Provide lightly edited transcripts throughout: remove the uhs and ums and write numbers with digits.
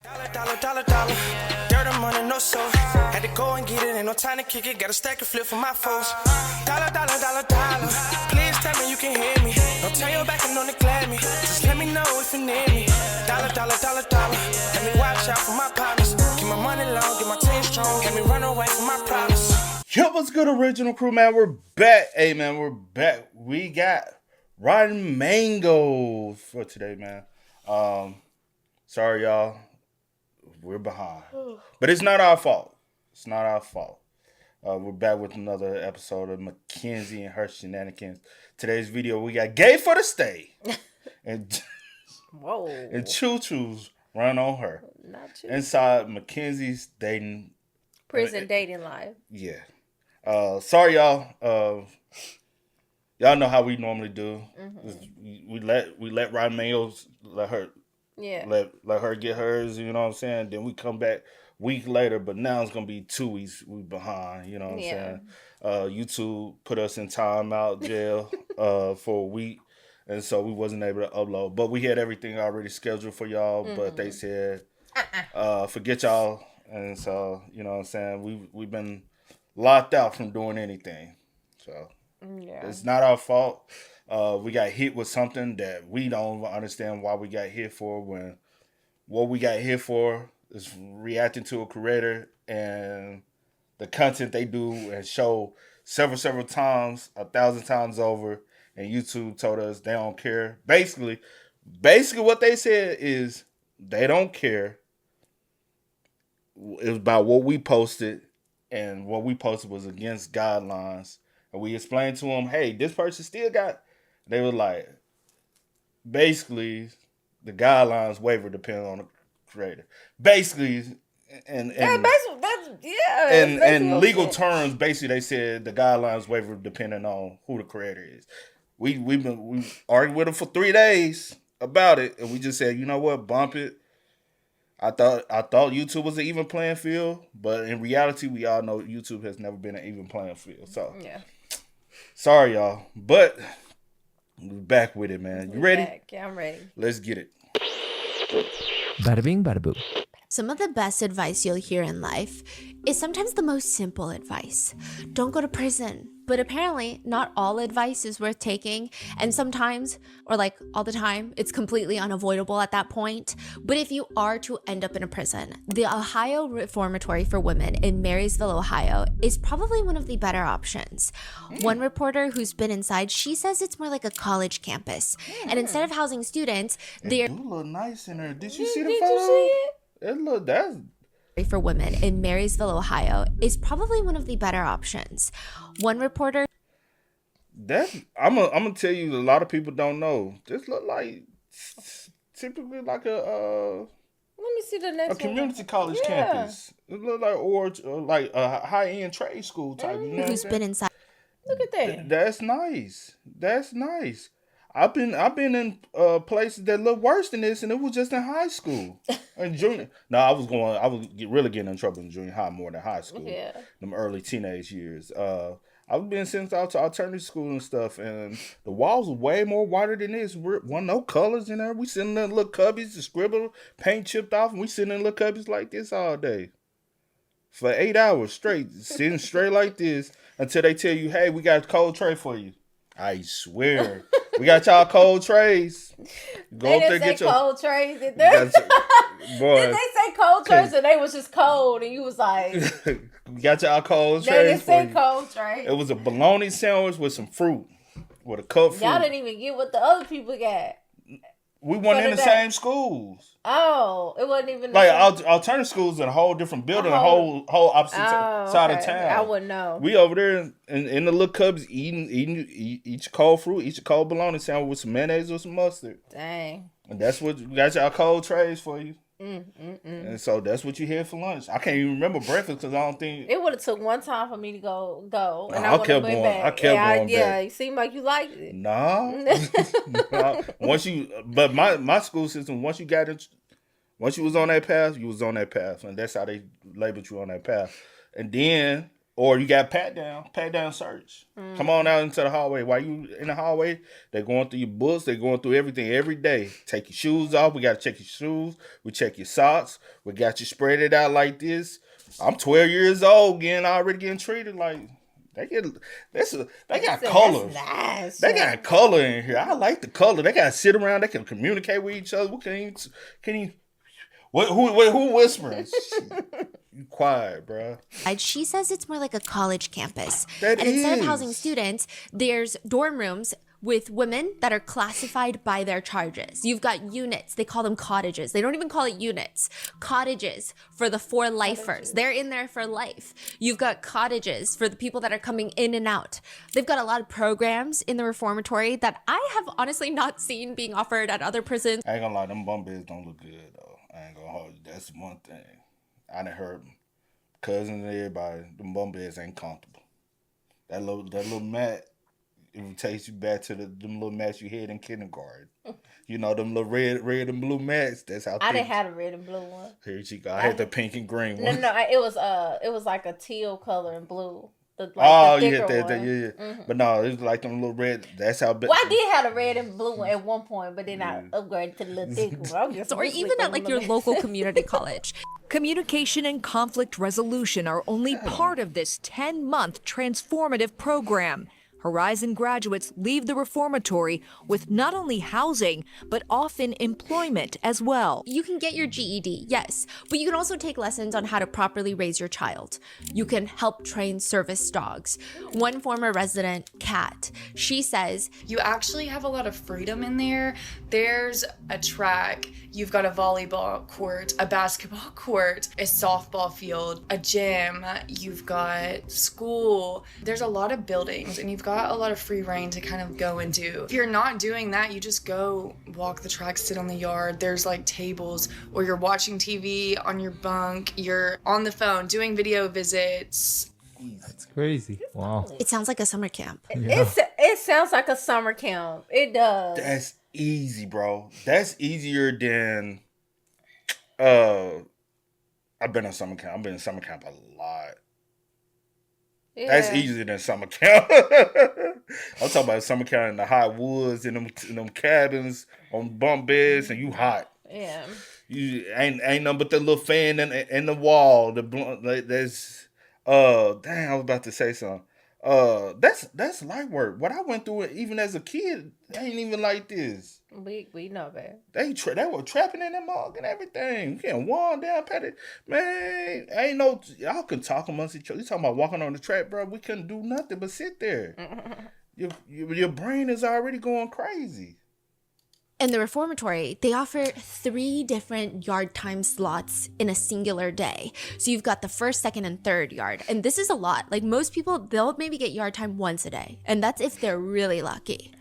Dollar. Dirt and money, no soul. Had to go and get it, ain't no time to kick it. Got a stack and flip for my foes. Dollar. Please tell me you can hear me. Don't turn your back and don't neglect me. Just let me know if you need me. Dollar. Let me watch out for my partners. Keep my money long, get my team strong. Let me run away from my problems. Yo, what's good, original crew, man? We're back. Hey, man, we're back. We got rotten mango for today, man. Sorry, y'all. We're behind. But it's not our fault. We're back with another episode of Mackenzie and her shenanigans. Today's video, we got Gay for the Stay. And whoa. And choo-choos run on her. Not choo. Inside Mackenzie's dating. Prison dating life. Yeah. Sorry, y'all. Y'all know how we normally do. Mm-hmm. We let Rotten Mango's let her get hers, you know what I'm saying? Then we come back week later, but now it's gonna be 2 weeks we behind, you know what I'm saying? YouTube put us in timeout jail for a week, and so we wasn't able to upload. But we had everything already scheduled for y'all, but they said forget y'all, and so you know what I'm saying, we've been locked out from doing anything. So it's not our fault. We got hit with something that we don't understand why we got hit for, when what we got hit for is reacting to a creator and the content they do and show several times, 1,000 times over, and YouTube told us they don't care. Basically what they said is they don't care. It was about what we posted, and what we posted was against guidelines. And we explained to them, hey, this person still got... They were like, basically, the guidelines waiver depending on the creator. Basically, in legal terms, basically they said the guidelines waiver depending on who the creator is. We argued with them for 3 days about it, and we just said, you know what, bump it. I thought YouTube was an even playing field, but in reality, we all know YouTube has never been an even playing field. So, sorry, y'all, but we're back with it, man. You ready? Back. Yeah, I'm ready. Let's get it. Bada bing, bada boo. Some of the best advice you'll hear in life is sometimes the most simple advice. Don't go to prison. But apparently, not all advice is worth taking. And sometimes, or like all the time, it's completely unavoidable at that point. But if you are to end up in a prison, the Ohio Reformatory for Women in Marysville, Ohio, is probably one of the better options. One reporter who's been inside, she says it's more like a college campus. And instead of housing students, they're... It do look nice in there. Did you see the Did photo? you see it? That's... for Women in Marysville, Ohio, is probably one of the better options. One reporter... I'm gonna tell you, a lot of people don't know. This look like typically like a Let me see the next community college campus. It look like or like a high-end trade school type. You know who's been inside... Look at that. That's nice. I've been in places that look worse than this, and it was just in high school and junior. No, I was really getting in trouble in junior high more than high school. Yeah, them early teenage years. I've been sent out to alternative school and stuff, and the walls are way more whiter than this. Wasn't no colors in there. We sitting in little cubbies, the scribble, paint chipped off, and we sitting in little cubbies like this all day for 8 hours straight, sitting straight like this until they tell you, hey, we got a cold tray for you. I swear. We got y'all cold trays. Go they up there, get your cold trays in there. Boy. Did they say cold trays and they was just cold and you was like, we got y'all cold trays. They didn't say cold trays. It was a bologna sandwich with some fruit, with a cup fruit. Y'all didn't even get what the other people got. We weren't in the same schools. Oh, it wasn't even like alternative schools in a whole different building, a whole opposite side of town. I wouldn't know. We over there in the little cubs eating each cold fruit, each cold bologna sandwich with some mayonnaise or some mustard. Dang. And that's what we got y'all cold trays for you. And so that's what you had for lunch. I can't even remember breakfast because I don't think it would have took one time for me to go, and I kept going. Back. I kept going back. Yeah, it seemed like you liked it. Nah. But my school system, once you was on that path, you was on that path, and that's how they labeled you on that path. And then Or you got pat down search. Come on out into the hallway. While you in the hallway, they're going through your books. They're going through everything every day. Take your shoes off. We got to check your shoes. We check your socks. We got you spread it out like this. I'm 12 years old, already getting treated like they got colors. Nice. They got color in here. I like the color. They got to sit around. They can communicate with each other. Who whispering? You quiet, bro. She says it's more like a college campus. That and instead of is. housing students, there's dorm rooms with women that are classified by their charges. You've got units. They call them cottages. They don't even call it units. Cottages for the 4 lifers. They're in there for life. You've got cottages for the people that are coming in and out. They've got a lot of programs in the reformatory that I have honestly not seen being offered at other prisons. I ain't gonna lie, them bum beds don't look good, though. I ain't gonna hold you. That's one thing. I done heard cousins and everybody, them bum beds ain't comfortable. That little mat, it will take you back to them little mats you had in kindergarten. You know, them little red and blue mats. That's how I didn't have a red and blue one. Here you go. I had the pink and green one. No, it was like a teal color and blue. The thicker one. Yeah. But no, it's like them little red. That's how. Well, I did have a red and blue one at one point, but then I upgraded to the little thick one. Or even at like your local community college. Communication and conflict resolution are only part of this 10-month transformative program. Horizon graduates leave the reformatory with not only housing, but often employment as well. You can get your GED, yes, but you can also take lessons on how to properly raise your child. You can help train service dogs. One former resident, Kat, she says, you actually have a lot of freedom in there. There's a track, you've got a volleyball court, a basketball court, a softball field, a gym, you've got school. There's a lot of buildings and you've got a lot of free reign to kind of go and do. If you're not doing that, you just go walk the track, sit on the yard. There's like tables, or you're watching TV on your bunk, you're on the phone doing video visits. That's crazy. Wow. it sounds like a summer camp. It sounds like a summer camp. It does. That's easy, bro. That's easier than I've been in summer camp. I've been in summer camp a lot. Yeah. That's easier than summer camp. I'm talking about summer camp in the hot woods, in them cabins, on bunk beds, and you hot. Yeah. You ain't nothing but the little fan in the wall. There's dang, I was about to say something. That's light work. What I went through, even as a kid, ain't even like this. We know that. They were trapping in that mug and everything. You can't wind down, pat it. Man, ain't no, y'all can talk amongst each other. You talking about walking on the track, bro. We couldn't do nothing but sit there. Your brain is already going crazy. In the reformatory, they offer 3 different yard time slots in a singular day. So you've got the first, second, and third yard. And this is a lot. Like most people, they'll maybe get yard time once a day. And that's if they're really lucky.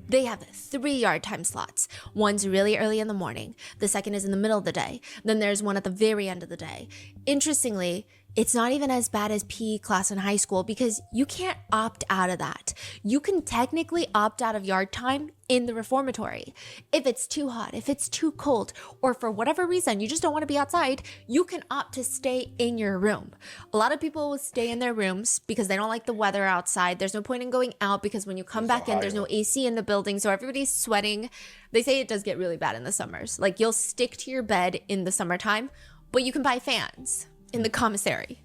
They have 3 yard time slots. One's really early in the morning. The second is in the middle of the day. Then there's one at the very end of the day. Interestingly, it's not even as bad as PE class in high school because you can't opt out of that. You can technically opt out of yard time in the reformatory. If it's too hot, if it's too cold, or for whatever reason you just don't want to be outside, you can opt to stay in your room. A lot of people will stay in their rooms because they don't like the weather outside. There's no point in going out because when you come back in, there's no AC in the building, so everybody's sweating. They say it does get really bad in the summers. Like you'll stick to your bed in the summertime, but you can buy fans in the commissary.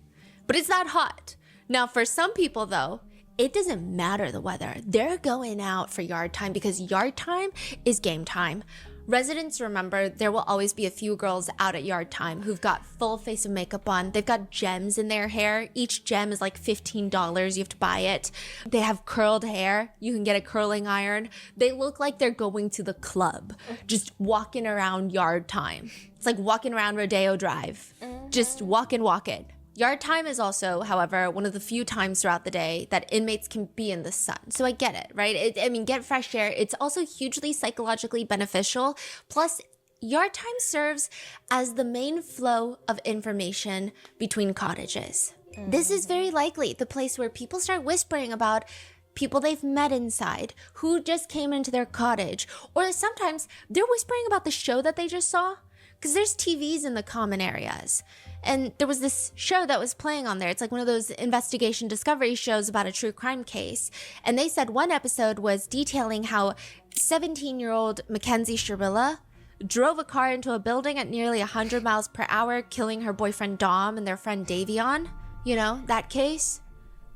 But it's that hot. Now, for some people, though, it doesn't matter the weather. They're going out for yard time because yard time is game time. Residents remember there will always be a few girls out at yard time who've got full face of makeup on. They've got gems in their hair. Each gem is like $15. You have to buy it. They have curled hair. You can get a curling iron. They look like they're going to the club, just walking around yard time. It's like walking around Rodeo Drive. Just walk it. Yard time is also, however, one of the few times throughout the day that inmates can be in the sun. So I get it, right? Get fresh air. It's also hugely psychologically beneficial. Plus, yard time serves as the main flow of information between cottages. This is very likely the place where people start whispering about people they've met inside, who just came into their cottage, or sometimes they're whispering about the show that they just saw. because there's TVs in the common areas. And there was this show that was playing on there. It's like one of those investigation discovery shows about a true crime case. And they said one episode was detailing how 17-year-old Mackenzie Shirilla drove a car into a building at nearly 100 miles per hour, killing her boyfriend Dom and their friend Davion. You know, that case,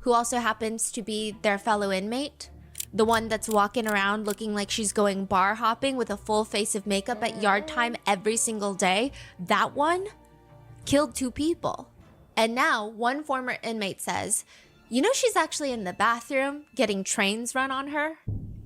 who also happens to be their fellow inmate. The one that's walking around looking like she's going bar hopping with a full face of makeup at yard time every single day. That one killed 2 people. And now one former inmate says, you know, she's actually in the bathroom getting trains run on her.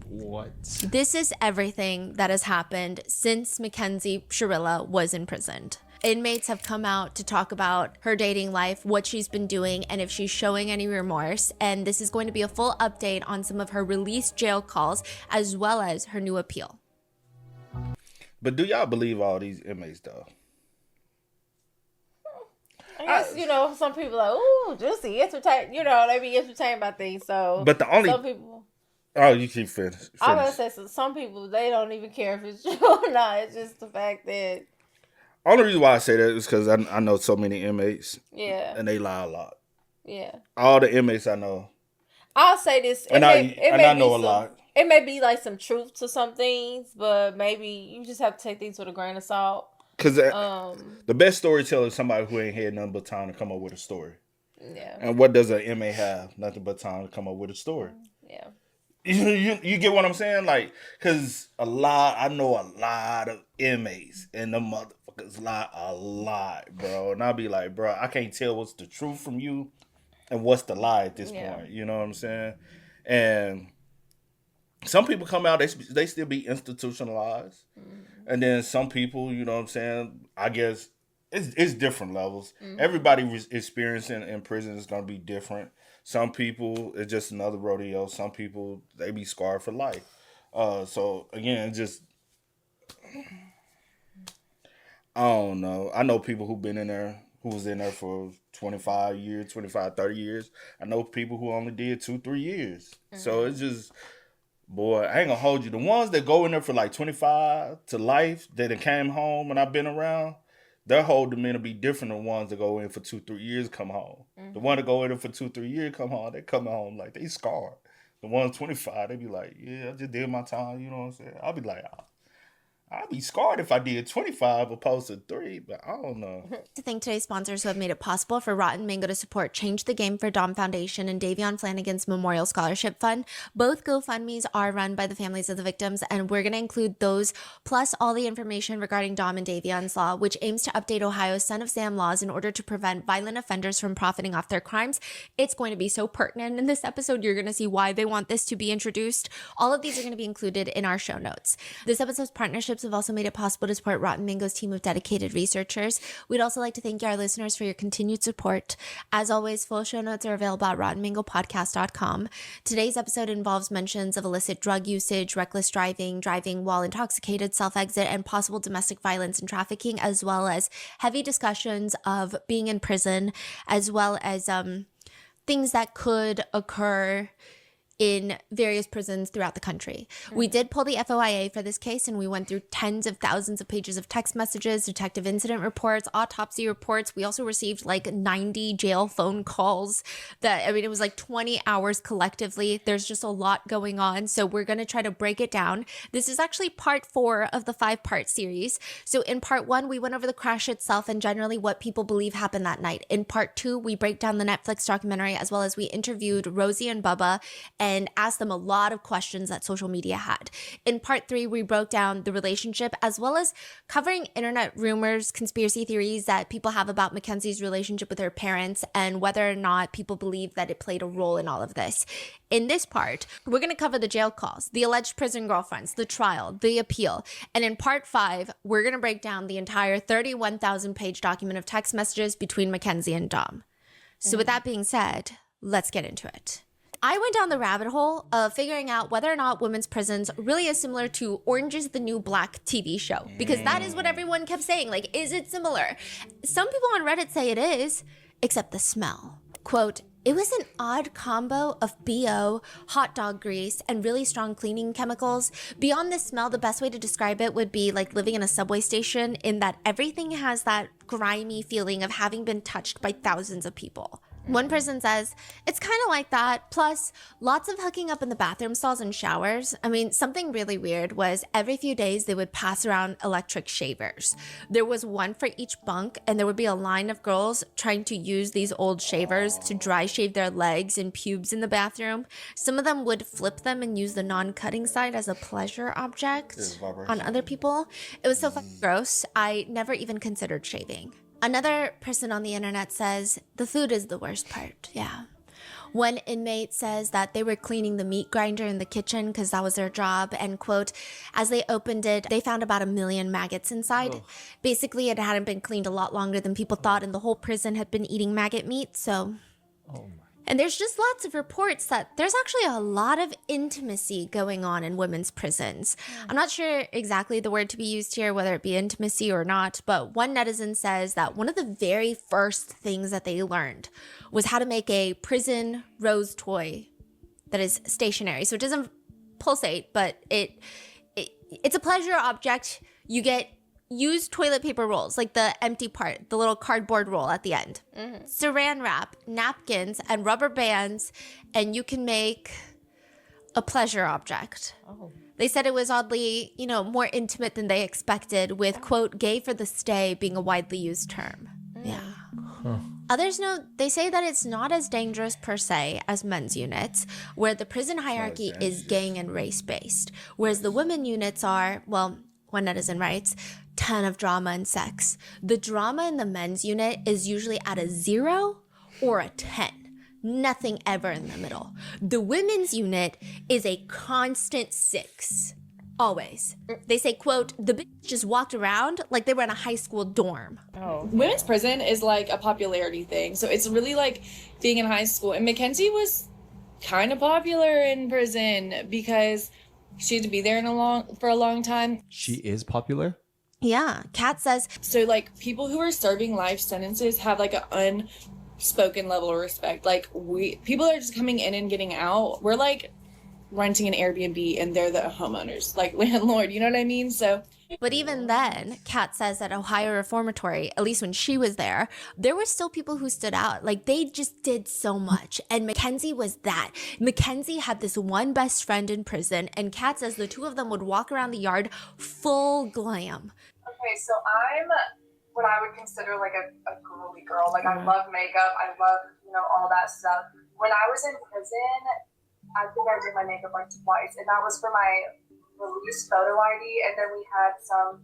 What? This is everything that has happened since Mackenzie Shirilla was imprisoned. Inmates have come out to talk about her dating life, what she's been doing, and if she's showing any remorse. And this is going to be a full update on some of her released jail calls, as well as her new appeal. But do y'all believe all these inmates, though? I guess, you know, some people are like, ooh, juicy, entertain. You know, they be entertained by things. So, but the only some people. Oh, you keep finish. I'm gonna say some people, they don't even care if it's true or not. It's just the fact that. Only reason why I say that is because I know so many inmates. Yeah. And they lie a lot. Yeah. All the inmates I know. I'll say this. I know a lot. It may be like some truth to some things, but maybe you just have to take things with a grain of salt. Because the best storyteller is somebody who ain't had nothing but time to come up with a story. Yeah. And what does an inmate have? Nothing but time to come up with a story. Yeah. You get what I'm saying? Like, because I know a lot of inmates, and the motherfuckers lie a lot, bro. And I'll be like, bro, I can't tell what's the truth from you and what's the lie at this point. You know what I'm saying? And some people come out, they still be institutionalized. Mm-hmm. And then some people, you know what I'm saying, I guess it's different levels. Mm-hmm. Everybody experiencing in prison is going to be different. Some people, it's just another rodeo. Some people, they be scarred for life. So, again, just, I don't know. I know people who've been in there, who was in there for 25 years, 25, 30 years. I know people who only did 2-3 years. Mm-hmm. So, it's just, boy, I ain't gonna hold you. The ones that go in there for like 25 to life, that came home and I've been around, their whole demeanor be different than ones that go in for 2-3 years come home. Mm-hmm. The one that go in for 2-3 years come home, they come home like they scarred. The ones 25, they be like, yeah, I just did my time, you know what I'm saying? I'll be like, I'd be scarred if I did 25 opposed to 3, but I don't know. To thank today's sponsors who have made it possible for Rotten Mango to support Change the Game for Dom Foundation and Davion Flanagan's Memorial Scholarship Fund. Both GoFundMes are run by the families of the victims, and we're going to include those, plus all the information regarding Dom and Davion's law, which aims to update Ohio's Son of Sam laws in order to prevent violent offenders from profiting off their crimes. It's going to be so pertinent in this episode. You're going to see why they want this to be introduced. All of these are going to be included in our show notes. This episode's partnerships have also made it possible to support Rotten Mango's team of dedicated researchers. We'd also like to thank our listeners for your continued support. As always, full show notes are available at rottenmangopodcast.com. Today's episode involves mentions of illicit drug usage, reckless driving, driving while intoxicated, self-exit, and possible domestic violence and trafficking, as well as heavy discussions of being in prison, as well as things that could occur in various prisons throughout the country. Mm-hmm. We did pull the FOIA for this case, and we went through tens of thousands of pages of text messages, detective incident reports, autopsy reports. We also received like 90 jail phone calls. It was like 20 hours collectively. There's just a lot going on. So we're going to try to break it down. This is actually part 4 of the 5-part series. So in part 1, we went over the crash itself and generally what people believe happened that night. In part 2, we break down the Netflix documentary, as well as we interviewed Rosie and Bubba and asked them a lot of questions that social media had. In part 3, we broke down the relationship, as well as covering internet rumors, conspiracy theories that people have about Mackenzie's relationship with her parents and whether or not people believe that it played a role in all of this. In this part, we're going to cover the jail calls, the alleged prison girlfriends, the trial, the appeal. And in part 5, we're going to break down the entire 31,000-page document of text messages between Mackenzie and Dom. So with that being said, let's get into it. I went down the rabbit hole of figuring out whether or not women's prisons really is similar to Orange is the New Black TV show, because that is what everyone kept saying. Like, is it similar? Some people on Reddit say it is, except the smell. Quote, It was an odd combo of BO, hot dog grease, and really strong cleaning chemicals. Beyond the smell, the best way to describe it would be like living in a subway station, in that everything has that grimy feeling of having been touched by thousands of people. One person says, it's kind of like that, plus lots of hooking up in the bathroom stalls and showers. I mean, something really weird was every few days they would pass around electric shavers. There was one for each bunk, and there would be a line of girls trying to use these old shavers to dry shave their legs and pubes in the bathroom. Some of them would flip them and use the non-cutting side as a pleasure object on other people. It was so fucking gross. I never even considered shaving. Another person on the internet says, the food is the worst part. Yeah. One inmate says that they were cleaning the meat grinder in the kitchen because that was their job. And quote, as they opened it, they found about 1 million maggots inside. Oh. Basically, it hadn't been cleaned a lot longer than people thought, and the whole prison had been eating maggot meat. So, and there's just lots of reports that there's actually a lot of intimacy going on in women's prisons. I'm not sure exactly the word to be used here, whether it be intimacy or not, but one netizen says that one of the very first things that they learned was how to make a prison rose toy that is stationary. So it doesn't pulsate, but it's a pleasure object. You get used toilet paper rolls, like the empty part, the little cardboard roll at the end, saran wrap, napkins, and rubber bands, and you can make a pleasure object. They said it was oddly, more intimate than they expected, with, quote, gay for the stay being a widely used term. Yeah. Others note, they say that it's not as dangerous per se as men's units, where the prison hierarchy is gang and race-based, whereas the women units are, well, one netizen writes, ton of drama and sex. The drama in the men's unit is usually at a 0 or a 10. Nothing ever in the middle. The women's unit is a constant 6. Always. They say, quote, the bitch just walked around like they were in a high school dorm. Women's prison is like a popularity thing. So it's really like being in high school. And Mackenzie was kind of popular in prison because she had to be there for a long time. She is popular? Yeah. Kat says, so like people who are serving life sentences have like an unspoken level of respect. Like people are just coming in and getting out. We're like renting an Airbnb and they're the homeowners, like landlord, you know what I mean? So but even then, Kat says at Ohio Reformatory, at least when she was there were still people who stood out. Like, they just did so much. And Mackenzie was that. Mackenzie had this one best friend in prison, and Kat says the two of them would walk around the yard full glam. Okay, so I'm what I would consider like a girly girl. Like, I love makeup. I love, all that stuff. When I was in prison, I think I did my makeup like twice, and that was for my release photo ID, and then we had some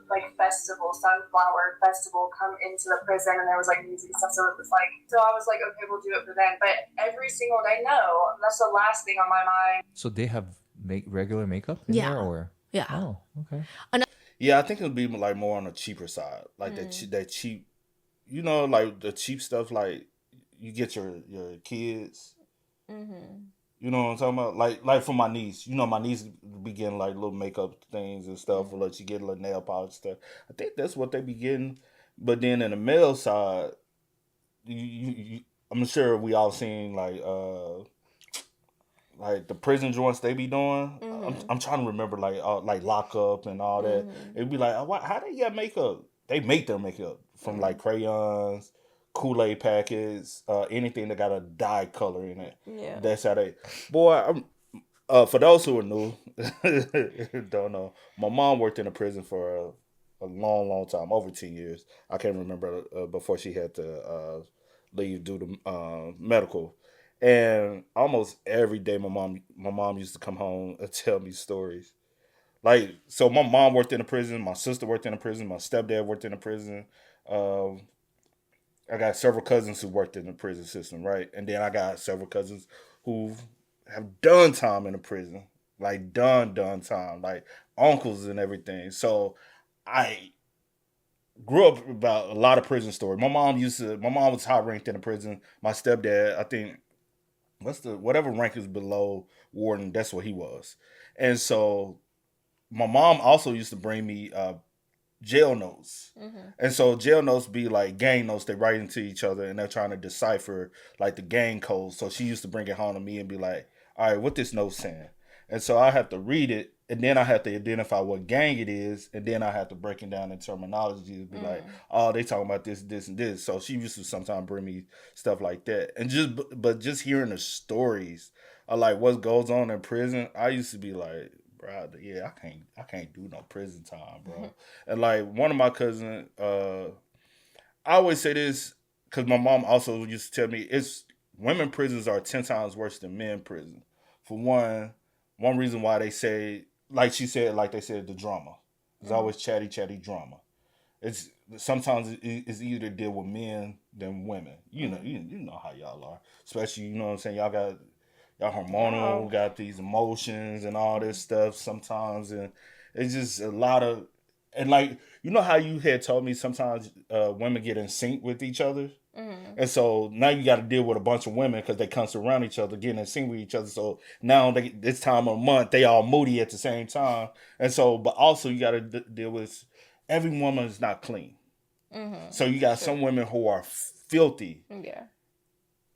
like sunflower festival come into the prison, and there was like music and stuff, so I was like, okay, we'll do it for them. But every single day, no, that's the last thing on my mind. So they have regular makeup in there, or? Yeah. Oh, okay. Yeah, I think it'll be like more on the cheaper side, like that cheap, like the cheap stuff, like you get your kids. You know what I'm talking about? Like for my niece. My niece be getting like little makeup things and stuff, or let you get a little nail polish stuff. I think that's what they be getting. But then in the male side, I'm sure we all seen like the prison joints they be doing. I'm trying to remember like lockup and all that. It'd be like, how they get makeup? They make their makeup from like crayons, Kool-Aid packets, anything that got a dye color in it. Yeah. That's how they... Boy, for those who are new, don't know, my mom worked in a prison for a long, long time, over 10 years. I can't remember before she had to leave due to medical. And almost every day my mom used to come home and tell me stories. Like, so my mom worked in a prison, my sister worked in a prison, my stepdad worked in a prison. I got several cousins who worked in the prison system, right? And then I got several cousins who have done time in the prison, like done time, like uncles and everything. So I grew up about a lot of prison stories. My mom was high ranked in the prison. My stepdad, I think, whatever rank is below warden, that's what he was. And so my mom also used to bring me jail notes. And so jail notes be like gang notes they write into each other, and they're trying to decipher like the gang codes. So she used to bring it home to me and be like, all right, what this note saying? And so I have to read it, and then I have to identify what gang it is, and then I have to break it down in terminology and be like, oh, they talking about this, this, and this. So she used to sometimes bring me stuff like that. And just hearing the stories of like what goes on in prison, I used to be like, bro, yeah, I can't do no prison time, bro. And like one of my cousins, I always say this because my mom also used to tell me women prisons are 10 times worse than men prison. For one reason why they say, like she said, like they said, the drama. There's always chatty drama. It's sometimes it's easier to deal with men than women. You know how y'all are, especially you know what I'm saying. Y'all hormonal, got these emotions and all this stuff sometimes, and it's just a lot of, and like you know how you had told me sometimes women get in sync with each other. And so now you got to deal with a bunch of women because they come around each other, getting in sync with each other. So now this time of month, they all moody at the same time. And so, but also you got to deal with every woman is not clean. So you got some women who are filthy. Yeah.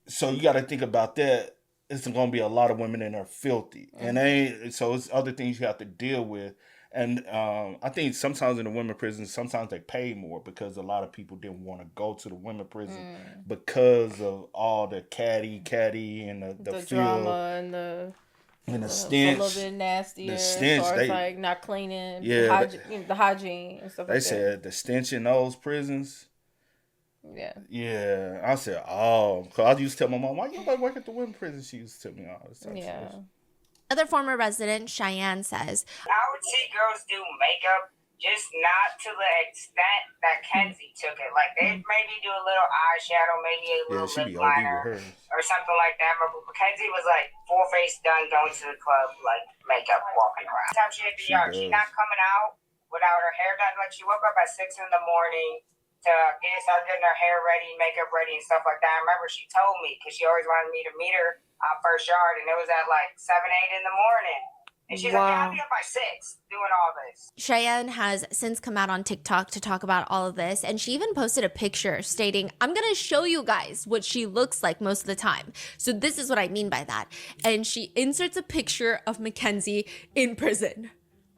So you got to think about that. It's going to be a lot of women in there filthy. And so it's other things you have to deal with. And I think sometimes in the women prisons, sometimes they pay more because a lot of people didn't want to go to the women prison because of all the catty and the drama and the stench. A little bit nastier. The stench. As far as like not cleaning. Yeah. The hygiene and stuff like that. They said the stench in those prisons. Yeah. Yeah. I said, oh. Because I used to tell my mom, why you nobody work at the women prison? She used to tell me all this stuff. Yeah. Other former resident, Cheyenne, says, I would see girls do makeup, just not to the extent that Kenzie took it. Like, they maybe do a little eyeshadow, maybe a little lip liner, or something like that. But Mackenzie was like, full face done, going to the club, like, makeup, walking around. Time she hit the yard, she's not coming out without her hair done. Like, she woke up at 6 in the morning to start getting her hair ready, makeup ready, and stuff like that. I remember she told me, because she always wanted me to meet her first yard, and it was at like 7, 8 in the morning. And she's like, yeah, I'll be up by 6 doing all this. Cheyenne has since come out on TikTok to talk about all of this, and she even posted a picture stating, I'm going to show you guys what she looks like most of the time. So this is what I mean by that. And she inserts a picture of Mackenzie in prison.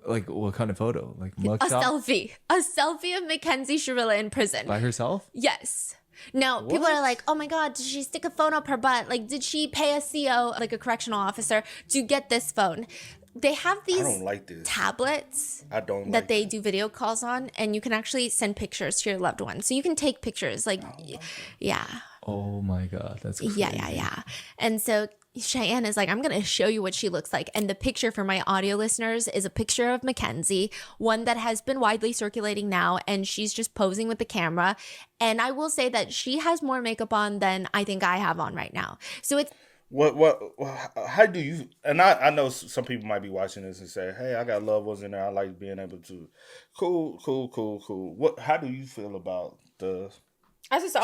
Like, what kind of photo? Like, A mugshot? selfie. A selfie of Mackenzie Sharilla in prison. By herself? Yes. Now, people are like, oh my God, did she stick a phone up her butt? Like, did she pay a CO, like a correctional officer, to get this phone? They have these I don't like this. tablets that they do video calls on, and you can actually send pictures to your loved ones. So you can take pictures, like, yeah. Oh my God, that's crazy. Yeah. And so Cheyenne is like, I'm going to show you what she looks like. And the picture for my audio listeners is a picture of Mackenzie, one that has been widely circulating now, and she's just posing with the camera. And I will say that she has more makeup on than I think I have on right now. So it's... How do you, and I know some people might be watching this and say, hey, I got loved ones in there. I like being able to, cool. How do you feel about the I just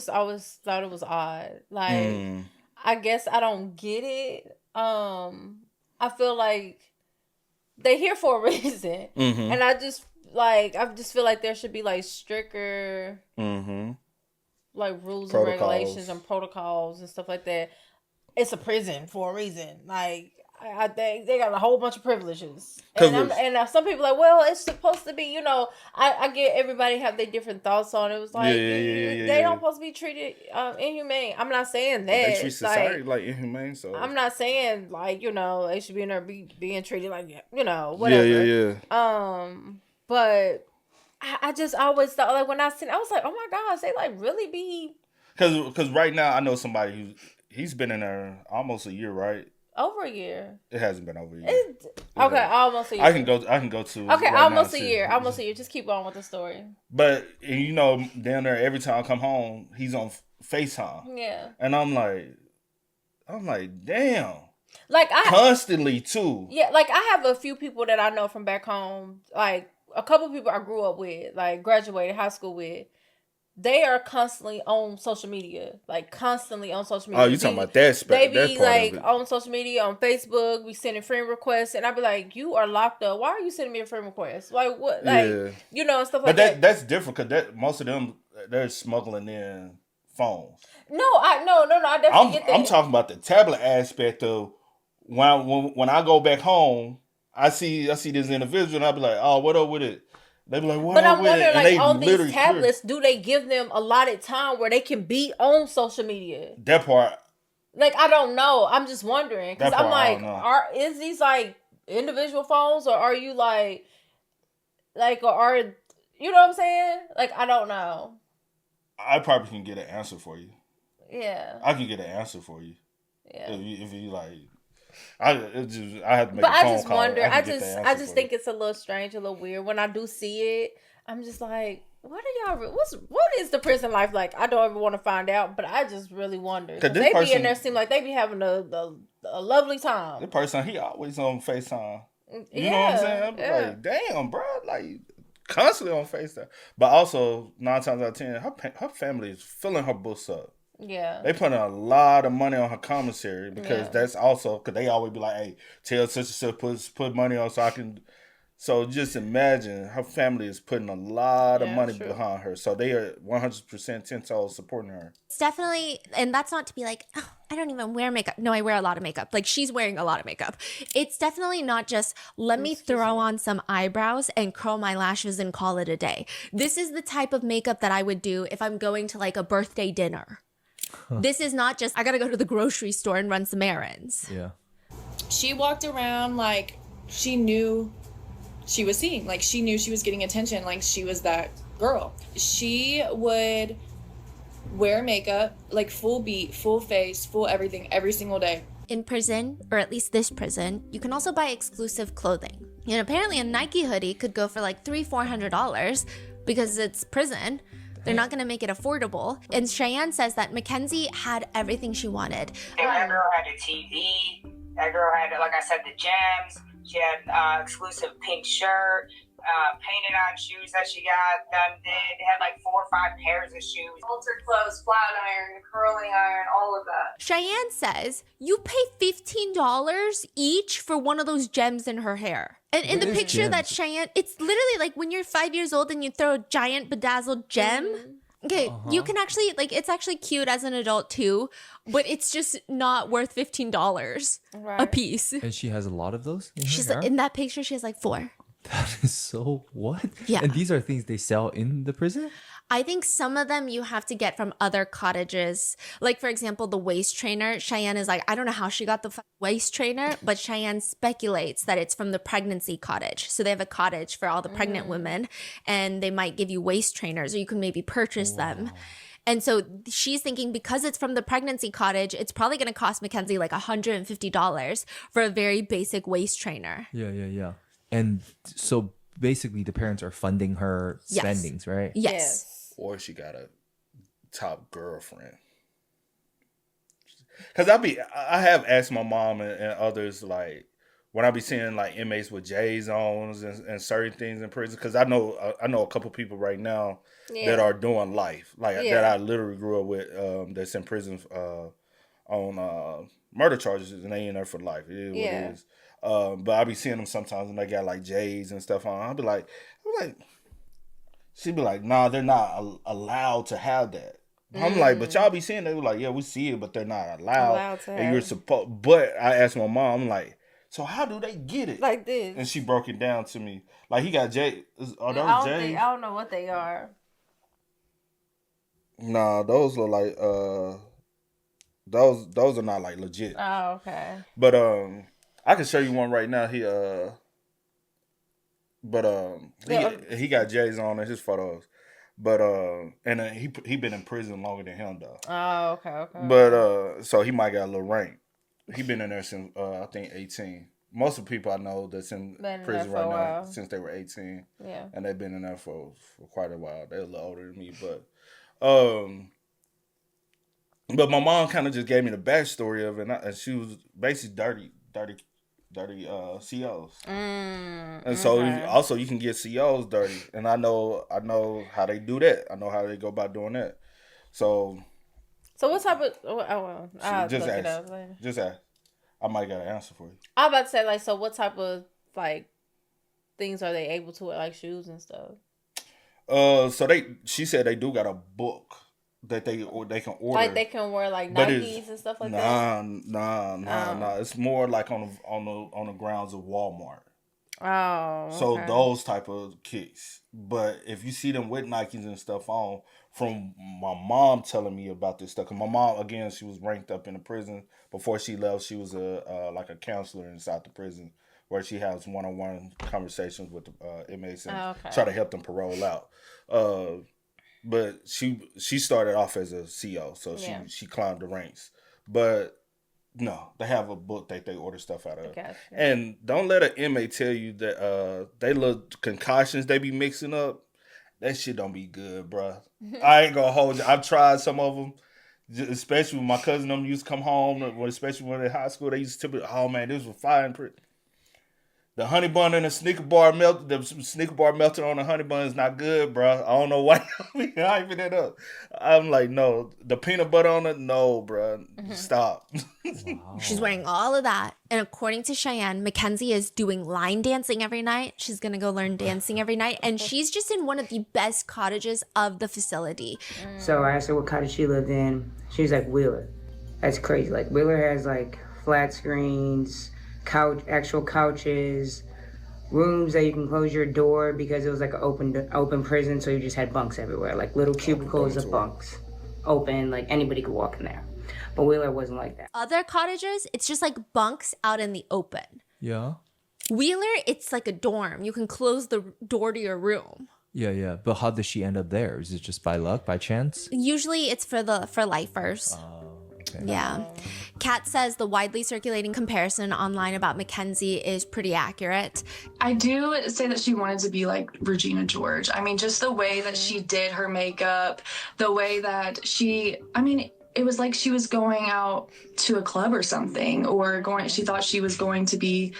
always thought it was odd. Like, I guess I don't get it. I feel like they're here for a reason. And I just feel like there should be like stricter like rules and regulations and protocols and stuff like that. It's a prison for a reason. Like, I think they got a whole bunch of privileges. And some people are like, well, it's supposed to be, you know, I get everybody have their different thoughts on it. It was like, they don't supposed to be treated inhumane. I'm not saying that. They treat society like inhumane, so. I'm not saying, like, you know, they should be in there being treated like, you know, whatever. Yeah. But I just always thought, like, when I seen, I was like, oh my gosh, they like really be. Because right now I know somebody he's been in there almost a year, right? Over a year. It hasn't been over a year. Almost a year. I can go to. Okay, almost a year. Almost a year. Just keep going with the story. But you know, down there, every time I come home, he's on FaceTime. Yeah. And I'm like, damn. Like constantly too. Yeah, like I have a few people that I know from back home. Like a couple people I grew up with, like graduated high school with. they are constantly on social media, like constantly on social media. Oh, you talking about that? They be like on social media, on Facebook, we sending friend requests, and I be like, "You are locked up. Why are you sending me a friend request? Like what? Like you know, stuff like that." But that's different because most of them they're smuggling in phones. No, I definitely get that. I'm talking about the tablet aspect of when I go back home, I see this individual, and I be like, "Oh, what up with it?" They be like, "What?" But I'm wondering, like, on these tablets, clear. do they give them allotted time where they can be on social media? That part, like, I don't know. I'm just wondering because I'm like, is these like individual phones, or are you like, or are you know what I'm saying? Like, I don't know. I probably can get an answer for you. Yeah, I can get an answer for you. Yeah, if you like. I have to make a phone call. I just wonder. I just think it's a little strange, a little weird. When I do see it, I'm just like, what is the prison life like? I don't ever want to find out, but I just really wonder. Cause they be in there, seem like they be having a lovely time. The person, he always on FaceTime. You know what I'm saying? Like, damn, bro, like constantly on FaceTime. But also, 9 times out of 10, her family is filling her books up. Yeah. They put a lot of money on her commissary because that's also, because they always be like, hey, tell such and such put money on so I can. So just imagine her family is putting a lot of money behind her. So they are 100% 10 toes supporting her. It's definitely, and that's not to be like, oh, I don't even wear makeup. No, I wear a lot of makeup. Like she's wearing a lot of makeup. It's definitely not just, let me throw on some eyebrows and curl my lashes and call it a day. This is the type of makeup that I would do if I'm going to like a birthday dinner. This is not just, I gotta go to the grocery store and run some errands. Yeah. She walked around like she knew she was seeing. Like she knew she was getting attention. Like she was that girl. She would wear makeup, like full beat, full face, full everything, every single day. In prison, or at least this prison, you can also buy exclusive clothing. And apparently a Nike hoodie could go for like $300-400 because it's prison. They're not going to make it affordable. And Cheyenne says that Mackenzie had everything she wanted. That girl had a TV. That girl had, like I said, the gems. She had exclusive pink shirt, painted on shoes that she got done did. They had like 4 or 5 pairs of shoes. Altered clothes, flat iron, curling iron, all of that. Cheyenne says you pay $15 each for one of those gems in her hair. And in the picture gems? That Cheyenne, it's literally like when you're 5 years old and you throw a giant bedazzled gem. Okay, you can actually, like, it's actually cute as an adult too, but it's just not worth $15 a piece. And she has a lot of those in She's her hair? In that picture, she has like 4. That is so what? Yeah. And these are things they sell in the prison? I think some of them you have to get from other cottages. Like, for example, the waist trainer. Cheyenne is like, I don't know how she got the waist trainer, but Cheyenne speculates that it's from the pregnancy cottage. So they have a cottage for all the pregnant women, and they might give you waist trainers, or you can maybe purchase them. And so she's thinking because it's from the pregnancy cottage, it's probably going to cost Mackenzie like $150 for a very basic waist trainer. Yeah. And so basically the parents are funding her spendings, right? Yes. Or she got a top girlfriend. Because I have asked my mom and others, like, when I be seeing like inmates with J's on and certain things in prison, because I know a couple people right now that are doing life, like that I literally grew up with, that's in prison on murder charges, and they in there for life. It is what it is. But I be seeing them sometimes, and they got like J's and stuff on. I'm like. She'd be like, nah, they're not allowed to have that. I'm like, but y'all be seeing they were like, yeah, we see it, but they're not allowed to and you're supposed. But I asked my mom, I'm like, so how do they get it like this? And she broke it down to me. Like he got J. Are those J's? I don't know what they are. Nah, those look like those are not like legit. Oh, okay. But I can show you one right now. He got J's on in his photos, but and he been in prison longer than him though. Oh, okay. But so he might got a little rank. He been in there since I think 18. Most of the people I know that's in prison right now since they were 18. Yeah, and they've been in there for quite a while. They're a little older than me, but my mom kind of just gave me the backstory of it, and she was basically dirty dirty COs. And so also you can get COs dirty. And I know how they do that. I know how they go about doing that. So what type of... Oh, well, I'll just look ask. it up later. Just ask. I might got an answer for you. I was about to say, like, so what type of, like, things are they able to wear, like shoes and stuff? So she said they do got a book that they can order. Like they can wear like Nikes and stuff like that. Nah. It's more like on the grounds of Walmart. Oh. Okay. So those type of kicks. But if you see them with Nikes and stuff on, from my mom telling me about this stuff, because my mom, again, she was ranked up in the prison. Before she left, she was like a counselor inside the prison, where she has one-on-one conversations with the inmates and try to help them parole out. But she started off as a CO, so she climbed the ranks. But no, they have a book that they order stuff out of. Gotcha. And don't let an inmate tell you that they little concoctions they be mixing up. That shit don't be good, bro. I ain't gonna hold you. I've tried some of them, especially when my cousin them used to come home, especially when they're in high school. They used to tell me, "Oh man, this was fire and pretty." The honey bun and the Snicker bar melted on the honey bun is not good, bro. I don't know why y'all be hyping it up. I'm like, no. The peanut butter on it, no, bro. Stop. Wow. She's wearing all of that. And according to Cheyenne, Mackenzie is doing line dancing every night. She's going to go learn dancing every night. And she's just in one of the best cottages of the facility. So I asked her what cottage she lived in. She was like, Wheeler. That's crazy. Like, Wheeler has like flat screens, actual couches, rooms that you can close your door because it was like an open prison, so you just had bunks everywhere, like little cubicles of bunks, open, like anybody could walk in there. But Wheeler wasn't like that. Other cottages, it's just like bunks out in the open. Yeah. Wheeler, it's like a dorm. You can close the door to your room. Yeah. But how does she end up there? Is it just by luck, by chance? Usually it's for lifers. Okay. Yeah. Kat says the widely circulating comparison online about Mackenzie is pretty accurate. I do say that she wanted to be like Regina George. I mean, just the way that she did her makeup, the way that it was like she was going out to a club or something, she thought she was going to be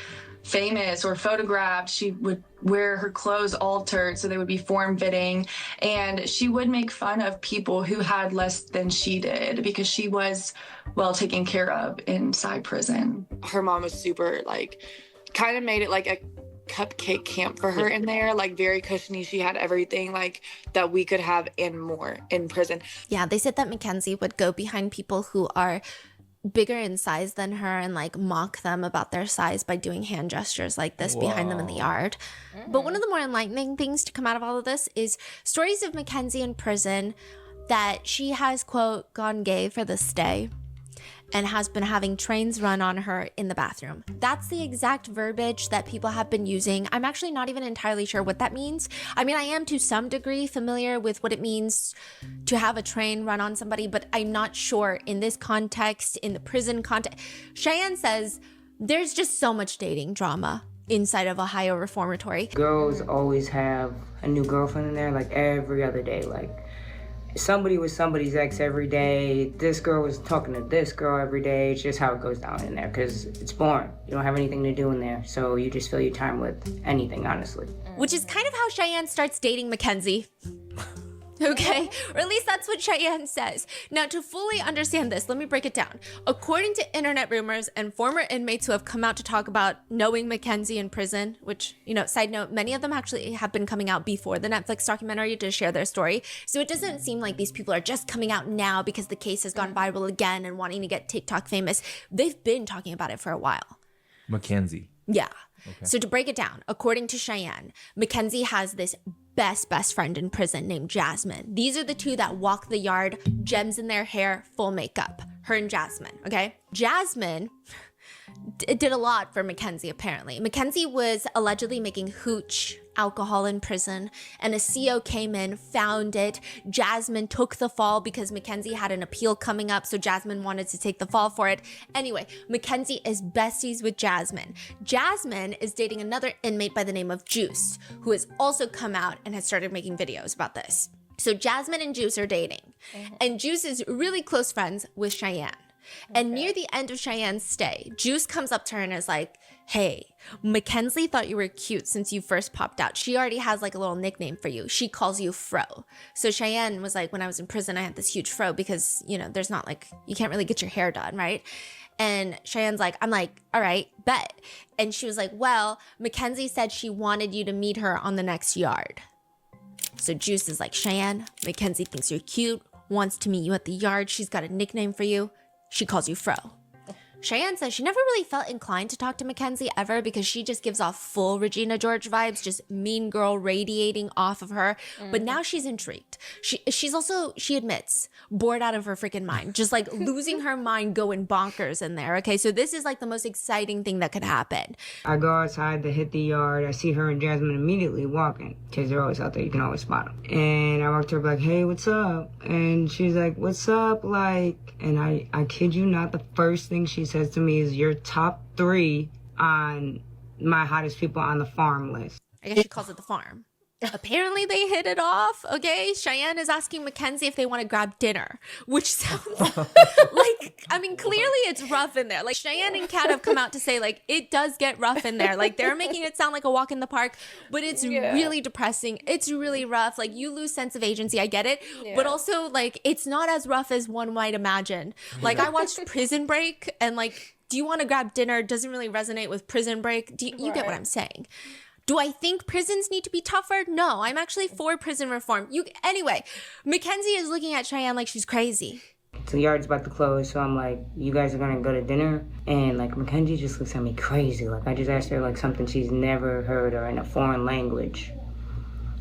famous or photographed. She would wear her clothes altered so they would be form-fitting, and she would make fun of people who had less than she did because she was well taken care of inside prison. Her mom was super kind of made it like a cupcake camp for her in there, like very cushiony. She had everything like that we could have and more in prison. Yeah, they said that Mackenzie would go behind people who are bigger in size than her and like mock them about their size by doing hand gestures like this behind them in the yard. But one of the more enlightening things to come out of all of this is stories of Mackenzie in prison, that she has, quote, gone gay for the stay and has been having trains run on her in the bathroom. That's the exact verbiage that people have been using. I'm actually not even entirely sure what that means. I mean, I am to some degree familiar with what it means to have a train run on somebody, but I'm not sure in this context, in the prison context. Cheyenne says there's just so much dating drama inside of Ohio Reformatory. Girls always have a new girlfriend in there, like every other day. Like, somebody was somebody's ex every day. This girl was talking to this girl every day. It's just how it goes down in there because it's boring. You don't have anything to do in there, so you just fill your time with anything, honestly. Which is kind of how Cheyenne starts dating Mackenzie. Okay? Or at least that's what Cheyenne says. Now, to fully understand this, let me break it down. According to internet rumors and former inmates who have come out to talk about knowing Mackenzie in prison, which, side note, many of them actually have been coming out before the Netflix documentary to share their story. So it doesn't seem like these people are just coming out now because the case has gone viral again and wanting to get TikTok famous. They've been talking about it for a while. Mackenzie. Yeah. Okay. So to break it down, according to Cheyenne, Mackenzie has this best friend in prison named Jasmine. These are the two that walk the yard, gems in their hair, full makeup. Her and Jasmine, okay? Jasmine did a lot for Mackenzie, apparently. Mackenzie was allegedly making hooch alcohol in prison, and a CO came in, found it. Jasmine took the fall because Mackenzie had an appeal coming up, so Jasmine wanted to take the fall for it. Anyway, Mackenzie is besties with Jasmine. Jasmine is dating another inmate by the name of Juice, who has also come out and has started making videos about this. So Jasmine and Juice are dating, and Juice is really close friends with Cheyenne. And near the end of Cheyenne's stay, Juice comes up to her and is like, hey, Mackenzie thought you were cute since you first popped out. She already has like a little nickname for you. She calls you Fro. So Cheyenne was like, when I was in prison, I had this huge fro because, you know, there's not like, you can't really get your hair done, right? And Cheyenne's like, I'm like, all right, bet. And she was like, well, Mackenzie said she wanted you to meet her on the next yard. So Juice is like, Cheyenne, Mackenzie thinks you're cute, wants to meet you at the yard. She's got a nickname for you. She calls you Fro. Cheyenne says she never really felt inclined to talk to Mackenzie ever because she just gives off full Regina George vibes, just mean girl radiating off of her. But now she's intrigued. She's also, she admits, bored out of her freaking mind, just like losing her mind, going bonkers in there. Okay, so this is like the most exciting thing that could happen. I go outside to hit the yard. I see her and Jasmine immediately walking because they're always out there. You can always spot them. And I walked to her like, hey, what's up? And she's like, what's up? Like, and I kid you not, the first thing she says to me is, you're top 3 on my hottest people on the farm list. I guess she calls it the farm. Apparently they hit it off, okay? Cheyenne is asking Mackenzie if they want to grab dinner, which sounds like, I mean, clearly it's rough in there. Like, Cheyenne and Kat have come out to say, like, it does get rough in there. Like, they're making it sound like a walk in the park, but it's really depressing. It's really rough. Like, you lose sense of agency. I get it. But also, like, it's not as rough as one might imagine. Like, I watched Prison Break, and, like, do you want to grab dinner doesn't really resonate with Prison Break. You get what I'm saying? Do I think prisons need to be tougher? No, I'm actually for prison reform. Anyway, Mackenzie is looking at Cheyenne like she's crazy. So the yard's about to close, so I'm like, you guys are gonna go to dinner? And like, Mackenzie just looks at me crazy. Like, I just asked her like something she's never heard or in a foreign language.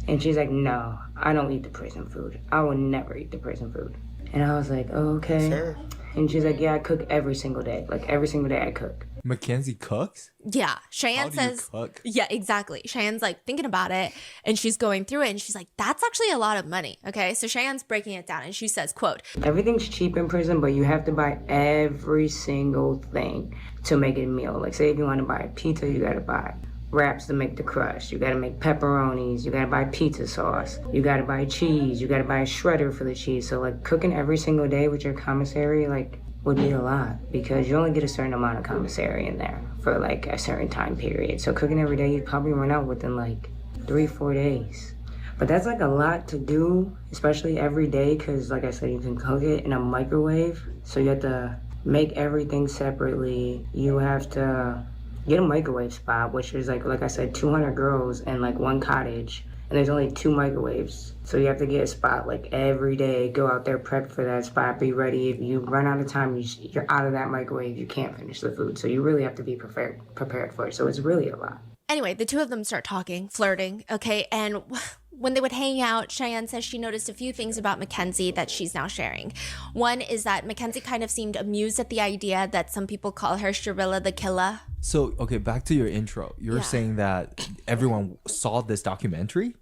And she's like, no, I don't eat the prison food. I will never eat the prison food. And I was like, oh, okay. Sure. And she's like, yeah, I cook every single day. Like, every single day I cook. Mackenzie cooks? Yeah. Cheyenne says, cook? Yeah, exactly. Cheyenne's like thinking about it and she's going through it and she's like, that's actually a lot of money. Okay. So Cheyenne's breaking it down and she says, quote, everything's cheap in prison, but you have to buy every single thing to make it a meal. Like, say if you want to buy a pizza, you got to buy wraps to make the crust. You got to make pepperonis. You got to buy pizza sauce. You got to buy cheese. You got to buy a shredder for the cheese. So like, cooking every single day with your commissary, like, would be a lot because you only get a certain amount of commissary in there for like a certain time period. So cooking every day, you'd probably run out within like 3-4 days. But that's like a lot to do, especially every day, because like I said, you can cook it in a microwave. So you have to make everything separately. You have to get a microwave spot, which is like I said, 200 girls in like one cottage. And there's only 2 microwaves. So you have to get a spot like every day, go out there, prep for that spot, be ready. If you run out of time, you're out of that microwave, you can't finish the food. So you really have to be prepared for it. So it's really a lot. Anyway, the two of them start talking, flirting, okay? And when they would hang out, Cheyenne says she noticed a few things about Mackenzie that she's now sharing. One is that Mackenzie kind of seemed amused at the idea that some people call her Shirilla the Killer. So, okay, back to your intro. You're saying that everyone saw this documentary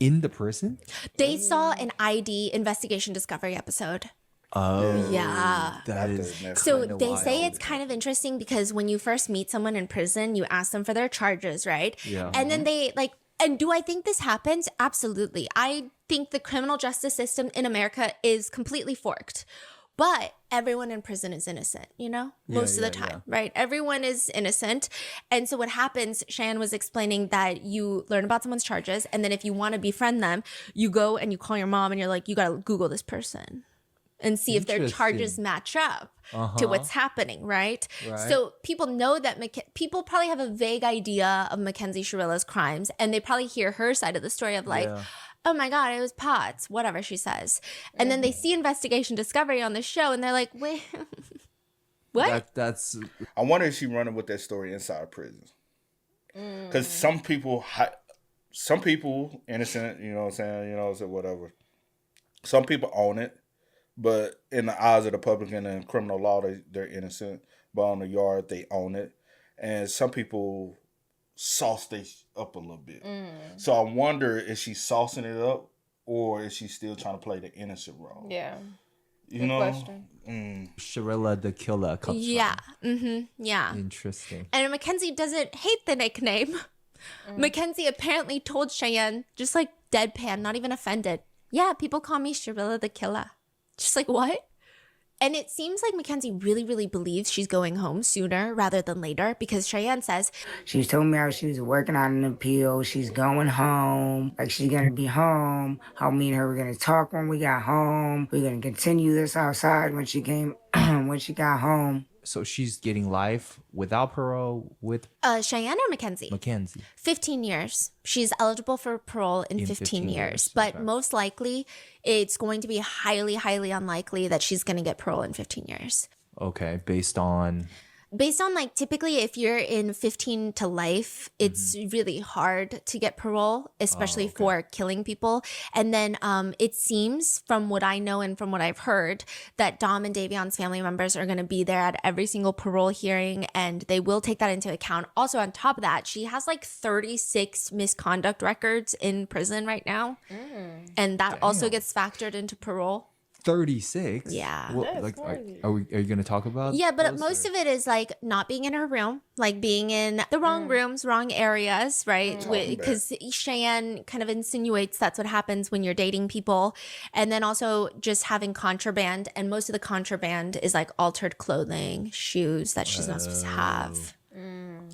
in the prison? They saw an ID investigation discovery episode. Oh. Yeah. That is so they say it's kind of interesting because when you first meet someone in prison, you ask them for their charges, right? Yeah. And then they like, and do I think this happens? Absolutely. I think the criminal justice system in America is completely forked. But everyone in prison is innocent, you know, most of the time, right? Everyone is innocent. And so what happens, Cheyenne was explaining that you learn about someone's charges. And then if you want to befriend them, you go and you call your mom and you're like, you got to Google this person and see if their charges match up to what's happening, right? So people know that people probably have a vague idea of Mackenzie Shirilla's crimes. And they probably hear her side of the story of like, oh my God, it was POTS, whatever she says. And then they see Investigation Discovery on the show and they're like, wait, what? That's. I wonder if she's running with that story inside of prison. Because some people innocent, you know what I'm saying, whatever. Some people own it, but in the eyes of the public and in criminal law, they're innocent. But on the yard, they own it. And some people sauce this up a little bit. So I wonder if she's saucing it up or is she still trying to play the innocent role? Yeah. You know? Question. Shirilla the Killer comes from. Yeah. Interesting. And Mackenzie doesn't hate the nickname. Mackenzie apparently told Cheyenne, just like deadpan, not even offended. Yeah, people call me Shirilla the Killer. Just like, what? And it seems like Mackenzie really, really believes she's going home sooner rather than later, because Cheyenne says she's told me how she was working on an appeal. She's going home. Like, she's going to be home. How me and her were going to talk when we got home. We're going to continue this outside when she came, when she got home. So she's getting life without parole with Cheyenne or Mackenzie? Mackenzie. 15 years. She's eligible for parole in 15 years. But okay. Most likely, it's going to be highly, highly unlikely that she's going to get parole in 15 years. Okay, based on like, typically if you're in 15 to life, it's really hard to get parole, especially for killing people. And then it seems, from what I know and from what I've heard, that Dom and Davion's family members are going to be there at every single parole hearing, and they will take that into account. Also, on top of that, she has like 36 misconduct records in prison right now. And that also gets factored into parole. 36. Yeah. Well, like, are you going to talk about? Yeah, but most of it is like not being in her room, like being in the wrong rooms, wrong areas, right? Because Cheyenne kind of insinuates that's what happens when you're dating people. And then also just having contraband. And most of the contraband is like altered clothing, shoes that she's not supposed to have.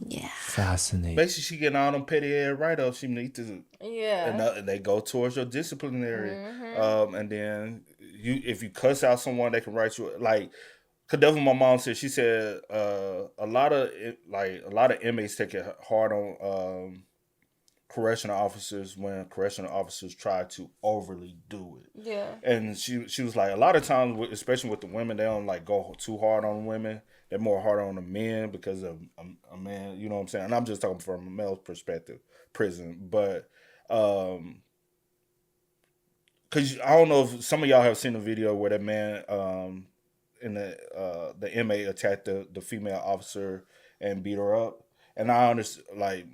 Yeah. Fascinating. Basically, she getting all them petty ass write-offs she needs to. Yeah. And they go towards your disciplinary. And then if you cuss out someone, they can write you like. Cause that's what my mom said. She said a lot of inmates take it hard on correctional officers when correctional officers try to overly do it. Yeah. And she was like, a lot of times, especially with the women, they don't like go too hard on women. They're more hard on the men because of a man. You know what I'm saying? And I'm just talking from a male perspective, prison, but. Cause I don't know if some of y'all have seen a video where that man, in the inmate attacked the female officer and beat her up, and I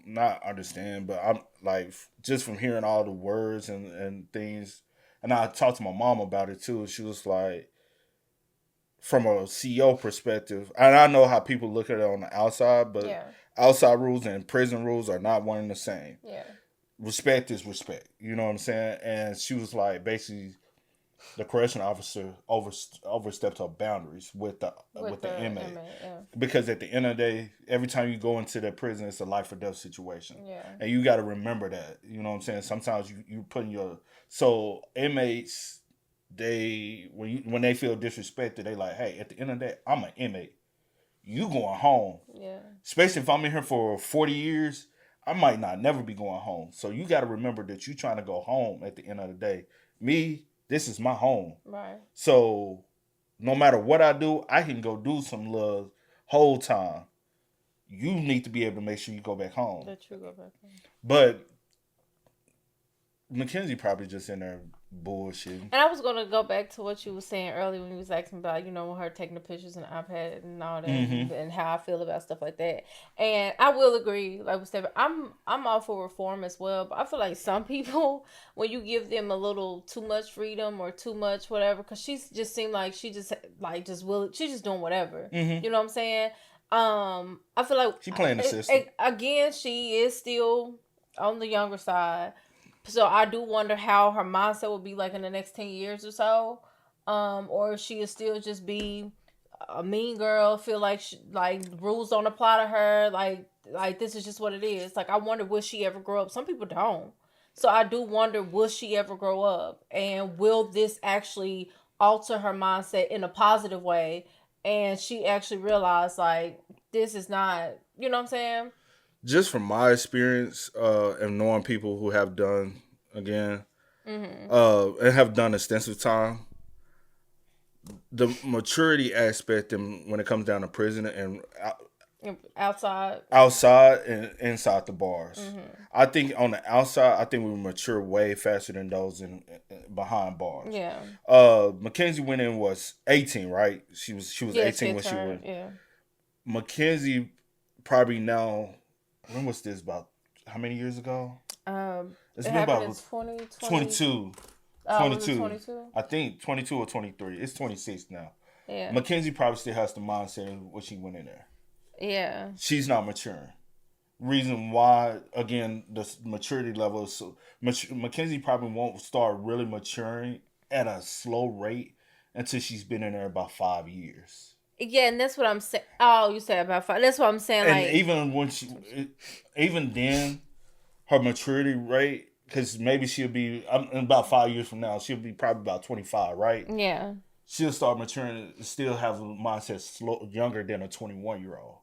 not understand, but I'm like, just from hearing all the words and things, and I talked to my mom about it too. She was like, from a CEO perspective, and I know how people look at it on the outside, but outside rules and prison rules are not one and the same. Yeah. Respect is respect. You know what I'm saying? And she was like, basically, the correction officer overstepped her boundaries with the inmate. Because at the end of the day, every time you go into that prison, it's a life or death situation. Yeah. And you got to remember that. You know what I'm saying? Sometimes you put in your... So inmates, when they feel disrespected, they like, hey, at the end of the day, I'm an inmate. You going home. Yeah. Especially if I'm in here for 40 years, I might not never be going home. So you got to remember that you're trying to go home at the end of the day. Me, this is my home. Right. So no matter what I do, I can go do some little whole time. You need to be able to make sure you go back home. That you go back home. But Mackenzie probably just in there bullshitting. And I was going to go back to what you were saying earlier when you was asking about, her taking the pictures and the iPad and all that, and how I feel about stuff like that. And I will agree, like we said, I'm all for reform as well, but I feel like some people, when you give them a little too much freedom or too much whatever, because she just seemed like she's just doing whatever. You know what I'm saying? I feel like she playing the system. Again, she is still on the younger side. So I do wonder how her mindset will be like in the next 10 years or so. Or if she'll still just be a mean girl, feel like rules don't apply to her. Like this is just what it is. Like, I wonder, will she ever grow up? Some people don't. So I do wonder, will she ever grow up? And will this actually alter her mindset in a positive way? And she actually realize, like, this is not, you know what I'm saying? Just from my experience and knowing people who have done, again, and have done extensive time, the maturity aspect when it comes down to prison and outside and inside the bars. I think on the outside, I think we mature way faster than those in behind bars. Yeah. Mackenzie went in was 18, right? She was 18 when she went. Yeah. Mackenzie probably now. When was this? About how many years ago? It's been about 22. 22. I think 22 or 23. It's 26 now. Yeah. Mackenzie probably still has the mindset of when she went in there. Yeah. She's not maturing. Reason why, again, the maturity level is so... Mackenzie probably won't start really maturing at a slow rate until she's been in there about 5 years. Yeah, and that's what I'm saying. Oh, you said about 5. That's what I'm saying. And like, even then, her maturity rate, because maybe she'll be in about 5 years from now, she'll be probably about 25, right? Yeah. She'll start maturing, still have a mindset younger than a 21-year-old.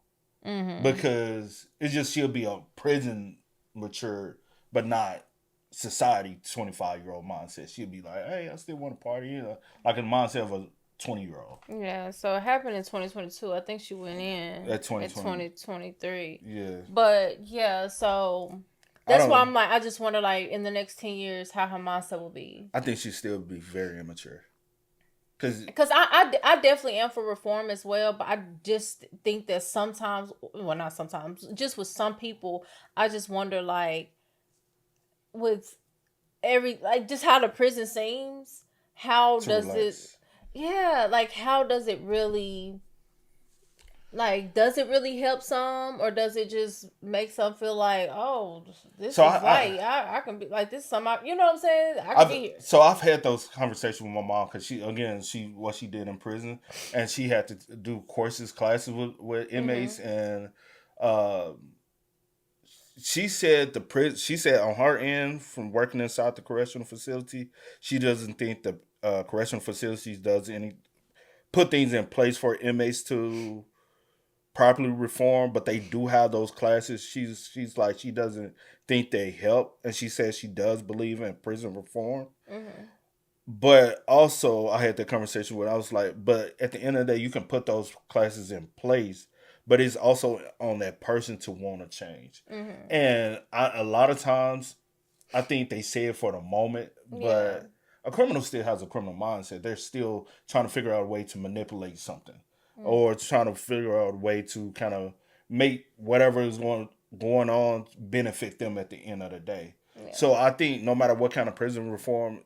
Mm-hmm. Because it's just she'll be a prison mature, but not society 25-year-old mindset. She'll be like, hey, I still want to party, you know, like a mindset of a 20-year-old. Yeah, so it happened in 2022. I think she went in at 2023. Yeah. But yeah, so that's why I'm like, I just wonder, like, in the next 10 years, how her mindset will be. I think she'll still be very immature. Because I definitely am for reform as well, but I just think that sometimes, well, not sometimes, just with some people, I just wonder, like, with just how the prison seems, how does it, yeah, like, how does it really, like, does it really help some, or does it just make some feel like, oh, this is right, I can be, like, this is something, you know what I'm saying, I can be here. So I've had those conversations with my mom, because what she did in prison, and she had to do classes with inmates, and she said on her end, from working inside the correctional facility, she doesn't think the correctional facilities put things in place for inmates to properly reform, but they do have those classes. She's like, she doesn't think they help, and she says she does believe in prison reform. Mm-hmm. But also, I had that conversation where I was like, but at the end of the day, you can put those classes in place, but it's also on that person to want to change. Mm-hmm. And a lot of times, I think they say it for the moment, but a criminal still has a criminal mindset. They're still trying to figure out a way to manipulate something. Or trying to figure out a way to kind of make whatever is going on benefit them at the end of the day. Yeah. So I think no matter what kind of prison reform,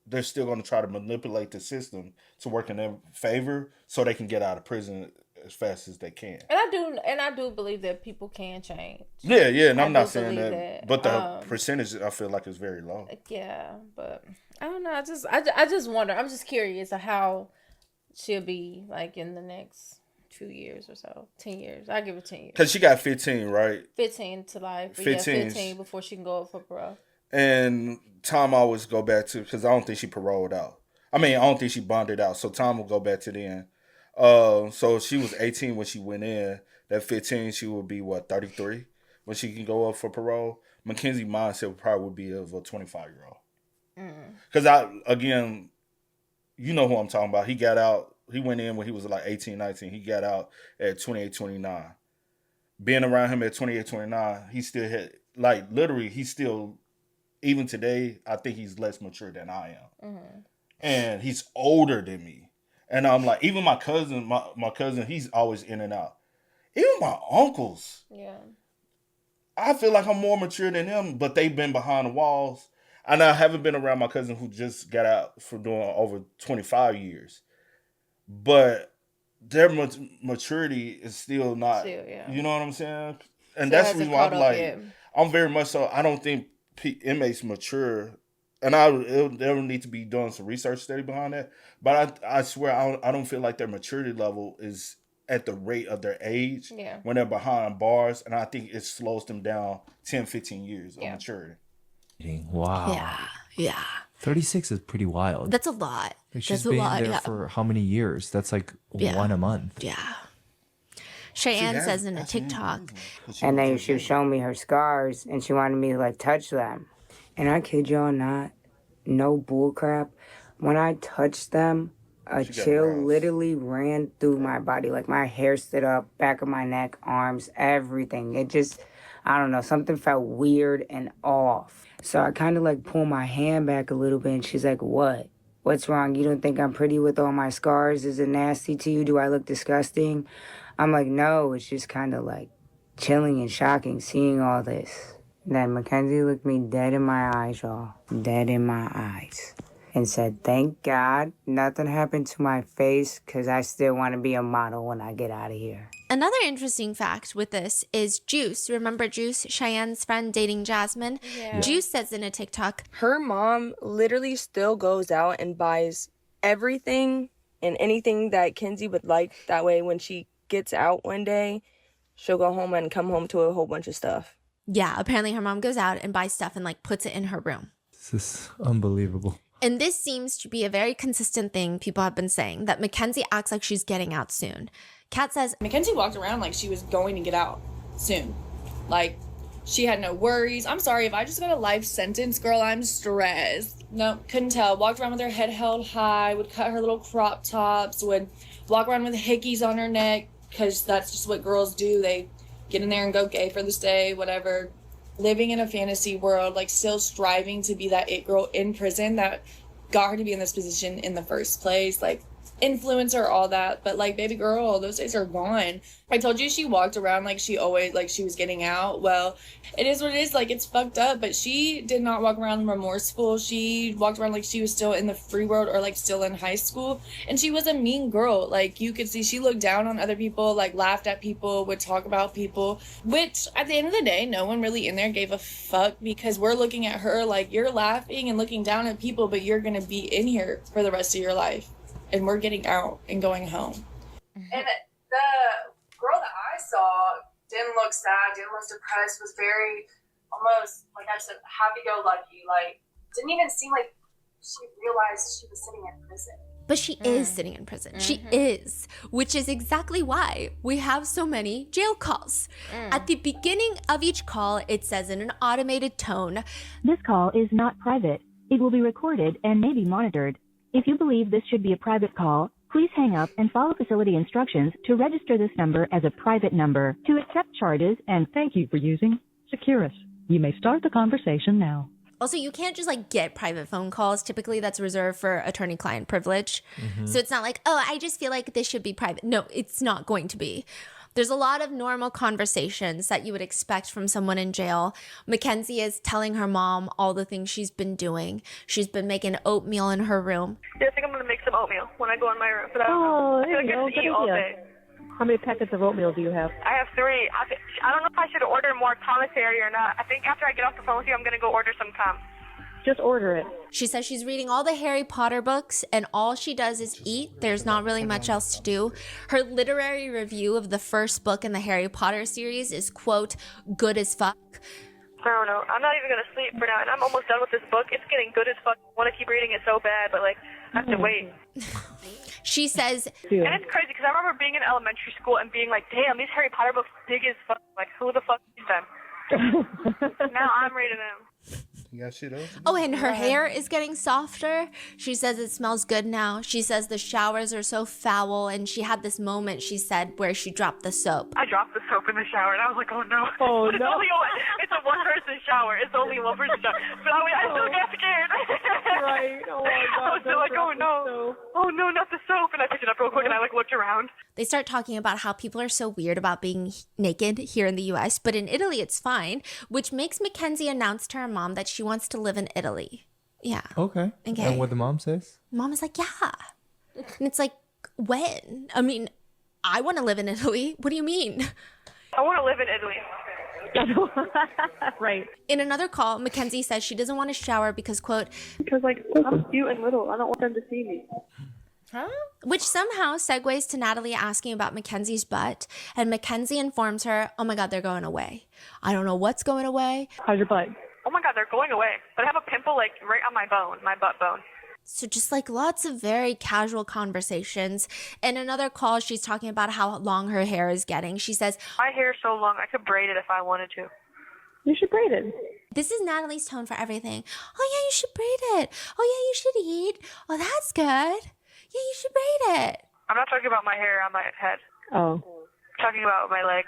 they're still going to try to manipulate the system to work in their favor so they can get out of prison as fast as they can. And I do believe that people can change. Yeah, and I'm not saying that, but the percentage I feel like is very low. Yeah, but I don't know. I just wonder. I'm just curious of how she'll be, like, in the next 2 years or so. 10 years. I'll give it 10 years. Because she got 15, right? 15 to life. 15 before she can go up for parole. And Tom always go back to, because I don't think she paroled out. I don't think she bonded out. So Tom will go back to the end. So she was 18 when she went in. That 15, she would be, 33 when she can go up for parole? Mackenzie mindset probably would be of a 25-year-old. Because again, you know who I'm talking about. He got out. He went in when he was like 18, 19. He got out at 28, 29. Being around him at 28, 29, he still had, like, literally, he's still, even today, I think he's less mature than I am. Mm-hmm. And he's older than me. And I'm like, even my cousin, my cousin, he's always in and out. Even my uncles. Yeah. I feel like I'm more mature than them, but they've been behind the walls. And I haven't been around my cousin who just got out for doing over 25 years. But their maturity is still not, you know what I'm saying? And that's the reason why I'm like, I'm very much so, I don't think inmates mature. And there will need to be doing some research study behind that. But I swear, I don't feel like their maturity level is at the rate of their age when they're behind bars. And I think it slows them down 10, 15 years of maturity. Wow. Yeah. 36 is pretty wild. That's a lot. Like, she's been there for how many years? That's like one a month. Yeah. Cheyenne says in a TikTok. And then she was showing me her scars, and she wanted me to, like, touch them. And I kid y'all not, no bull crap. When I touched them, a chill literally ran through my body. Like, my hair stood up, back of my neck, arms, everything. It just, I don't know, something felt weird and off. So I kind of, like, pull my hand back a little bit, and she's like, what? What's wrong? You don't think I'm pretty with all my scars? Is it nasty to you? Do I look disgusting? I'm like, no, it's just kind of, like, chilling and shocking seeing all this. And then Mackenzie looked me dead in my eyes, y'all. Dead in my eyes. And said, thank God nothing happened to my face, because I still want to be a model when I get out of here. Another interesting fact with this is Juice. Remember Juice, Cheyenne's friend dating Jasmine? Yeah. Juice says in a TikTok, her mom literally still goes out and buys everything and anything that Kenzie would like. That way, when she gets out one day, she'll go home and come home to a whole bunch of stuff. Yeah, apparently her mom goes out and buys stuff and like puts it in her room. This is unbelievable. And this seems to be a very consistent thing people have been saying, that Mackenzie acts like she's getting out soon. Kat says, Mackenzie walked around like she was going to get out soon. Like, she had no worries. I'm sorry, if I just got a life sentence, girl, I'm stressed. No, couldn't tell. Walked around with her head held high, would cut her little crop tops, would walk around with hickeys on her neck, because that's just what girls do. They get in there and go gay for this day, whatever. Living in a fantasy world, like still striving to be that it girl in prison that got her to be in this position in the first place. Like, influencer, all that, but like, baby girl, those days are gone. I told you she walked around like she always, like she was getting out. Well, it is what it is. Like, it's fucked up, but she did not walk around remorseful. She walked around like she was still in the free world or like still in high school, and she was a mean girl. Like, you could see she looked down on other people, like laughed at people, would talk about people, which at the end of the day, no one really in there gave a fuck, because we're looking at her like, you're laughing and looking down at people, but you're gonna be in here for the rest of your life. And we're getting out and going home. And the girl that I saw didn't look sad, didn't look depressed, was very almost, like I said, happy-go-lucky. Like, didn't even seem like she realized she was sitting in prison. but she is sitting in prison. She is, which is exactly why we have so many jail calls. At the beginning of each call, it says in an automated tone, "This call is not private. It will be recorded and may be monitored. If you believe this should be a private call, please hang up and follow facility instructions to register this number as a private number. To accept charges and thank you for using Securus. You may start the conversation now." Also, you can't just like get private phone calls. Typically, that's reserved for attorney-client privilege. So it's not like, oh, I just feel like this should be private. No, it's not going to be. There's a lot of normal conversations that you would expect from someone in jail. Mackenzie is telling her mom all the things she's been doing. She's been making oatmeal in her room. Yeah, I think I'm going to make some oatmeal when I go in my room. But Oh, I feel like I just eat all day. How many packets of oatmeal do you have? I have 3. I don't know if I should order more commissary or not. I think after I get off the phone with you, I'm going to go order some com. Just order it. She says she's reading all the Harry Potter books and all she does is eat. There's not really much else to do. Her literary review of the first book in the Harry Potter series is, quote, good as fuck. I don't know. I'm not even going to sleep for now, and I'm almost done with this book. It's getting good as fuck. I want to keep reading it so bad, but, like, I have to wait. She says... And it's crazy, because I remember being in elementary school and being like, damn, these Harry Potter books big as fuck. Like, who the fuck is them? Now I'm reading them. You got shit else? Oh, and her hair is getting softer. She says it smells good now. She says the showers are so foul, and she had this moment, she said, where she dropped the soap. I dropped the soap in the shower, and I was like, oh no. Oh, But no. it's a one-person shower. It's only one person shower. But I still got scared. Right. Oh, my God. I was still like, oh no. Oh no, not the soap. And I picked it up real quick, and I like looked around. They start talking about how people are so weird about being naked here in the US, but in Italy it's fine, which makes Mackenzie announce to her mom that she wants to live in Italy. Yeah. Okay. And what the mom says? Mom is like, yeah. And it's like, when? I mean, I want to live in Italy. What do you mean? I want to live in Italy. Right. In another call, Mackenzie says she doesn't want to shower because, quote, because like I'm cute and little. I don't want them to see me. Huh? Which somehow segues to Natalie asking about Mackenzie's butt, and Mackenzie informs her, oh my God, they're going away. I don't know what's going away. How's your butt? Oh my God, they're going away. But I have a pimple like right on my bone, my butt bone. So just like lots of very casual conversations. In another call, she's talking about how long her hair is getting. She says, my hair is so long, I could braid it if I wanted to. You should braid it. This is Natalie's tone for everything. Oh yeah, you should braid it. Oh yeah, you should eat. Oh, that's good. Yeah, you should braid it. I'm not talking about my hair on my head. Oh. I'm talking about my leg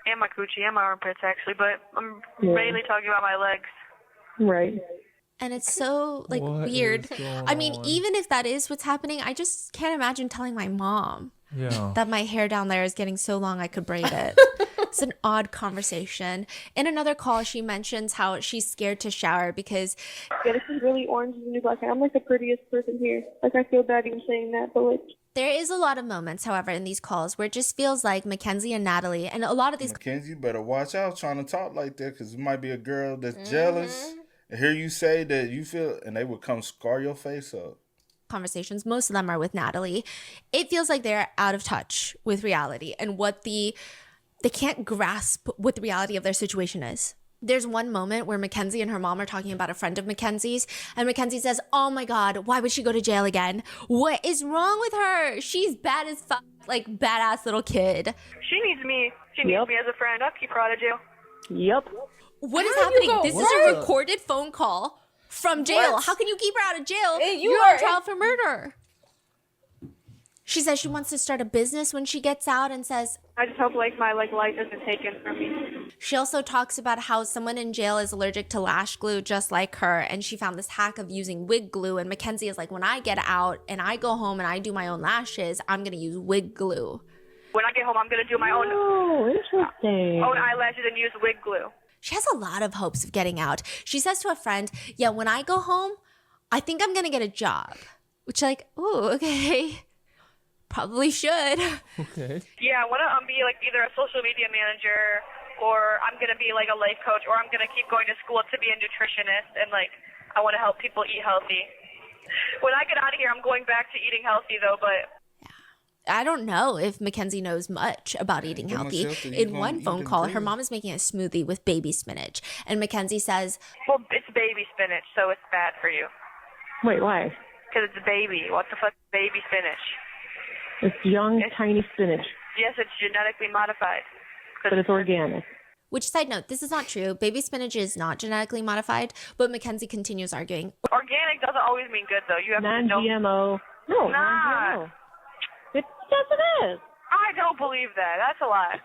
and my coochie and my armpits, actually, but I'm mainly talking about my legs. Right. And it's so, like, What weird. is going I mean, on? even if that is what's happening, I just can't imagine telling my mom Yeah. that my hair down there is getting so long I could braid it. It's an odd conversation. In another call, she mentions how she's scared to shower because... Yeah, this is really orange and new black. I'm like the prettiest person here. Like, I feel bad even saying that, but like... There is a lot of moments, however, in these calls where it just feels like Mackenzie and Natalie, and a lot of these... Mackenzie, you better watch out trying to talk like that, because it might be a girl that's jealous and hear you say that you feel, and they would come scar your face up. conversations, most of them are with Natalie, it feels like they're out of touch with reality and what they can't grasp what the reality of their situation is. There's one moment where Mackenzie and her mom are talking about a friend of Mackenzie's, and Mackenzie says, "Oh my God, why would she go to jail again? What is wrong with her? She's bad as fuck, like badass little kid." She needs me. She needs me as a friend. I'll keep her out of jail. Yep. What is happening? This is a recorded phone call from jail. How can you keep her out of jail? You're on trial for murder. She says she wants to start a business when she gets out and says, I just hope like my life isn't taken from me. She also talks about how someone in jail is allergic to lash glue just like her, and she found this hack of using wig glue, and Mackenzie is like, when I get out and I go home and I do my own lashes, I'm going to use wig glue. When I get home, I'm going to do my own eyelashes and use wig glue. She has a lot of hopes of getting out. She says to a friend, yeah, when I go home, I think I'm going to get a job. Which like, ooh, okay. Probably should. Okay. Yeah, I want to be like either a social media manager, or I'm going to be like a life coach, or I'm going to keep going to school to be a nutritionist, and like I want to help people eat healthy. When I get out of here, I'm going back to eating healthy though, but I don't know if Mackenzie knows much about eating healthy. In one phone call, her mom is making a smoothie with baby spinach, and Mackenzie says, well, it's baby spinach, so it's bad for you. Wait, why? Because it's a baby. What the fuck is baby spinach? It's young, tiny spinach. Yes, it's genetically modified. But it's organic. Which, side note, this is not true. Baby spinach is not genetically modified, but Mackenzie continues arguing. Organic doesn't always mean good, though. You have non-GMO. No, non-GMO. Yes, it is. I don't believe that. That's a lie.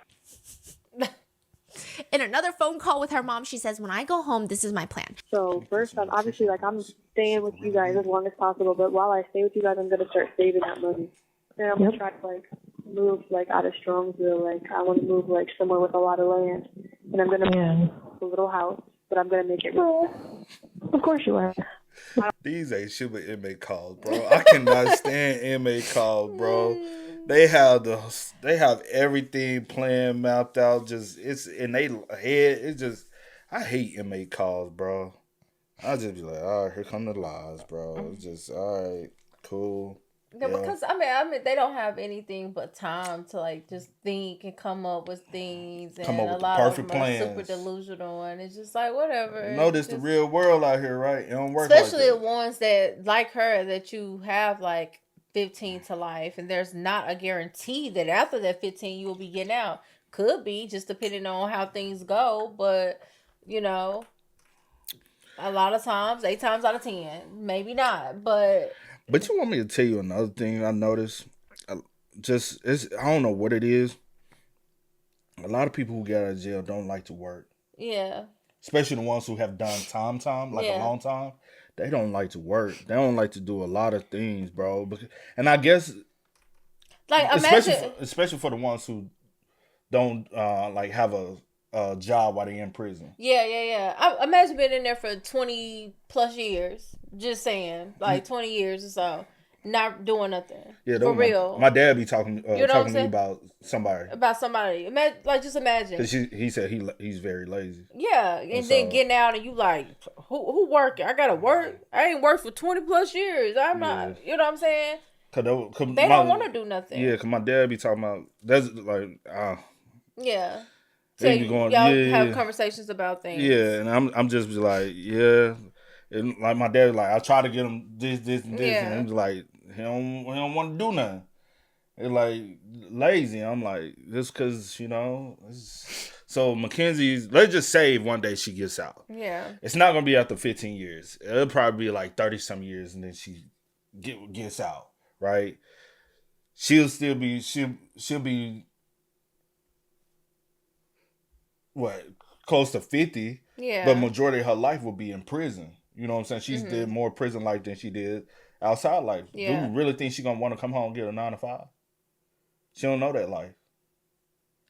In another phone call with her mom, she says, when I go home, this is my plan. So first, obviously, I'm staying with you guys as long as possible, but while I stay with you guys, I'm going to start saving that money. And I'm going to try to, move, out of Strongsville. I want to move, somewhere with a lot of land. And I'm going to move a little house, but I'm going to make it real. Of course you are. These ain't shit with inmate calls, bro. I cannot stand inmate calls, bro. They have everything planned, mapped out. It's in their head. It's just, I hate inmate calls, bro. I just be like, all right, here come the lies, bro. It's just, all right, cool. Yeah, because I mean, they don't have anything but time to just think and come up with things, and a lot of them are super delusional, and it's just like whatever. You know, this the real world out here, right? It don't work. Especially the ones that like her, that you have 15 to life, and there's not a guarantee that after that 15 you will be getting out. Could be, just depending on how things go, but a lot of times, 8 times out of 10, maybe not, but. But you want me to tell you another thing I noticed? I don't know what it is. A lot of people who get out of jail don't like to work. Yeah. Especially the ones who have done time, a long time. They don't like to work. They don't like to do a lot of things, bro. And I guess, especially for the ones who don't have a job while they're in prison. Yeah. I imagine being in there for 20 plus years. Just saying, 20 years or so, not doing nothing. Yeah, for real. My dad be talking to me about somebody. Just imagine. Cause he said he's very lazy. Yeah, and then getting out and you who working? I gotta work. I ain't worked for 20 plus years. I'm not. You know what I'm saying? They don't want to do nothing. Yeah, cause my dad be talking about that's Yeah. So y'all have conversations about things. Yeah, and I'm just like, yeah. And my dad I try to get him this, and this, and he's like, he don't want to do nothing. It's lazy. I'm like, just because, So Mackenzie's, let's just say one day she gets out. Yeah. It's not going to be after 15 years. It'll probably be 30 some years, and then she gets out, right? She'll be what, close to 50. Yeah. But majority of her life will be in prison. You know what I'm saying? She's did more prison life than she did outside life. Yeah. Do you really think she's going to want to come home and get a 9 to 5? She don't know that life.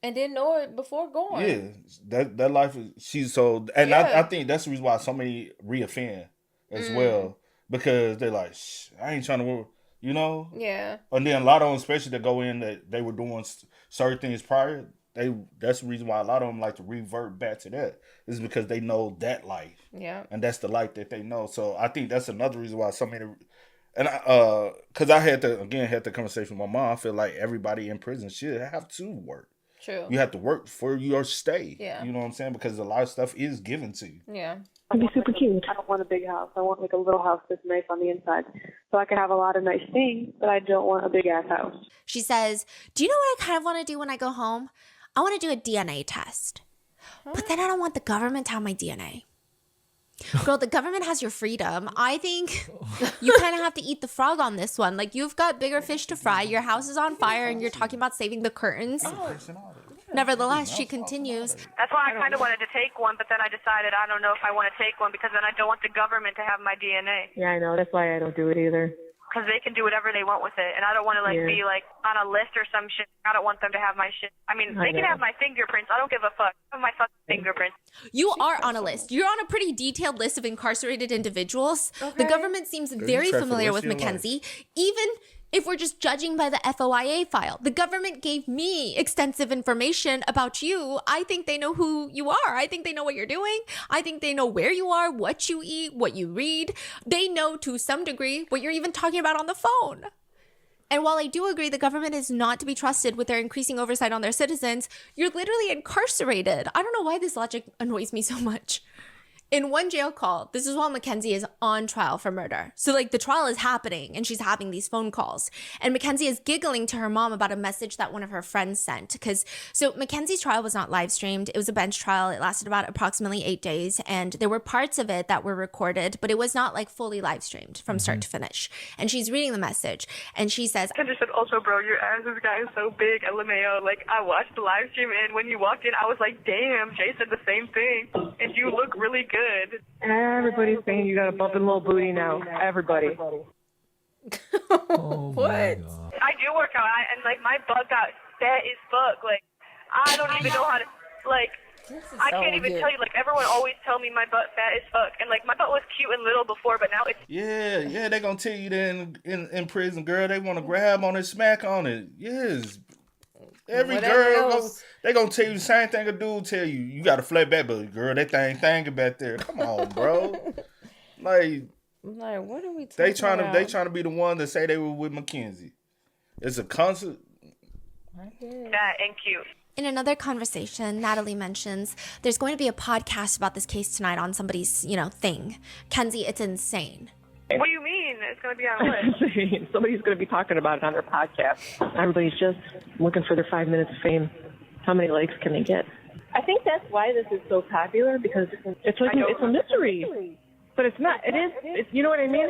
And didn't know it before going. Yeah. That life is, I think that's the reason why so many reoffend as well. Because they're like, I ain't trying to work, Yeah. And then a lot of them, especially that go in that they were doing certain things prior, that's the reason why a lot of them like to revert back to that. Is because they know that life. Yeah. And that's the life that they know. So I think that's another reason why so many And because I had the conversation with my mom. I feel like everybody in prison should have to work. True. You have to work for your stay. Yeah. You know what I'm saying? Because a lot of stuff is given to you. Yeah. It'd be super cute. I don't want a big house. I want like a little house that's nice on the inside. So I can have a lot of nice things, but I don't want a big ass house. She says, do you know what I kind of want to do when I go home? I want to do a DNA test. But then I don't want the government to have my DNA. Girl, the government has your freedom. I think you kind of have to eat the frog on this one. Like, you've got bigger fish to fry. Your house is on fire and you're talking about saving the curtains. Nevertheless, she continues. That's why I kind of wanted to take one, but then I decided I don't know if I want to take one because then I don't want the government to have my DNA. Yeah, I know. That's why I don't do it either. Because they can do whatever they want with it, and I don't want to be like on a list or some shit. I don't want them to have my shit. I mean, they can have my fingerprints. I don't give a fuck. Have my fucking fingerprints. You are on a list. You're on a pretty detailed list of incarcerated individuals. Okay. The government seems very familiar with Mackenzie, even if we're just judging by the FOIA file. The government gave me extensive information about you. I think they know who you are. I think they know what you're doing. I think they know where you are, what you eat, what you read. They know to some degree what you're even talking about on the phone. And while I do agree the government is not to be trusted with their increasing oversight on their citizens, you're literally incarcerated. I don't know why this logic annoys me so much. In one jail call, this is while Mackenzie is on trial for murder. So like the trial is happening and she's having these phone calls. And Mackenzie is giggling to her mom about a message that one of her friends sent. So Mackenzie's trial was not live streamed. It was a bench trial. It lasted about approximately 8 days. And there were parts of it that were recorded, but it was not like fully live streamed from start to finish. And she's reading the message and she says, I just said, also, bro, your ass is gotten so big, LMAO. Like, I watched the live stream and when you walked in, I was like, damn, Jay said the same thing. And you look really good. Everybody's saying you got a bumping little booty now. Everybody. What? I do work out, and like my butt got fat as fuck. Like I don't even know how to like. I can't even tell you. Like everyone always tell me my butt fat as fuck, and like my butt was cute and little before, but now it's yeah. They gonna tell you that in prison, girl. They want to grab on it, smack on it. Yes. Every girl, they gonna tell you the same thing a dude tell you. You got a flat back, but girl, that thing thangin' back there. Come on, bro. Like, what are we talking they about? trying to be the one that say they were with Mackenzie. It's a concert. fat and cute. in another conversation, Natalie mentions there's going to be a podcast about this case tonight on somebody's, thing. Kenzie, it's insane. What do you mean? It's going to be on what? Somebody's going to be talking about it on their podcast. Everybody's just looking for their 5 minutes of fame. How many likes can they get? I think that's why this is so popular, because it's a mystery. But it's not. It's you know what I mean?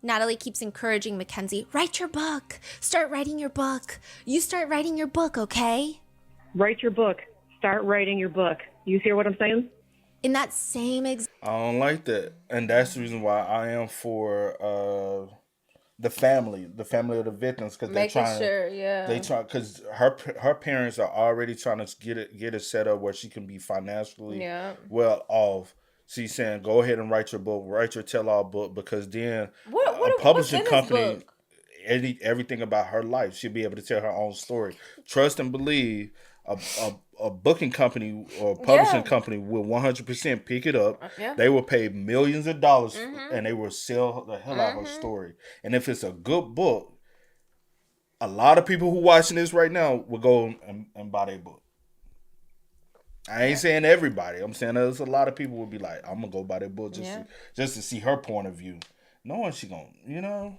Natalie keeps encouraging Mackenzie, write your book. Start writing your book. You start writing your book, okay? Write your book. Start writing your book. You hear what I'm saying? In that same I don't like that. And that's the reason why I am for the family of the victims, because they're trying. They try, because her parents are already trying to get it set up where she can be financially well off. She's saying, go ahead and write your book, write your tell-all book, because then a publishing company, everything about her life, she'll be able to tell her own story. Trust and believe. A booking company or publishing company will 100% pick it up. They will pay millions of dollars and they will sell the hell out of her story. And if it's a good book, a lot of people who watching this right now will go and buy their book. I ain't saying everybody. I'm saying there's a lot of people will be like, I'm gonna go buy their book just to see her point of view. Knowing she gonna,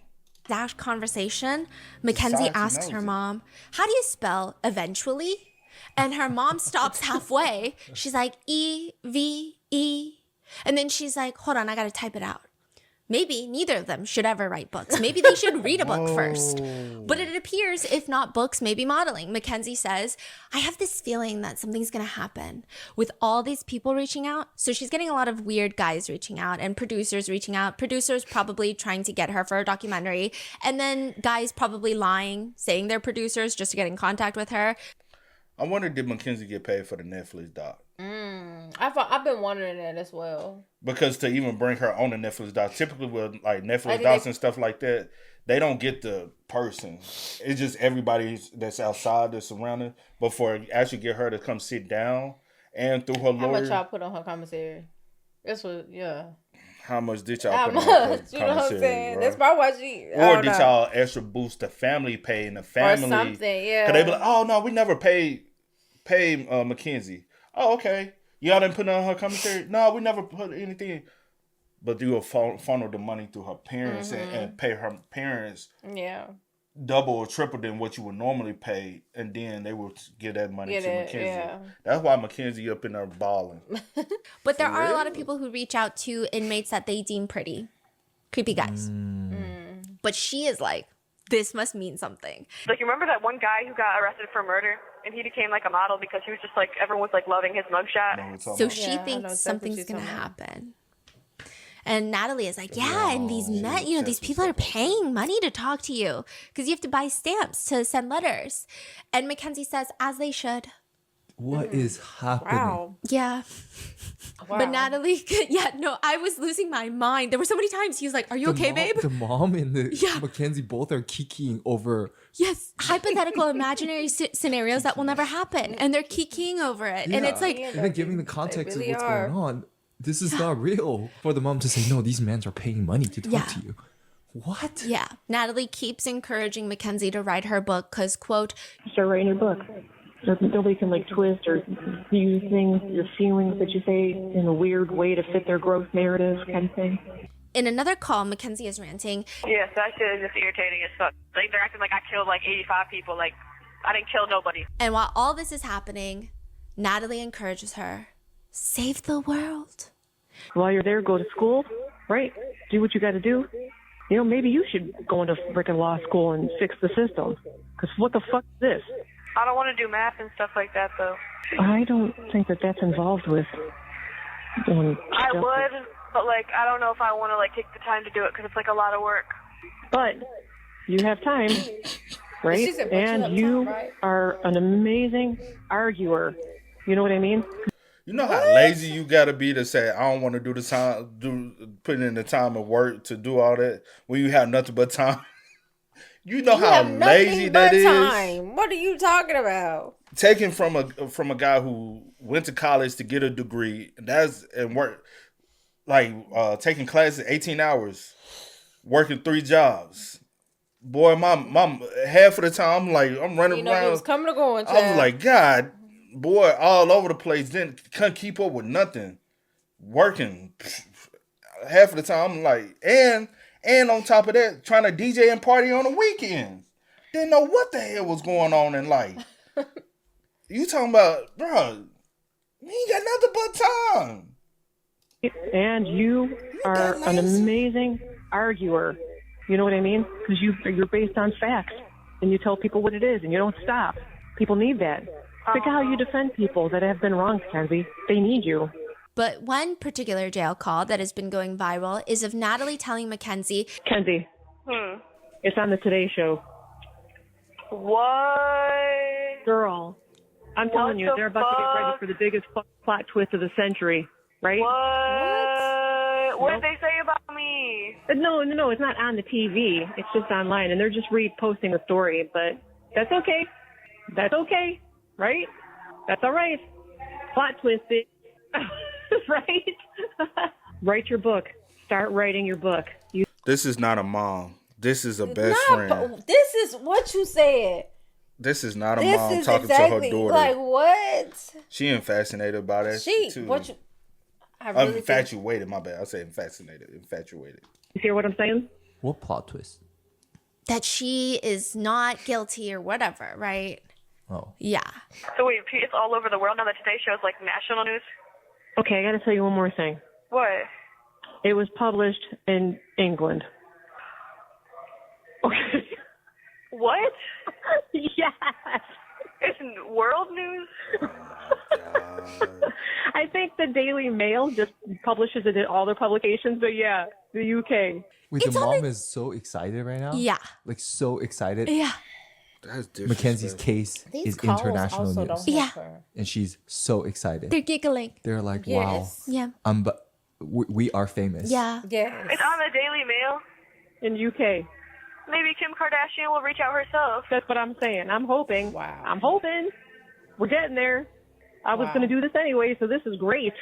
Dash conversation, Mackenzie asks her mom, how do you spell eventually? And her mom stops halfway. She's like, E-V-E. And then she's like, hold on, I got to type it out. Maybe neither of them should ever write books. Maybe they should read a book first. But it appears, if not books, maybe modeling. Mackenzie says, I have this feeling that something's going to happen with all these people reaching out. So she's getting a lot of weird guys reaching out and producers reaching out. Producers probably trying to get her for a documentary. And then guys probably lying, saying they're producers just to get in contact with her. I wonder, did Mackenzie get paid for the Netflix doc? I've been wondering that as well. Because to even bring her on the Netflix doc, typically with like Netflix docs and stuff like that, they don't get the person. It's just everybody that's outside, that's surrounding. But for actually get her to come sit down and through her lawyer. How much y'all put on her commissary? That's what, how much did y'all put on you know what I'm saying? Bro? That's probably why she. Or did y'all extra boost the family pay and the family? Or something, yeah. Cause they be like, oh no, we never pay Mackenzie. Oh, okay. Y'all didn't put on her commentary? No, we never put anything. But you will funnel the money through her parents and pay her parents double or triple than what you would normally pay, and then they will give that money to Mackenzie. Yeah. That's why Mackenzie up in there balling. But there are a lot of people who reach out to inmates that they deem pretty. Creepy guys. But she is like, this must mean something. Like, you remember that one guy who got arrested for murder? And he became like a model because he was just like, everyone was like loving his mugshot. So she thinks something's going to happen. And Natalie is like, yeah, and these men, you know, these people are paying money to talk to you because you have to buy stamps to send letters. And Mackenzie says, as they should. What is happening? Wow. Yeah. Wow. But Natalie, I was losing my mind. There were so many times he was like, are you okay, babe? The mom and Mackenzie both are kikiing over. Yes, hypothetical imaginary scenarios that will never happen. And they're kikiing over it. Yeah. And it's like. And then giving the context of what's going on. This is not real. For the mom to say, no, these men are paying money to talk to you. What? Yeah. Natalie keeps encouraging Mackenzie to write her book because, quote, start writing your book. So nobody can like twist or use things, your feelings that you say in a weird way to fit their growth narrative kind of thing. In another call, Mackenzie is ranting. Yes, that shit is just irritating as fuck. Like, they're acting like I killed like 85 people. Like, I didn't kill nobody. And while all this is happening, Natalie encourages her, save the world. While you're there, go to school, right? Do what you got to do. You know, maybe you should go into freaking law school and fix the system. Because what the fuck is this? I don't want to do math and stuff like that, though. I don't think that that's involved with I would, but, like, I don't know if I want to, like, take the time to do it because it's, like, a lot of work. But you have time, right? And you are an amazing arguer. You know what I mean? You know how lazy you gotta be to say, I don't want to do the time, put in the time of work to do all that when you have nothing but time. You know how lazy that is. What are you talking about? Taken from a guy who went to college to get a degree, and work like taking classes 18 hours, working 3 jobs. Boy, my half of the time I'm running around. He was coming or going. I was like, God. Boy, all over the place. Couldn't keep up with nothing. Working half of the time. I'm like, and on top of that, trying to DJ and party on the weekends. Didn't know what the hell was going on in life. You talking about, bro? You ain't got nothing but time. And you are an amazing arguer. You know what I mean? Because you're based on facts, and you tell people what it is, and you don't stop. People need that. Think of how you defend people that have been wronged, Kenzie. They need you. But one particular jail call that has been going viral is of Natalie telling Mackenzie, Kenzie, it's on the Today Show. What? Girl, I'm telling you, they're about to get ready for the biggest plot twist of the century, right? What? What did they say about me? No, it's not on the TV. It's just online, and they're just reposting the story, but that's okay. That's okay. Right? That's all right. Plot twisted. Right? Write your book. Start writing your book. This is not a mom. This is a best friend. This is what you said. This is not a mom talking to her daughter. Like what? She fascinated by that too. What you? Infatuated. My bad. I said fascinated. Infatuated. You hear what I'm saying? What plot twist? That she is not guilty or whatever, right? Oh. Yeah. So wait, it's all over the world now that Today Show is like national news? Okay, I gotta tell you one more thing. What? It was published in England. Okay. What? Yes. It's world news? I think the Daily Mail just publishes it in all their publications, but yeah, the UK. Wait, the mom is so excited right now? Yeah. Like so excited? Yeah. Mackenzie's case is international news. Yeah. And she's so excited. They're giggling. They're like, wow. Yeah. But we are famous. Yeah. Yes. It's on the Daily Mail? In UK. Maybe Kim Kardashian will reach out herself. That's what I'm saying. I'm hoping. Wow. I'm hoping. We're getting there. I was going to do this anyway, so this is great.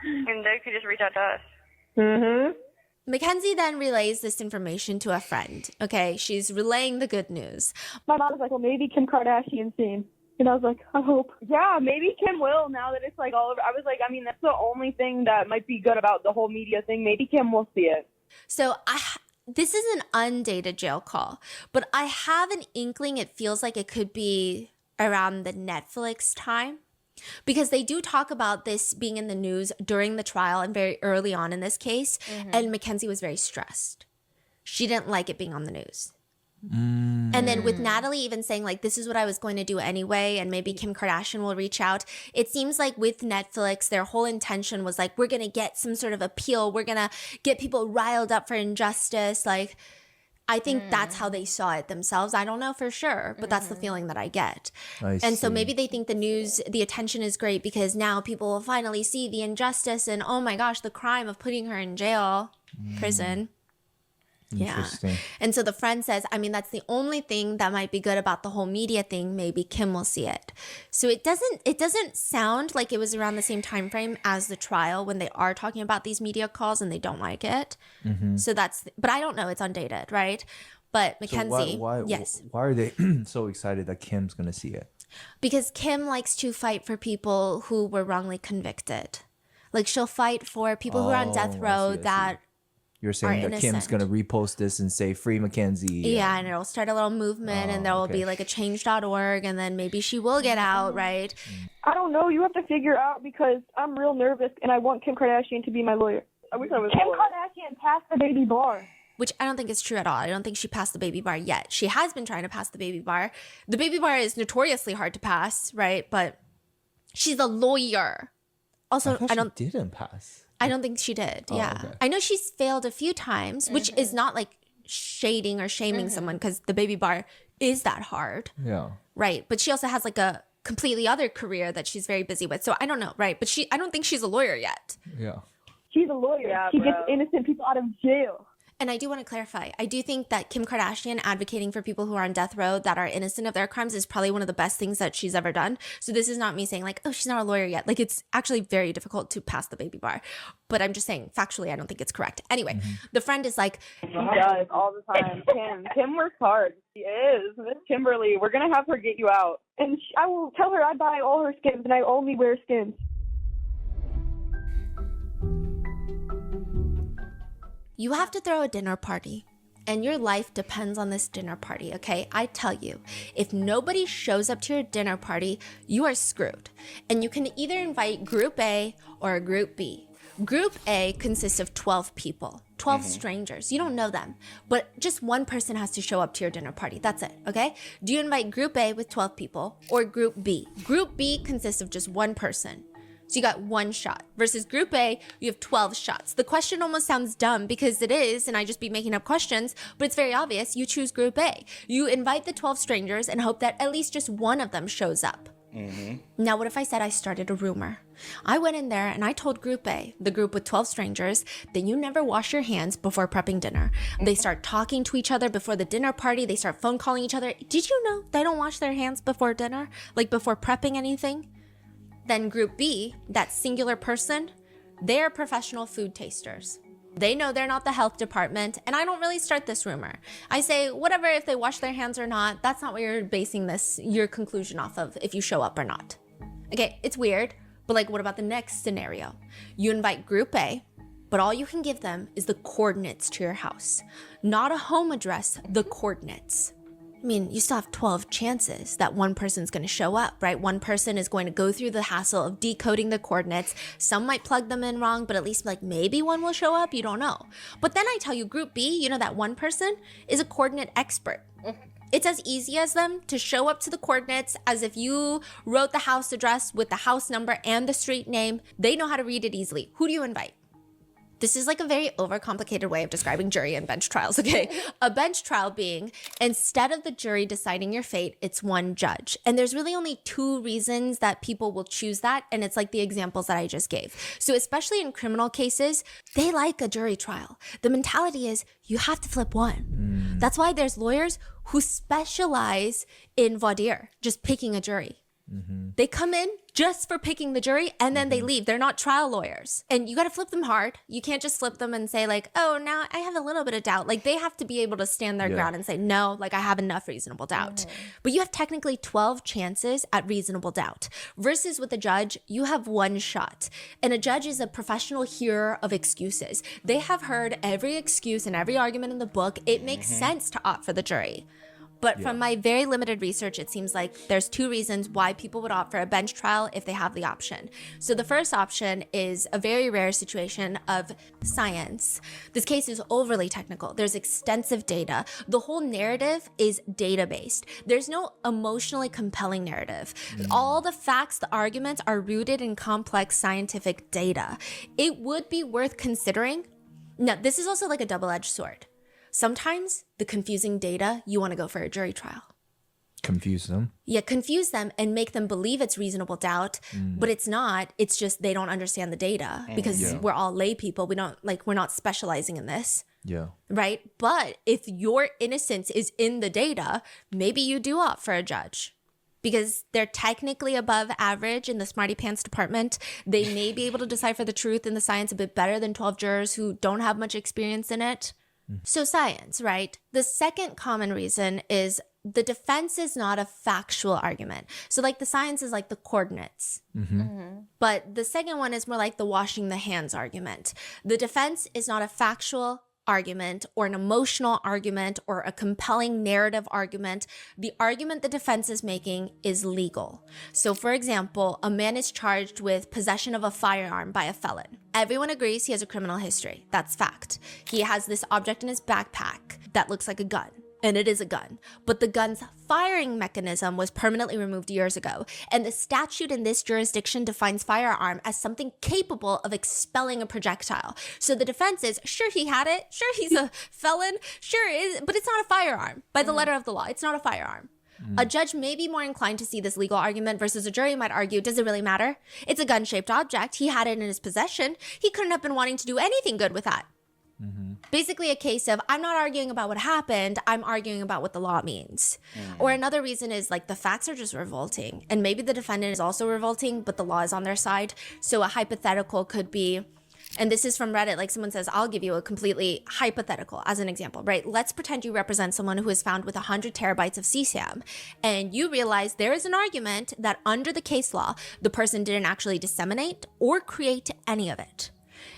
And they could just reach out to us. Mm-hmm. Mackenzie then relays this information to a friend. Okay, she's relaying the good news. My mom was like, well, maybe Kim Kardashian's seen. And I was like, I hope. Yeah, maybe Kim will now that it's like all over. I was like, I mean, that's the only thing that might be good about the whole media thing. Maybe Kim will see it. So this is an undated jail call, but I have an inkling it feels like it could be around the Netflix time. Because they do talk about this being in the news during the trial and very early on in this case. And Mackenzie was very stressed. She didn't like it being on the news. And then with Natalie even saying like, this is what I was going to do anyway, and maybe Kim Kardashian will reach out. It seems like with Netflix, their whole intention was like, we're going to get some sort of appeal. We're going to get people riled up for injustice. Like, I think that's how they saw it themselves. I don't know for sure, but that's the feeling that I get. And so maybe they think the news, the attention is great because now people will finally see the injustice and, oh my gosh, the crime of putting her in jail, prison. Yeah. And so the friend says, I mean, that's the only thing that might be good about the whole media thing. Maybe Kim will see it. So it doesn't sound like it was around the same time frame as the trial when they are talking about these media calls and they don't like it. So but I don't know. It's undated, right? But Mackenzie, yes. Why are they so excited that Kim's going to see it? Because Kim likes to fight for people who were wrongly convicted. Like she'll fight for people who are on death row that you're saying that Kim's going to repost this and say, free Mackenzie. Yeah, and it'll start a little movement and there will be like a change.org and then maybe she will get out, right? I don't know. You have to figure out because I'm real nervous and I want Kim Kardashian to be my lawyer. I wish I was Kim Kardashian passed the baby bar. Which I don't think is true at all. I don't think she passed the baby bar yet. She has been trying to pass the baby bar. The baby bar is notoriously hard to pass, right? But she's a lawyer. Also, I don't didn't pass. I don't think she did. Yeah. Okay. I know she's failed a few times, which is not like shading or shaming someone because the baby bar is that hard. Yeah. Right. But she also has like a completely other career that she's very busy with. So I don't know. Right. But I don't think she's a lawyer yet. Yeah. She's a lawyer. Yeah, she gets innocent people out of jail. And I do want to clarify, I do think that Kim Kardashian advocating for people who are on death row that are innocent of their crimes is probably one of the best things that she's ever done. So this is not me saying like, oh, she's not a lawyer yet. Like it's actually very difficult to pass the baby bar. But I'm just saying factually, I don't think it's correct. Anyway, the friend is like, she does all the time. Kim works hard. She is. Miss Kimberly, we're going to have her get you out. And I will tell her I buy all her skins and I only wear skins. You have to throw a dinner party and your life depends on this dinner party, okay? I tell you, if nobody shows up to your dinner party, you are screwed. And you can either invite Group A or Group B. Group A consists of 12 people, 12 strangers. You don't know them, but just one person has to show up to your dinner party. That's it, okay? Do you invite Group A with 12 people or Group B? Group B consists of just one person. So you got one shot versus Group A, you have 12 shots. The question almost sounds dumb because it is, and I just be making up questions, but it's very obvious. You choose Group A. You invite the 12 strangers and hope that at least just one of them shows up. Now, what if I said I started a rumor? I went in there and I told Group A, the group with 12 strangers, that you never wash your hands before prepping dinner. They start talking to each other before the dinner party. They start phone calling each other. Did you know they don't wash their hands before dinner? Like before prepping anything? Then Group B, that singular person, they're professional food tasters. They know they're not the health department, and I don't really start this rumor. I say, whatever, if they wash their hands or not, that's not what you're basing your conclusion off of, if you show up or not. Okay, it's weird, but like, what about the next scenario? You invite Group A, but all you can give them is the coordinates to your house. Not a home address, the coordinates. I mean, you still have 12 chances that one person's going to show up, right? One person is going to go through the hassle of decoding the coordinates. Some might plug them in wrong, but at least like maybe one will show up. You don't know. But then I tell you, Group B, you know, that one person is a coordinate expert. It's as easy as them to show up to the coordinates as if you wrote the house address with the house number and the street name. They know how to read it easily. Who do you invite? This is like a very overcomplicated way of describing jury and bench trials, okay? A bench trial being, instead of the jury deciding your fate, it's one judge. And there's really only two reasons that people will choose that, and it's like the examples that I just gave. So especially in criminal cases, they like a jury trial. The mentality is you have to flip one. That's why there's lawyers who specialize in voir dire, just picking a jury. They come in just for picking the jury and then they leave. They're not trial lawyers. And you got to flip them hard. You can't just flip them and say like, oh, now I have a little bit of doubt. Like they have to be able to stand their ground and say, no, like I have enough reasonable doubt. But you have technically 12 chances at reasonable doubt versus with a judge, you have one shot. And a judge is a professional hearer of excuses. They have heard every excuse and every argument in the book. It makes sense to opt for the jury. But from my very limited research, it seems like there's two reasons why people would opt for a bench trial if they have the option. So the first option is a very rare situation of science. This case is overly technical. There's extensive data. The whole narrative is data-based. There's no emotionally compelling narrative. All the facts, the arguments are rooted in complex scientific data. It would be worth considering. Now, this is also like a double-edged sword. Sometimes the confusing data, you want to go for a jury trial. Confuse them? Yeah, confuse them and make them believe it's reasonable doubt, but it's not. It's just they don't understand the data because we're all lay people. We're not specializing in this. Yeah. Right? But if your innocence is in the data, maybe you do opt for a judge. Because they're technically above average in the smarty pants department. They may be able to decipher the truth in the science a bit better than 12 jurors who don't have much experience in it. So science, right? The second common reason is the defense is not a factual argument. So like the science is like the coordinates. But the second one is more like the washing the hands argument. The defense is not a factual argument or an emotional argument or a compelling narrative argument. The argument the defense is making is legal. So for example, a man is charged with possession of a firearm by a felon. Everyone agrees he has a criminal history. That's fact. He has this object in his backpack that looks like a gun. And it is a gun, but the gun's firing mechanism was permanently removed years ago. And the statute in this jurisdiction defines firearm as something capable of expelling a projectile. So the defense is, sure, he had it. Sure, he's a felon. Sure, but it's not a firearm. By the letter of the law, it's not a firearm. A judge may be more inclined to see this legal argument versus a jury might argue, does it really matter? It's a gun-shaped object. He had it in his possession. He couldn't have been wanting to do anything good with that. Basically a case of, I'm not arguing about what happened, I'm arguing about what the law means. Or another reason is like the facts are just revolting. And maybe the defendant is also revolting, but the law is on their side. So a hypothetical could be, and this is from Reddit, like someone says, I'll give you a completely hypothetical as an example, right? Let's pretend you represent someone who is found with 100 terabytes of CSAM. And you realize there is an argument that under the case law, the person didn't actually disseminate or create any of it.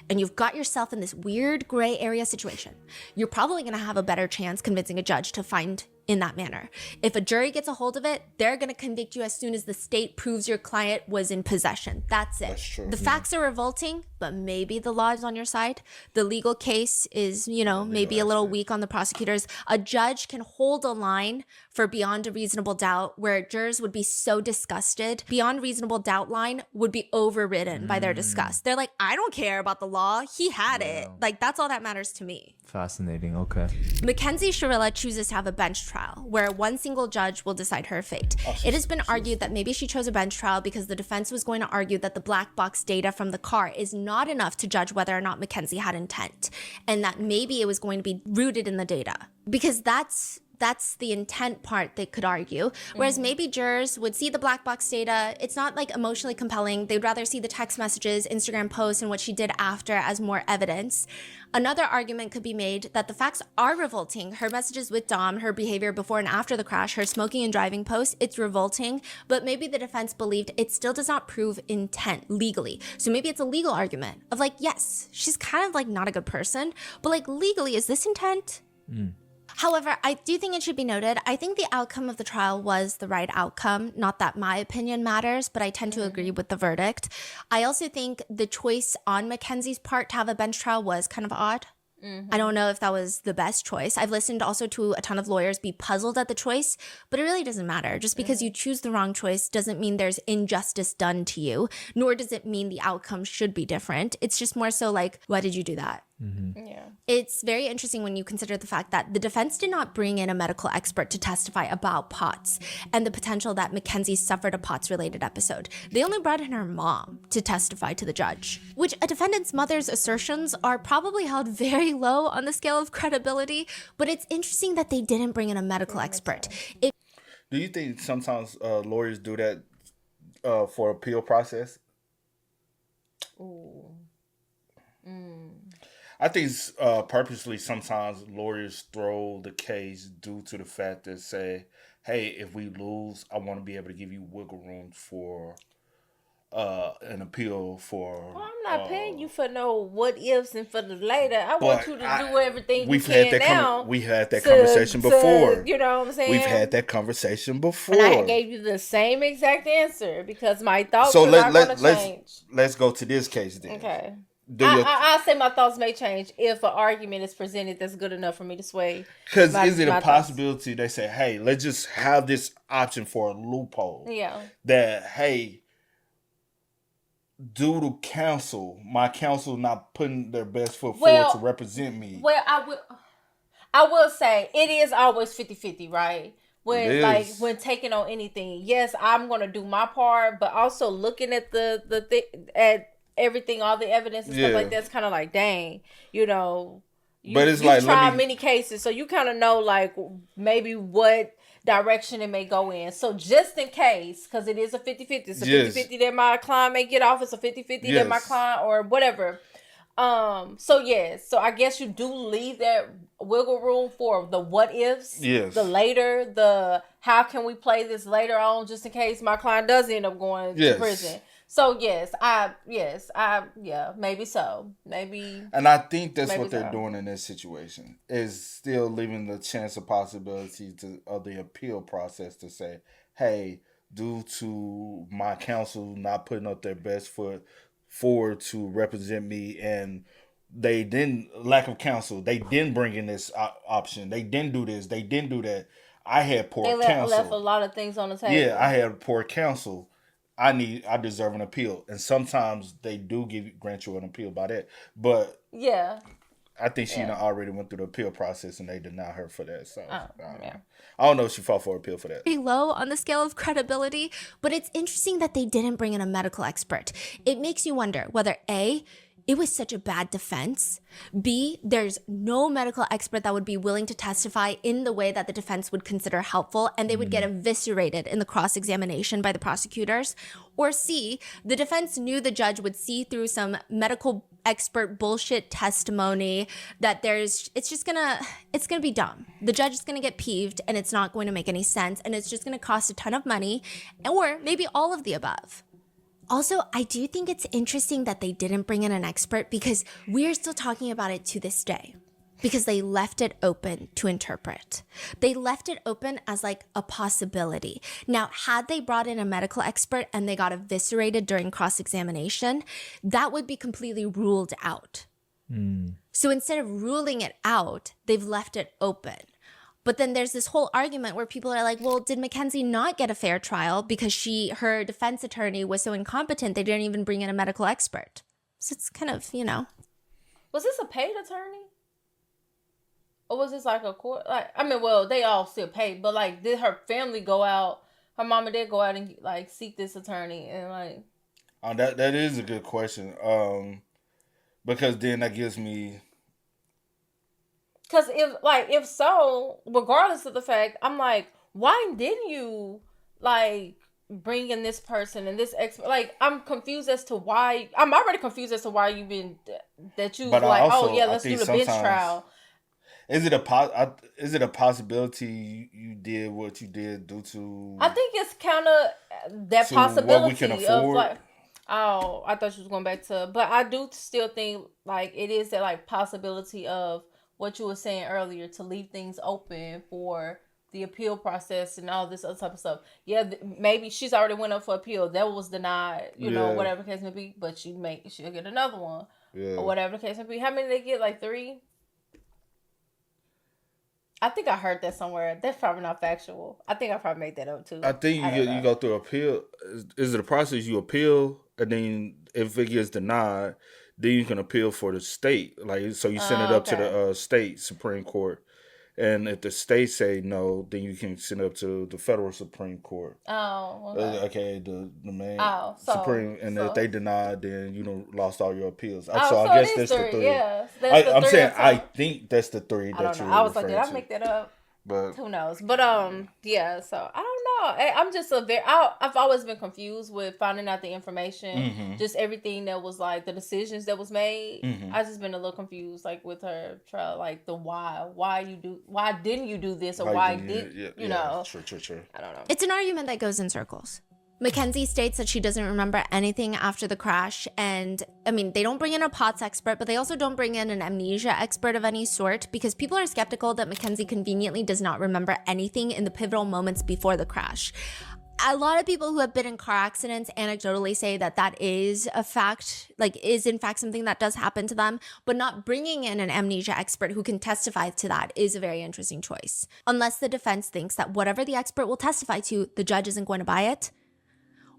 And you've got yourself in this weird gray area situation. You're probably going to have a better chance convincing a judge to find in that manner. If a jury gets a hold of it, they're going to convict you as soon as the state proves your client was in possession. That's it. That's true. The facts are revolting, but maybe the law is on your side. The legal case is, maybe a little weak on the prosecutors. A judge can hold a line for beyond a reasonable doubt where jurors would be so disgusted. Beyond reasonable doubt line would be overridden by their disgust. They're like, I don't care about the law. He had it. Like, that's all that matters to me. Fascinating. Okay. Mackenzie Shirilla chooses to have a bench trial where one single judge will decide her fate. It has been argued that maybe she chose a bench trial because the defense was going to argue that the black box data from the car is not enough to judge whether or not Mackenzie had intent, and that maybe it was going to be rooted in the data, because that's the intent part they could argue. Whereas maybe jurors would see the black box data. It's not like emotionally compelling. They'd rather see the text messages, Instagram posts, and what she did after as more evidence. Another argument could be made that the facts are revolting. Her messages with Dom, her behavior before and after the crash, her smoking and driving posts, it's revolting. But maybe the defense believed it still does not prove intent legally. So maybe it's a legal argument of like, yes, she's kind of like not a good person, but like legally, is this intent? However, I do think it should be noted, I think the outcome of the trial was the right outcome. Not that my opinion matters, but I tend to agree with the verdict. I also think the choice on Mackenzie's part to have a bench trial was kind of odd. I don't know if that was the best choice. I've listened also to a ton of lawyers be puzzled at the choice, but it really doesn't matter. Just because you choose the wrong choice doesn't mean there's injustice done to you, nor does it mean the outcome should be different. It's just more so like, why did you do that? Yeah. It's very interesting when you consider the fact that the defense did not bring in a medical expert to testify about POTS and the potential that Mackenzie suffered a POTS-related episode. They only brought in her mom to testify to the judge, which a defendant's mother's assertions are probably held very low on the scale of credibility, but it's interesting that they didn't bring in a medical expert. Do you think sometimes lawyers do that for appeal process? Ooh. I think purposely sometimes lawyers throw the case due to the fact that say, hey, if we lose, I want to be able to give you wiggle room for an appeal for... Well, I'm not paying you for no what ifs and for the later. I want you to do everything you can now. We had that conversation before. You know what I'm saying? We've had that conversation before. And I gave you the same exact answer because my thoughts are not going to change. Let's go to this case then. Okay. I'll say my thoughts may change if an argument is presented that's good enough for me to sway. Because is it a possibility they say, hey, let's just have this option for a loophole? Yeah. That, hey, due to my counsel not putting their best foot forward to represent me. Well, I will say it is always 50-50, right? When taking on anything. Yes, I'm gonna do my part, but also looking at at everything, all the evidence and stuff like that's kind of like, dang, but it's like tried many cases, so you kind of know like maybe what direction it may go in. So just in case, because it is a 50-50, it's a 50-50 that my client may get off, it's a 50-50 that my client or whatever. So I guess you do leave that wiggle room for the what ifs, the later, the how can we play this later on, just in case my client does end up going to prison. So maybe so. Maybe. And I think that's what they're doing in this situation, is still leaving the chance of possibility of the appeal process to say, hey, due to my counsel not putting up their best foot forward to represent me, and they didn't, lack of counsel, they didn't bring in this option, they didn't do this, they didn't do that. I had poor counsel. They left a lot of things on the table. Yeah, I had poor counsel. I deserve an appeal, and sometimes they do grant you an appeal by that. But I think she already went through the appeal process, and they denied her for that. So I don't know if she fought for appeal for that. Pretty low on the scale of credibility, but it's interesting that they didn't bring in a medical expert. It makes you wonder whether A, it was such a bad defense. B, there's no medical expert that would be willing to testify in the way that the defense would consider helpful, and they would get eviscerated in the cross-examination by the prosecutors. Or C, the defense knew the judge would see through some medical expert bullshit testimony that it's gonna be dumb. The judge is gonna get peeved, and it's not going to make any sense, and it's just gonna cost a ton of money, or maybe all of the above. Also, I do think it's interesting that they didn't bring in an expert, because we're still talking about it to this day, because they left it open to interpret. They left it open as like a possibility. Now, had they brought in a medical expert and they got eviscerated during cross-examination, that would be completely ruled out. So instead of ruling it out, they've left it open. But then there's this whole argument where people are like, well, did Mackenzie not get a fair trial because her defense attorney was so incompetent they didn't even bring in a medical expert? So it's kind of, Was this a paid attorney? Or was this like a court? They all still paid, but like, did her family go out? Her mom and dad go out and like seek this attorney and like? That is a good question. Because then that gives me. Because if so, regardless of the fact, I'm like, why didn't you like bring in this person and this expert? Like, I'm confused as to why. I'm already confused as to why you've been let's do the bench trial. Is it a possibility you did what you did due to? I think it's kind of that possibility what we can afford. Of like. Oh, I thought you was going back to, but I do still think like it is that like possibility of what you were saying earlier, to leave things open for the appeal process and all this other type of stuff. Yeah, maybe she's already went up for appeal. That was denied, whatever the case may be. But she'll get another one, or whatever the case may be. How many did they get? Like 3? I think I heard that somewhere. That's probably not factual. I think I probably made that up too. I think you go through appeal. Is it a process you appeal, and then if it gets denied, then you can appeal for the state. Like, so you send it up to the state Supreme Court. And if the state say no, then you can send it up to the federal Supreme Court. Oh, okay. The main Supreme. And if they deny, then you lost all your appeals. So I guess that's the 3. Yeah, I'm saying I think that's the 3 that you. I was like, did I make that up? But who knows? But so I don't all. I'm just I've always been confused with finding out the information, just everything that was like the decisions that was made. I just been a little confused, like with her trial, like the why didn't you do this, or why did you know? True. I don't know. It's an argument that goes in circles. Mackenzie states that she doesn't remember anything after the crash. And I mean, they don't bring in a POTS expert, but they also don't bring in an amnesia expert of any sort because people are skeptical that Mackenzie conveniently does not remember anything in the pivotal moments before the crash. A lot of people who have been in car accidents anecdotally say that is a fact, like is in fact something that does happen to them, but not bringing in an amnesia expert who can testify to that is a very interesting choice. Unless the defense thinks that whatever the expert will testify to, the judge isn't going to buy it.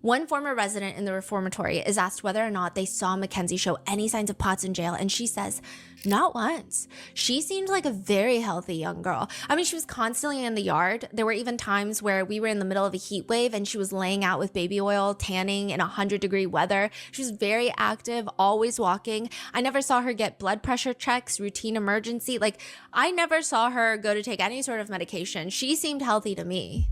One former resident in the reformatory is asked whether or not they saw Mackenzie show any signs of POTS in jail, and she says, not once. She seemed like a very healthy young girl. I mean, she was constantly in the yard. There were even times where we were in the middle of a heat wave and she was laying out with baby oil, tanning in 100-degree weather. She was very active, always walking. I never saw her get blood pressure checks, routine emergency. Like, I never saw her go to take any sort of medication. She seemed healthy to me.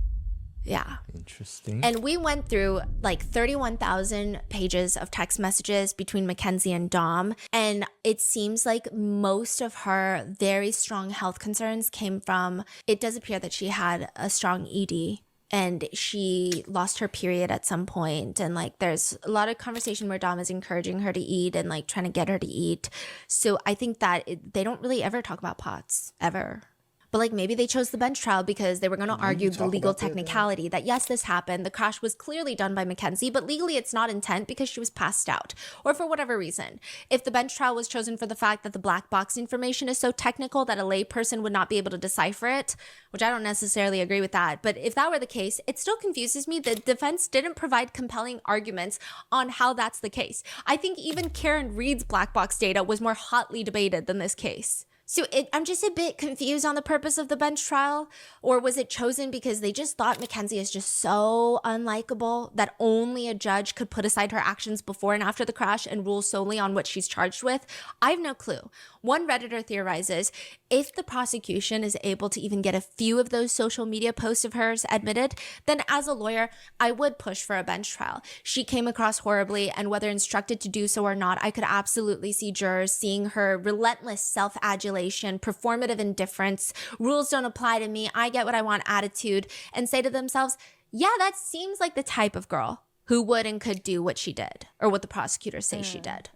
Yeah. Interesting. And we went through like 31,000 pages of text messages between Mackenzie and Dom. And it seems like most of her very strong health concerns came from, it does appear that she had a strong ED and she lost her period at some point. And like, there's a lot of conversation where Dom is encouraging her to eat and like trying to get her to eat. So I think that they don't really ever talk about POTS ever. But like maybe they chose the bench trial because they were going to argue the legal technicality that yes, this happened. The crash was clearly done by Mackenzie, but legally it's not intent because she was passed out or for whatever reason. If the bench trial was chosen for the fact that the black box information is so technical that a lay person would not be able to decipher it, which I don't necessarily agree with that. But if that were the case, it still confuses me that defense didn't provide compelling arguments on how that's the case. I think even Karen Reed's black box data was more hotly debated than this case. So I'm just a bit confused on the purpose of the bench trial. Or was it chosen because they just thought Mackenzie is just so unlikable that only a judge could put aside her actions before and after the crash and rule solely on what she's charged with? I have no clue. One Redditor theorizes, if the prosecution is able to even get a few of those social media posts of hers admitted, then as a lawyer, I would push for a bench trial. She came across horribly, and whether instructed to do so or not, I could absolutely see jurors seeing her relentless self-adulation, performative indifference, rules don't apply to me, I get what I want attitude, and say to themselves, yeah, that seems like the type of girl who would and could do what she did, or what the prosecutors say she did.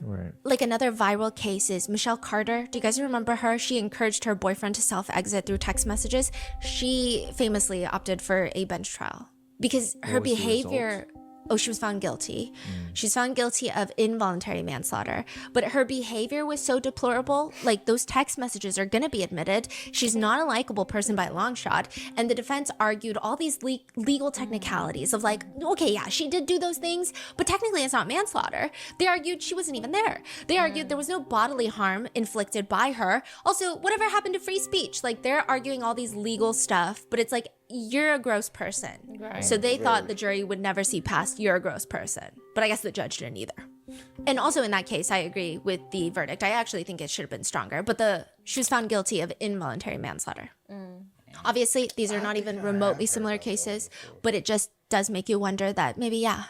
Right. Like another viral case is Michelle Carter. Do you guys remember her? She encouraged her boyfriend to self-exit through text messages. She famously opted for a bench trial because her behavior... Oh, she was found guilty. She's found guilty of involuntary manslaughter. But her behavior was so deplorable, like those text messages are gonna be admitted. She's not a likable person by a long shot. And the defense argued all these legal technicalities of like, okay, yeah, she did do those things, but technically it's not manslaughter. They argued she wasn't even there. They argued there was no bodily harm inflicted by her. Also, whatever happened to free speech? Like they're arguing all these legal stuff, but it's like, you're a gross person. Right. So they thought the jury would never see past you're a gross person. But I guess the judge didn't either. And also in that case, I agree with the verdict. I actually think it should have been stronger. But she was found guilty of involuntary manslaughter. Obviously, these are not even remotely similar cases, but it just does make you wonder that maybe, yeah,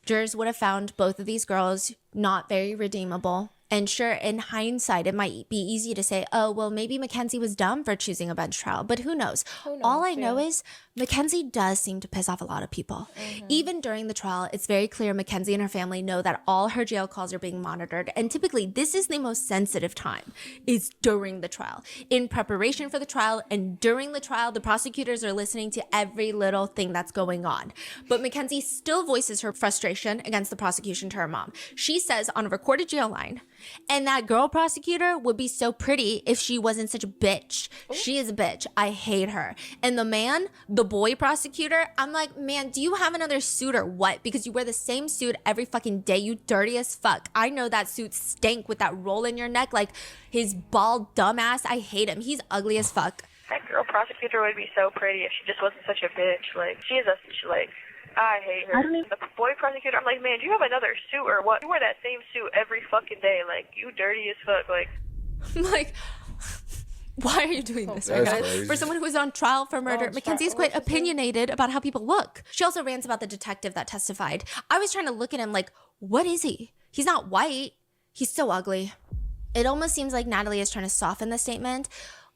jurors would have found both of these girls not very redeemable. And sure, in hindsight, it might be easy to say, oh, well, maybe Mackenzie was dumb for choosing a bench trial, but who knows? All I know is Mackenzie does seem to piss off a lot of people. Even during the trial, it's very clear Mackenzie and her family know that all her jail calls are being monitored. And typically, this is the most sensitive time, is during the trial. In preparation for the trial and during the trial, the prosecutors are listening to every little thing that's going on. But Mackenzie still voices her frustration against the prosecution to her mom. She says on a recorded jail line, and that girl prosecutor would be so pretty if she wasn't such a bitch. She is a bitch. I hate her. And the man, the boy prosecutor, I'm like, man, do you have another suit or what? Because you wear the same suit every fucking day, you dirty as fuck. I know that suit stank with that roll in your neck, like his bald dumbass. I hate him. He's ugly as fuck. That girl prosecutor would be so pretty if she just wasn't such a bitch. Like, she is I hate her. The boy prosecutor, I'm like, man, do you have another suit or what? You wear that same suit every fucking day. Like, you dirty as fuck. Like, Why are you doing this That's right now? crazy. For someone who is on trial for murder, Mackenzie is quite opinionated about how people look. She also rants about the detective that testified. I was trying to look at him like, what is he? He's not white. He's so ugly. It almost seems like Natalie is trying to soften the statement.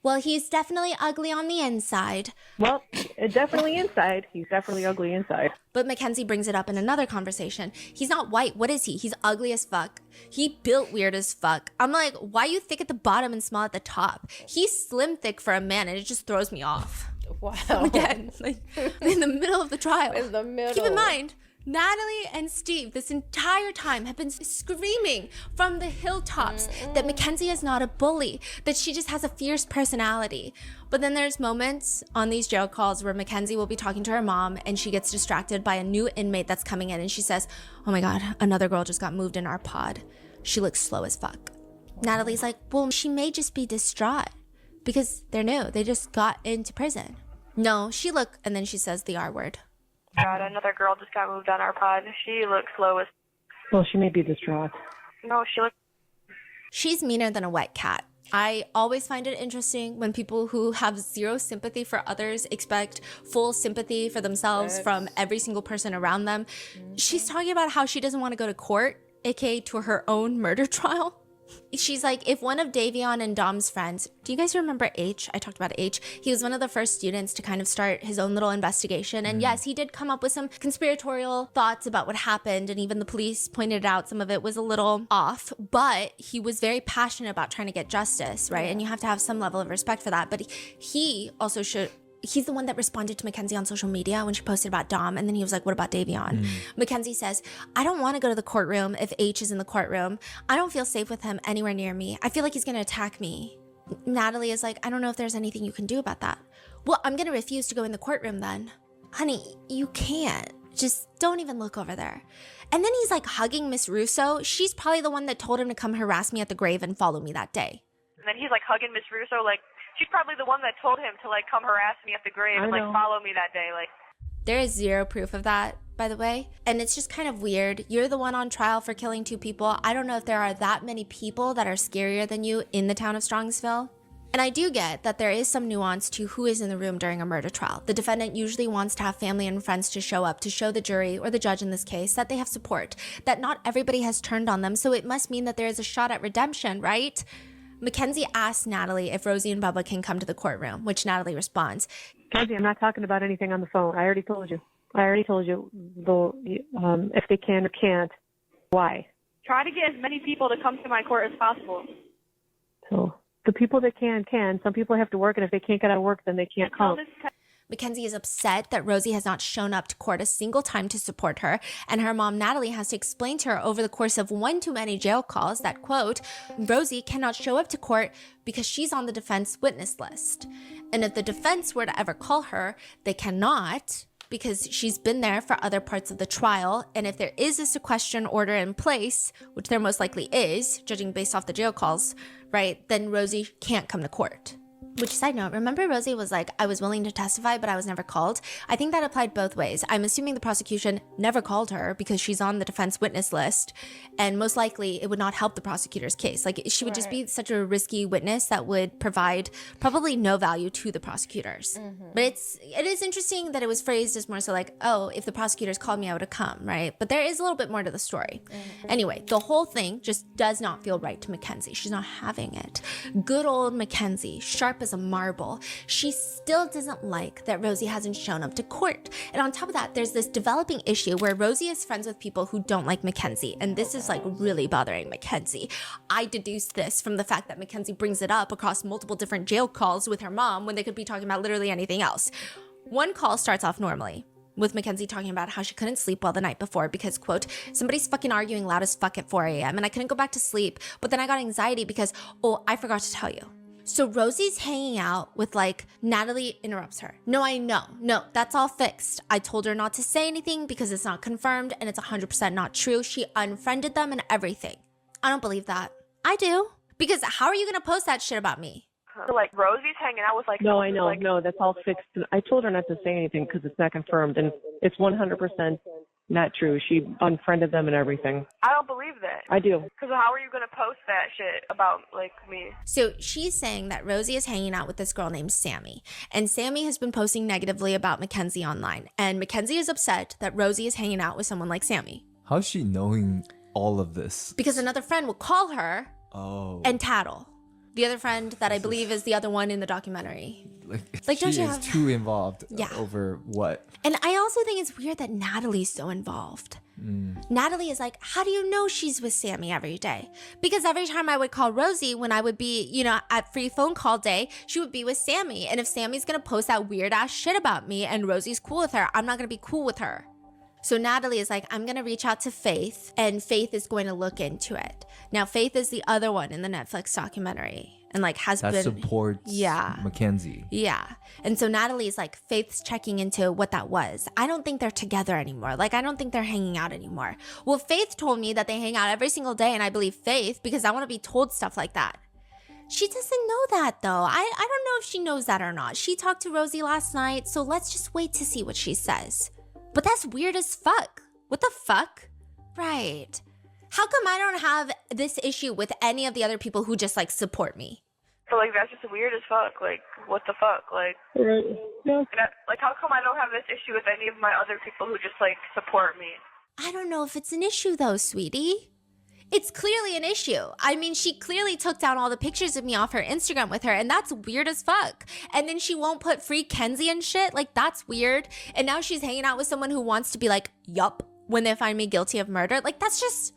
Well, he's definitely ugly on the inside. Well, definitely inside. He's definitely ugly inside. But Mackenzie brings it up in another conversation. He's not white. What is he? He's ugly as fuck. He built weird as fuck. I'm like, why are you thick at the bottom and small at the top? He's slim thick for a man, and it just throws me off. Wow. Again, like in the middle of the trial. In the middle. Keep in mind, Natalie and Steve this entire time have been screaming from the hilltops that Mackenzie is not a bully, that she just has a fierce personality. But then there's moments on these jail calls where Mackenzie will be talking to her mom and she gets distracted by a new inmate that's coming in and she says, oh my God, another girl just got moved in our pod. She looks slow as fuck. Natalie's like, well, she may just be distraught because they're new. They just got into prison. No, and then she says the R word. God, another girl just got moved on our pod. She looks slow as... Well, she may be distraught. No, she looks... She's meaner than a wet cat. I always find it interesting when people who have zero sympathy for others expect full sympathy for themselves from every single person around them. She's talking about how she doesn't want to go to court, aka to her own murder trial. She's like, if one of Davion and Dom's friends, do you guys remember H? I talked about H. He was one of the first students to kind of start his own little investigation. And yes, he did come up with some conspiratorial thoughts about what happened. And even the police pointed out some of it was a little off. But he was very passionate about trying to get justice, right? And you have to have some level of respect for that. But he also should... He's the one that responded to Mackenzie on social media when she posted about Dom. And then he was like, what about Davion? Mackenzie says, I don't want to go to the courtroom if H is in the courtroom. I don't feel safe with him anywhere near me. I feel like he's going to attack me. Natalie is like, I don't know if there's anything you can do about that. Well, I'm going to refuse to go in the courtroom then. Honey, you can't. Just don't even look over there. And then he's like hugging Miss Russo. She's probably the one that told him to come harass me at the grave and follow me that day. And then he's like hugging Miss Russo, like, she's probably the one that told him to like come harass me at the grave and like follow me that day. Like, there is zero proof of that, by the way. And it's just kind of weird. You're the one on trial for killing 2 people. I don't know if there are that many people that are scarier than you in the town of Strongsville. And I do get that there is some nuance to who is in the room during a murder trial. The defendant usually wants to have family and friends to show up to show the jury, or the judge in this case, that they have support, that not everybody has turned on them. So it must mean that there is a shot at redemption, right? Mackenzie asks Natalie if Rosie and Bubba can come to the courtroom, which Natalie responds. Kenzie, I'm not talking about anything on the phone. I already told you. If they can or can't. Why? try to get as many people to come to my court as possible. So the people that can. Some people have to work, and if they can't get out of work, then they can't come. Mackenzie is upset that Rosie has not shown up to court a single time to support her, and her mom Natalie has to explain to her over the course of one too many jail calls that, quote, Rosie cannot show up to court because she's on the defense witness list. And if the defense were to ever call her, they cannot, because she's been there for other parts of the trial, and if there is a sequestration order in place, which there most likely is, judging based off the jail calls, right, then Rosie can't come to court. Which, side note, remember Rosie was like, I was willing to testify, but I was never called? I think that applied both ways. I'm assuming the prosecution never called her because she's on the defense witness list, and most likely it would not help the prosecutor's case. Like, she would just be such a risky witness that would provide probably no value to the prosecutors. But it is interesting that it was phrased as more so like, oh, if the prosecutors called me, I would have come, right? But there is a little bit more to the story. Anyway, the whole thing just does not feel right to Mackenzie. She's not having it. Good old Mackenzie, sharp as a marble. She still doesn't like that Rosie hasn't shown up to court. And on top of that, there's this developing issue where Rosie is friends with people who don't like Mackenzie. And this is like really bothering Mackenzie. I deduced this from the fact that Mackenzie brings it up across multiple different jail calls with her mom when they could be talking about literally anything else. One call starts off normally, with Mackenzie talking about how she couldn't sleep well the night before because, quote, somebody's fucking arguing loud as fuck at 4 a.m. and I couldn't go back to sleep, but then I got anxiety because, oh, I forgot to tell you. So Rosie's hanging out with, like, Natalie interrupts her. No, I know. No, that's all fixed. I told her not to say anything because it's not confirmed and it's 100% not true. She unfriended them and everything. I don't believe that. I do. Because how are you going to post that shit about me? So, like, Rosie's hanging out with, like... No, I know. Like, no, that's all fixed. I told her not to say anything because it's not confirmed. And it's 100% not true. She unfriended them and everything. I don't believe that. I do. Because how are you going to post that shit about, like, me? So she's saying that Rosie is hanging out with this girl named Sammy. And Sammy has been posting negatively about Mackenzie online. And Mackenzie is upset that Rosie is hanging out with someone like Sammy. How's she knowing all of this? Because another friend will call her and tattle. The other friend that I believe is the other one in the documentary. Like she is too involved over what? And I also think it's weird that Natalie's so involved. Natalie is like, how do you know she's with Sammy every day? Because every time I would call Rosie when I would be, you know, at free phone call day, she would be with Sammy. And if Sammy's going to post that weird ass shit about me and Rosie's cool with her, I'm not going to be cool with her. So Natalie is like, I'm going to reach out to Faith, and Faith is going to look into it. Now, Faith is the other one in the Netflix documentary and like has that been supports Mackenzie. Yeah. And so Natalie's like, Faith's checking into what that was. I don't think they're together anymore. Like, I don't think they're hanging out anymore. Well, Faith told me that they hang out every single day, and I believe Faith because I want to be told stuff like that. She doesn't know that though. I don't know if she knows that or not. She talked to Rosie last night, so let's just wait to see what she says. But that's weird as fuck. What the fuck? Right. How come I don't have this issue with any of the other people who just like support me? So like that's just weird as fuck. Like what the fuck? Like like how come I don't have this issue with any of my other people who just like support me? I don't know if it's an issue though, sweetie. It's clearly an issue. I mean, she clearly took down all the pictures of me off her Instagram with her, and that's weird as fuck. And then she won't put free Kenzie and shit. Like, that's weird. And now she's hanging out with someone who wants to be like, yup, when they find me guilty of murder. Like, that's just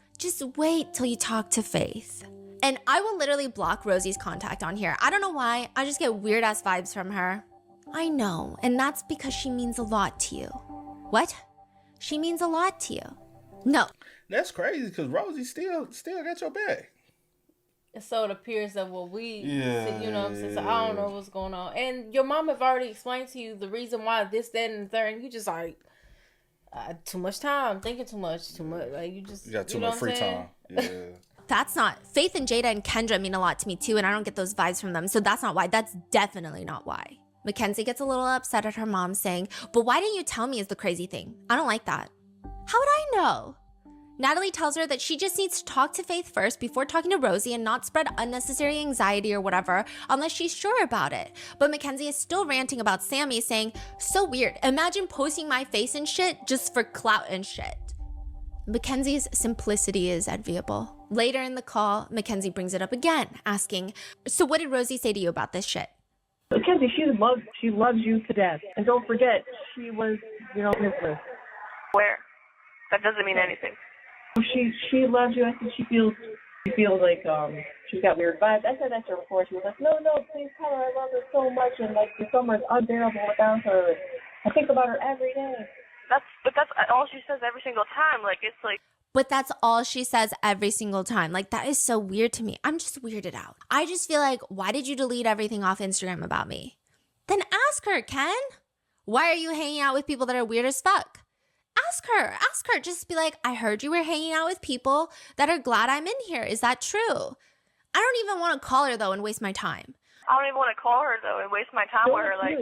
wait till you talk to Faith. And I will literally block Rosie's contact on here. I don't know why. I just get weird ass vibes from her. I know. And that's because she means a lot to you. What? She means a lot to you. No. That's crazy because Rosie still got your back. So it appears that what you know what I'm saying? So I don't know what's going on. And your mom have already explained to you the reason why this, that, and the third. And you just like, too much time, thinking too much. Like you got too much free time. Yeah. That's not. Faith and Jada and Kendra mean a lot to me too, and I don't get those vibes from them. So that's not why. That's definitely not why. Mackenzie gets a little upset at her mom saying, but why didn't you tell me is the crazy thing. I don't like that. How would I know? Natalie tells her that she just needs to talk to Faith first before talking to Rosie and not spread unnecessary anxiety or whatever unless she's sure about it. But Mackenzie is still ranting about Sammy, saying, so weird. Imagine posting my face and shit just for clout and shit. Mackenzie's simplicity is enviable. Later in the call, Mackenzie brings it up again, asking, so what did Rosie say to you about this shit? Mackenzie, she loves you to death. And don't forget, she was, business. Where? That doesn't mean anything. She loves you. I think she feels like she's got weird vibes. I said that to her before. She was like, no, please tell her I love her so much, and like the summer is unbearable without her. I think about her every day. But that's all she says every single time. Like it's like. But that's all she says every single time. Like that is so weird to me. I'm just weirded out. I just feel like, why did you delete everything off Instagram about me? Then ask her, Ken. Why are you hanging out with people that are weird as fuck? Ask her. Just be like, I heard you were hanging out with people that are glad I'm in here. Is that true? I don't even want to call her though and waste my time. I don't even want to call her though and waste my time with her. Like,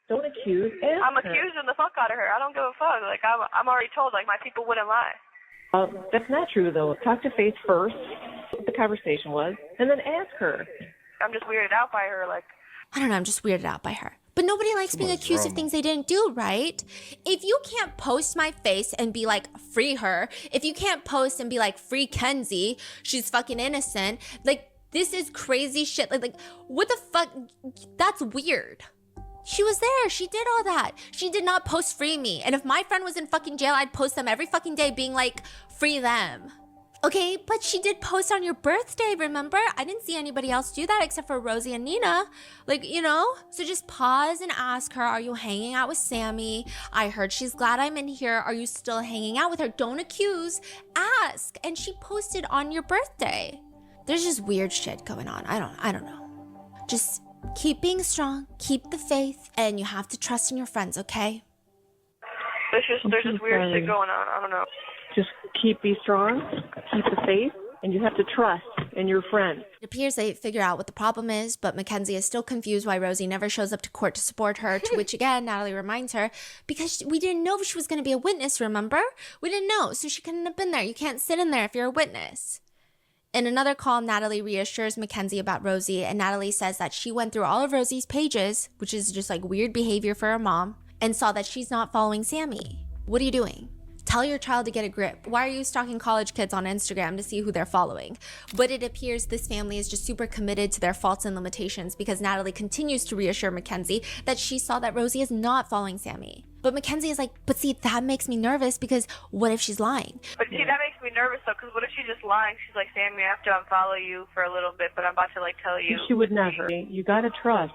don't accuse. I'm accusing the fuck out of her. I don't give a fuck. Like I'm already told. Like my people wouldn't lie. That's not true though. Talk to Faith first. What the conversation was, and then ask her. I'm just weirded out by her. Like I don't know. I'm just weirded out by her. But nobody likes being accused of things they didn't do, right? If you can't post my face and be like, free her. If you can't post and be like, free Kenzie. She's fucking innocent. Like, this is crazy shit. Like, what the fuck? That's weird. She was there. She did all that. She did not post free me. And if my friend was in fucking jail, I'd post them every fucking day being like, free them. Okay, but she did post on your birthday, remember? I didn't see anybody else do that except for Rosie and Nina. Like, So just pause and ask her, are you hanging out with Sammy? I heard she's glad I'm in here. Are you still hanging out with her? Don't accuse. Ask. And she posted on your birthday. There's just weird shit going on. I don't know. Just keep being strong. Keep the faith. And you have to trust in your friends, okay? There's just weird shit going on. I don't know. Just be strong, keep the faith, and you have to trust in your friend. It appears they figure out what the problem is, but Mackenzie is still confused why Rosie never shows up to court to support her, to which again, Natalie reminds her, because we didn't know she was going to be a witness, remember? We didn't know, so she couldn't have been there. You can't sit in there if you're a witness. In another call, Natalie reassures Mackenzie about Rosie, and Natalie says that she went through all of Rosie's pages, which is just like weird behavior for a mom, and saw that she's not following Sammy. What are you doing? Tell your child to get a grip. Why are you stalking college kids on Instagram to see who they're following? But it appears this family is just super committed to their faults and limitations because Natalie continues to reassure Mackenzie that she saw that Rosie is not following Sammy. But Mackenzie is like, but see, that makes me nervous because what if she's lying? But see, that makes me nervous though, because what if she's just lying? She's like, Sammy, I have to unfollow you for a little bit, but I'm about to like tell you. She would never. You gotta trust.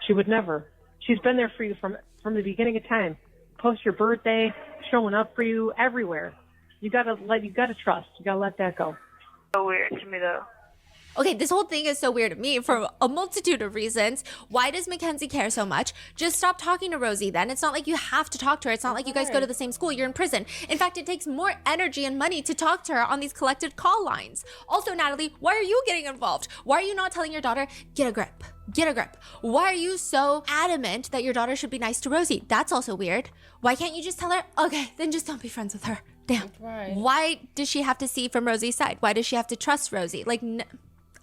She would never. She's been there for you from the beginning of time. Post your birthday, showing up for you everywhere. You gotta trust. You gotta let that go. So weird to me though. Okay, this whole thing is so weird to me for a multitude of reasons. Why does Mackenzie care so much? Just stop talking to Rosie then. It's not like you have to talk to her. It's not like you guys go to the same school. You're in prison. In fact, it takes more energy and money to talk to her on these collected call lines. Also, Natalie, why are you getting involved? Why are you not telling your daughter, get a grip? Get a grip. Why are you so adamant that your daughter should be nice to Rosie? That's also weird. Why can't you just tell her, okay, then just don't be friends with her. Damn. Right. Why does she have to see from Rosie's side? Why does she have to trust Rosie? Like,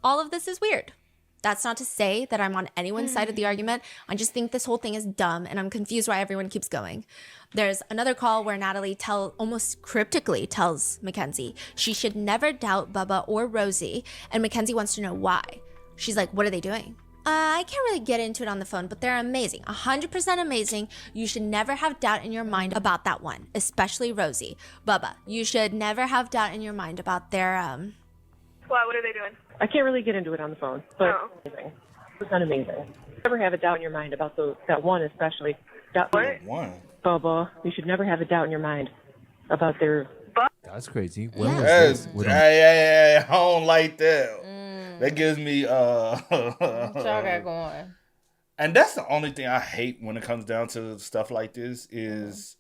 all of this is weird. That's not to say that I'm on anyone's side of the argument. I just think this whole thing is dumb and I'm confused why everyone keeps going. There's another call where Natalie almost cryptically tells Mackenzie she should never doubt Bubba or Rosie, and Mackenzie wants to know why. She's like, what are they doing? I can't really get into it on the phone, but they're amazing. 100% amazing. You should never have doubt in your mind about that one, especially Rosie. Bubba, you should never have doubt in your mind about their, Why, what are they doing? I can't really get into it on the phone, but amazing. It's not amazing. Never have a doubt in your mind about that one, especially. One. Bubba, you should never have a doubt in your mind about their. That's crazy. When was this? Hey, I don't like that. That gives me what y'all got going? And that's the only thing I hate when it comes down to stuff like this is,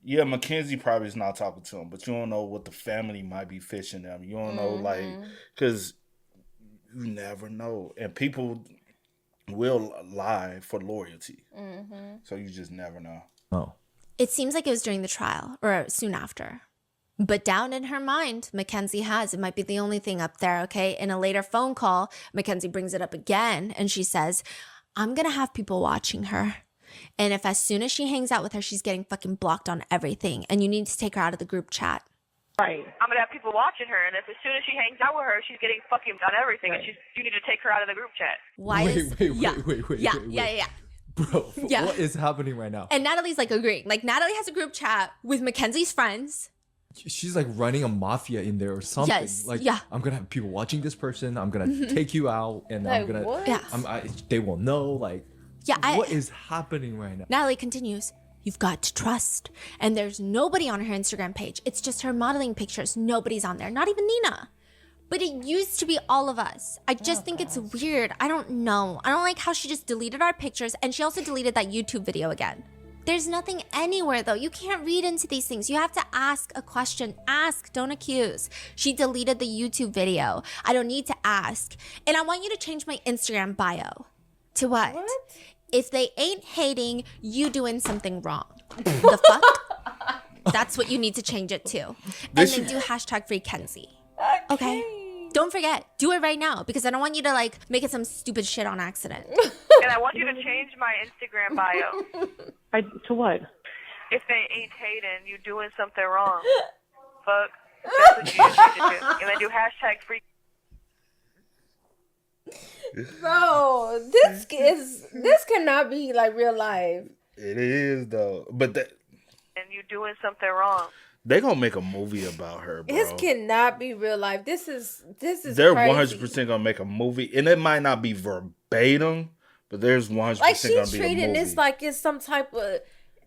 yeah, Mackenzie probably is not talking to him, but you don't know what the family might be fishing them. You don't know, like, because you never know. And people will lie for loyalty. So you just never know. Oh. It seems like it was during the trial or soon after. But down in her mind, Mackenzie has. It might be the only thing up there, okay? In a later phone call, Mackenzie brings it up again, and she says, I'm going to have people watching her. And if as soon as she hangs out with her, she's getting fucking blocked on everything, and you need to take her out of the group chat. Right. I'm going to have people watching her, and if as soon as she hangs out with her, she's getting fucking on everything, and you need to take her out of the group chat. Wait. Yeah. Bro, Yeah. What is happening right now? And Natalie's like agreeing. Like, Natalie has a group chat with Mackenzie's friends. She's like running a mafia in there or something. Yes, Like, yeah. I'm gonna have people watching this person. I'm gonna take you out, and Like, I'm gonna. what? Yeah. They will know. Like, Yeah. what is happening right now? Natalie continues. You've got to trust. And there's nobody on her Instagram page. It's just her modeling pictures. Nobody's on there. Not even Nina. But it used to be all of us. I just think it's weird. I don't know. I don't like how she just deleted our pictures, and she also deleted that YouTube video again. There's nothing anywhere, though. You can't read into these things. You have to ask a question. Ask, don't accuse. She deleted the YouTube video. I don't need to ask. And I want you to change my Instagram bio. To what? If they ain't hating, you doing something wrong. The fuck? That's what you need to change it to. And then do hashtag free Kenzie. Okay? Don't forget. Do it right now, because I don't want you to like make it some stupid shit on accident. And I want you to change my Instagram bio. To what? If they ain't hating, you doing something wrong. Fuck. That's what you need to change it to. And then do hashtag free. Bro, this cannot be like real life. It is though, but and you doing something wrong. They gonna make a movie about her, bro. This cannot be real life. This is. They're crazy. 100% gonna make a movie, and it might not be verbatim, but there's 100% Like gonna be a movie. she's treating this like it's some type of.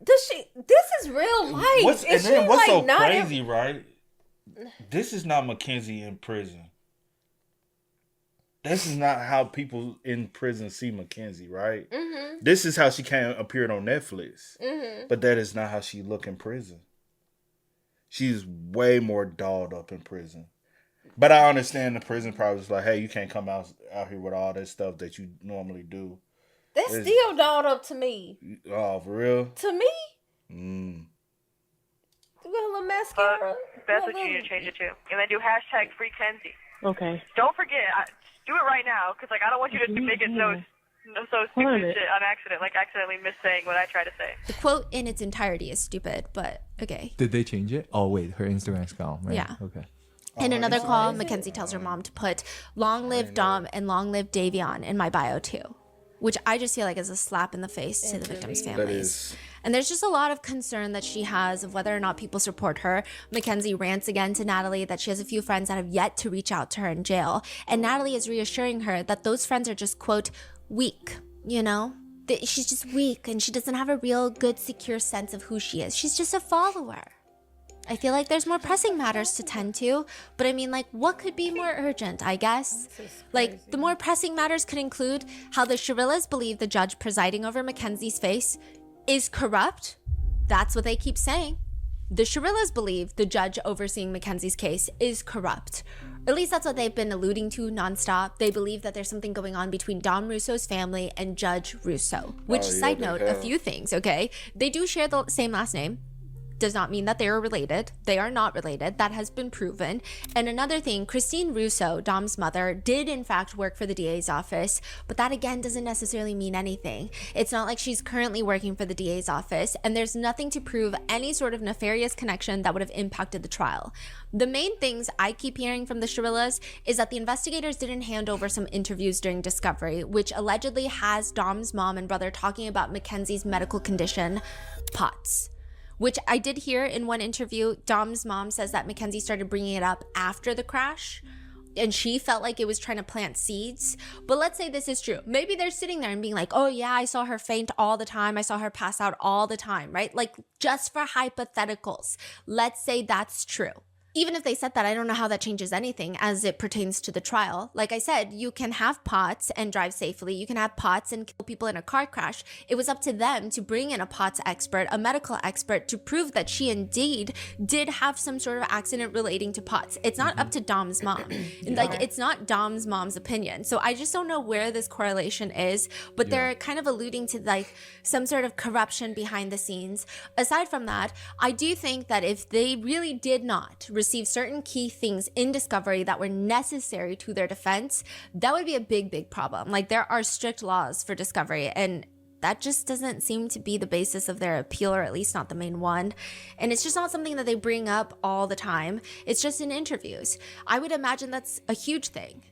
This is real life. What's like so not crazy, right? This is not Mackenzie in prison. This is not how people in prison see Mackenzie, right? Mm-hmm. This is how she appeared on Netflix. Mm-hmm. But that is not how she look in prison. She's way more dolled up in prison. But I understand the prison probably was like, hey, you can't come out here with all this stuff that you normally do. That's still dolled up to me. Oh, for real? To me? You got a little mascara. That's what you need to change it to. And then do hashtag free Kenzie. Okay. Don't forget. Do it right now, because I don't want you to make it so stupid shit on accident, accidentally missaying what I try to say. The quote in its entirety is stupid, but okay. Did they change it? Oh wait, her Instagram's gone, right? Yeah. Okay. In another call, Mackenzie tells her mom to put "Long live Dom" and "Long live Davion" in my bio too, which I just feel like is a slap in the face to the victims' families. And there's just a lot of concern that she has of whether or not people support her. Mackenzie rants again to Natalie that she has a few friends that have yet to reach out to her in jail. And Natalie is reassuring her that those friends are just, quote, weak, you know? She's just weak and she doesn't have a real good, secure sense of who she is. She's just a follower. I feel like there's more pressing matters to tend to, but I mean, like, what could be more urgent, I guess? Like, the more pressing matters could include how the Shirillas believe the judge presiding over Mackenzie's face is corrupt. That's what they keep saying. The Shirillas believe the judge overseeing Mackenzie's case is corrupt. At least that's what they've been alluding to nonstop. They believe that there's something going on between Dom Russo's family and Judge Russo. Which, side note, a few things, okay? They do share the same last name. Does not mean that they are related. They are not related. That has been proven. And another thing, Christine Russo, Dom's mother, did in fact work for the DA's office, but that again doesn't necessarily mean anything. It's not like she's currently working for the DA's office, and there's nothing to prove any sort of nefarious connection that would have impacted the trial. The main things I keep hearing from the Shirillas is that the investigators didn't hand over some interviews during discovery, which allegedly has Dom's mom and brother talking about Mackenzie's medical condition, POTS. Which I did hear in one interview. Dom's mom says that Mackenzie started bringing it up after the crash and she felt like it was trying to plant seeds. But let's say this is true. Maybe they're sitting there and being like, oh yeah, I saw her faint all the time. I saw her pass out all the time, right? Like, just for hypotheticals, let's say that's true. Even if they said that, I don't know how that changes anything as it pertains to the trial. Like I said, you can have POTS and drive safely. You can have POTS and kill people in a car crash. It was up to them to bring in a POTS expert, a medical expert, to prove that she indeed did have some sort of accident relating to POTS. It's not up to Dom's mom. Like, it's not Dom's mom's opinion. So I just don't know where this correlation is, but they're kind of alluding to like some sort of corruption behind the scenes. Aside from that, I do think that if they really did not receive certain key things in discovery that were necessary to their defense, that would be a big problem. Like, there are strict laws for discovery, and that just doesn't seem to be the basis of their appeal, or at least not the main one. And it's just not something that they bring up all the time. It's just in interviews. I would imagine that's a huge thing.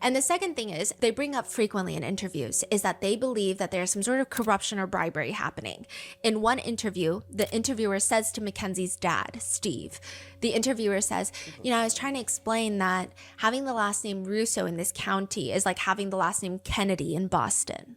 And the second thing is, they bring up frequently in interviews, is that they believe that there's some sort of corruption or bribery happening. In one interview, the interviewer says to Mackenzie's dad, Steve, the interviewer says, you know, I was trying to explain that having the last name Russo in this county is like having the last name Kennedy in Boston.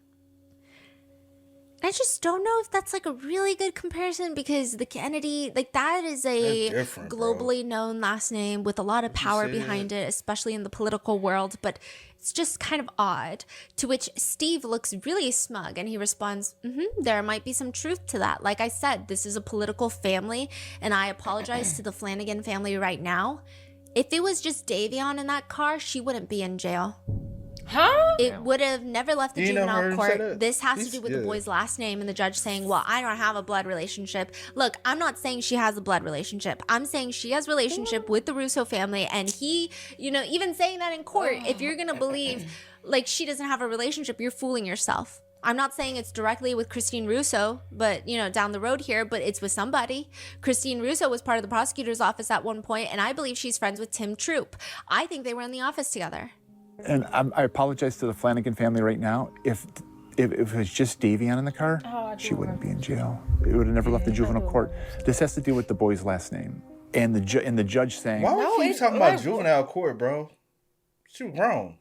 I just don't know if that's like a really good comparison, because the Kennedy, like, that is a globally known last name with a lot of power behind it, especially in the political world, but it's just kind of odd. To which Steve looks really smug and he responds, there might be some truth to that. Like I said, this is a political family and I apologize to the Flanagan family right now. If it was just Davion in that car, she wouldn't be in jail. Huh? It would have never left the juvenile court. This has to do with the boy's last name and the judge saying, well, I don't have a blood relationship. Look, I'm not saying she has a blood relationship. I'm saying she has a relationship with the Russo family, and he, you know, even saying that in court, if you're going to believe like she doesn't have a relationship, you're fooling yourself. I'm not saying it's directly with Christine Russo, but, you know, down the road here, but it's with somebody. Christine Russo was part of the prosecutor's office at one point, and I believe she's friends with Tim Troop. I think they were in the office together. And I apologize to the Flanagan family right now. If it was just Davion in the car, she wouldn't be in jail. It would have never left the juvenile court. This has to do with the boy's last name. And the judge saying... Why would you keep talking about juvenile court, bro? She was grown.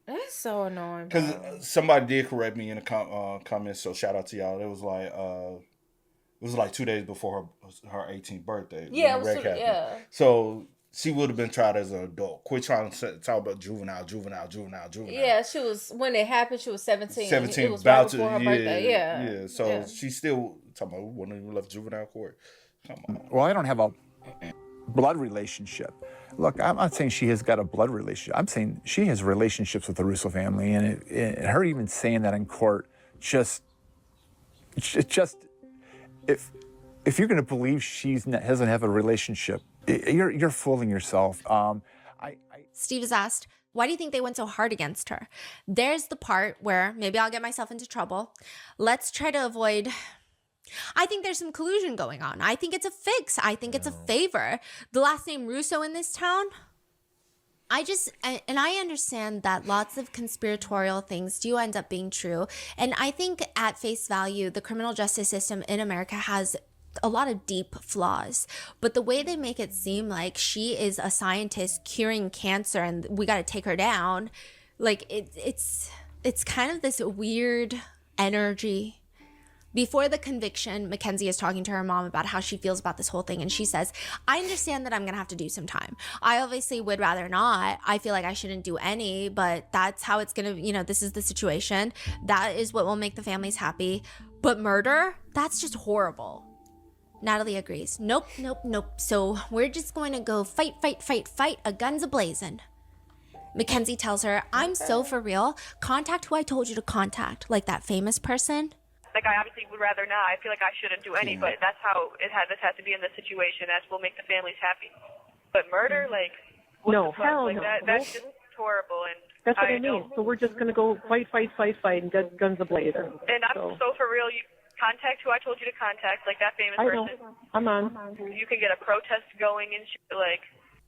That's so annoying. Because somebody did correct me in the comments, so shout out to y'all. It was like 2 days before her 18th birthday. Yeah, it was, yeah. So... she would have been tried as an adult. Quit trying to talk about juvenile. Yeah, she was, when it happened, she was 17. 17, it was right before her birthday. Yeah. So she's still talking about, wouldn't even left juvenile court. Come on. Well, I don't have blood relationship. Look, I'm not saying she has got a blood relationship. I'm saying she has relationships with the Russo family, and her even saying that in court just if you're going to believe she doesn't have a relationship, you're fooling yourself. Steve is asked, why do you think they went so hard against her? There's the part where maybe I'll get myself into trouble. Let's try to avoid. I think there's some collusion going on. I think it's a fix. I think it's a favor. The last name Russo in this town. I understand that lots of conspiratorial things do end up being true. And I think at face value, the criminal justice system in America has a lot of deep flaws. But the way they make it seem like she is a scientist curing cancer and we got to take her down, like it's kind of this weird energy. Before the conviction, Mackenzie is talking to her mom about how she feels about this whole thing. And she says, I understand that I'm going to have to do some time. I obviously would rather not. I feel like I shouldn't do any, but that's how it's going to, this is the situation. That is what will make the families happy. But murder? That's just horrible. Natalie agrees. Nope. So we're just going to go fight, a guns a-blazing. Mackenzie tells her, I'm so for real. Contact who I told you to contact, like that famous person. Like, I obviously would rather not. I feel like I shouldn't do any, but that's how this has to be in this situation. That's what will make the families happy. But murder, like, no, hell no. That's just horrible. And that's what I mean. So we're just going to go fight, and get guns a-blazing. And I'm so for real. You contact who I told you to contact, like that famous person. I'm on. You can get a protest going and shit, like.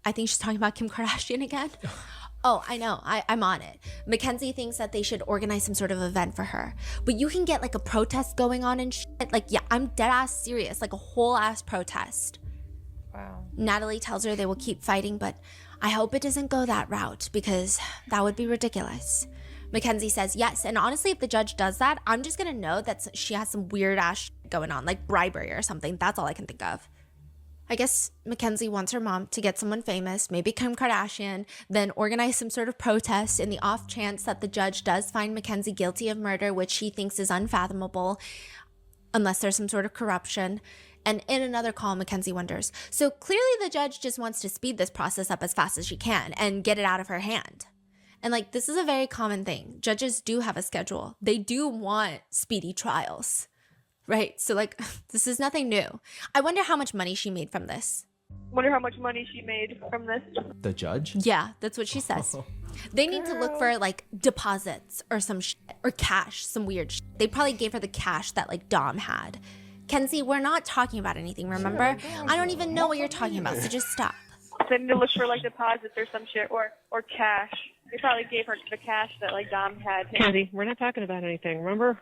I think she's talking about Kim Kardashian again. Oh, I know. I'm on it. Mackenzie thinks that they should organize some sort of event for her. But you can get like a protest going on and shit. Like, yeah, I'm dead ass serious. Like a whole ass protest. Wow. Natalie tells her they will keep fighting, but I hope it doesn't go that route because that would be ridiculous. Mackenzie says yes. And honestly, if the judge does that, I'm just going to know that she has some weird ass shit going on, like bribery or something. That's all I can think of. I guess Mackenzie wants her mom to get someone famous, maybe Kim Kardashian, then organize some sort of protest in the off chance that the judge does find Mackenzie guilty of murder, which she thinks is unfathomable, unless there's some sort of corruption. And in another call, Mackenzie wonders, so clearly the judge just wants to speed this process up as fast as she can and get it out of her hand. And like, this is a very common thing. Judges do have a schedule. They do want speedy trials. Right, so like, this is nothing new. I wonder how much money she made from this. Wonder how much money she made from this. The judge? Yeah, that's what she says. They need to look for like deposits or some shit, or cash, some weird shit. They probably gave her the cash that like Dom had. Kenzie, we're not talking about anything, remember? I don't even know what you're talking about, so just stop. They need to look for like deposits or some shit, or cash. They probably gave her the cash that like Dom had. Kenzie, we're not talking about anything, remember?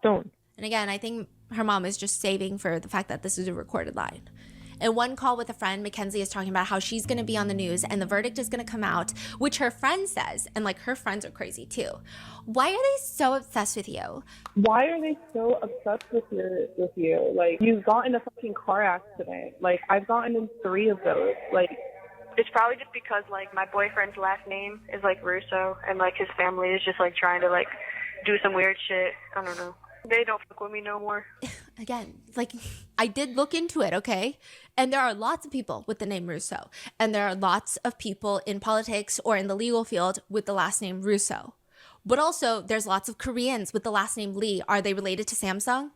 Don't. And again, I think her mom is just saving for the fact that this is a recorded line. In one call with a friend, Mackenzie is talking about how she's going to be on the news and the verdict is going to come out, which her friend says, and like her friends are crazy too. Why are they so obsessed with you? Why are they so obsessed with you? Like, you got in a fucking car accident. Like, I've gotten in 3 of those. Like, it's probably just because like my boyfriend's last name is like Russo, and like his family is just like trying to like do some weird shit. I don't know. They don't fuck with me no more. Again, like, I did look into it, okay? And there are lots of people with the name Russo. And there are lots of people in politics or in the legal field with the last name Russo. But also, there's lots of Koreans with the last name Lee. Are they related to Samsung?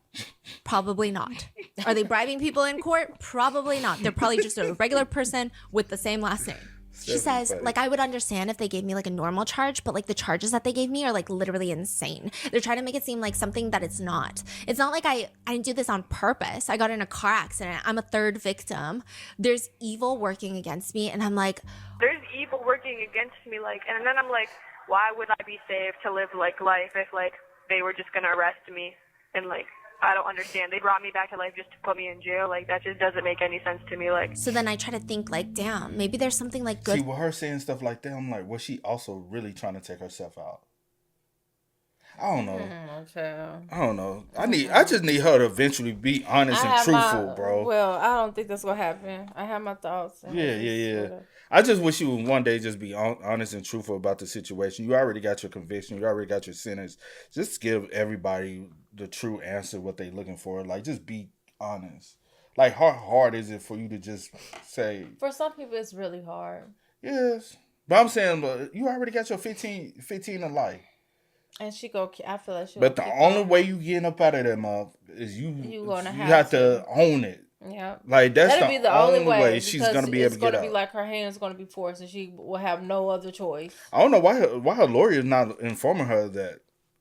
Probably not. Are they bribing people in court? Probably not. They're probably just a regular person with the same last name. She says, like, I would understand if they gave me like a normal charge, but like the charges that they gave me are like literally insane. They're trying to make it seem like something that it's not. It's not like I didn't do this on purpose. I got in a car accident. I'm a 3rd victim. There's evil working against me. And I'm like, there's evil working against me. Like, and then I'm like, why would I be saved to live like life if like they were just going to arrest me? And like, I don't understand. They brought me back to life just to put me in jail. Like, that just doesn't make any sense to me. Like, so then I try to think like, damn, maybe there's something like good. See, with her saying stuff like that, I'm like, was she also really trying to take herself out? I don't know. I don't know. I just need her to eventually be honest and truthful, bro. Well, I don't think that's gonna happen. I have my thoughts. Yeah. I just wish you would one day just be honest and truthful about the situation. You already got your conviction. You already got your sentence. Just give everybody the true answer, what they looking for. Like, just be honest. Like, how hard is it for you to just say? For some people, it's really hard. Yes, but I'm saying, but you already got your 15 in life. And she go. I feel like she. But the only way you getting up out of that mouth is you gonna have to own it. Yeah, like that's that'll the be the only way she's gonna be able to get out. It's gonna be like her hands gonna be forced, and she will have no other choice. I don't know why her lawyer is not informing her of that.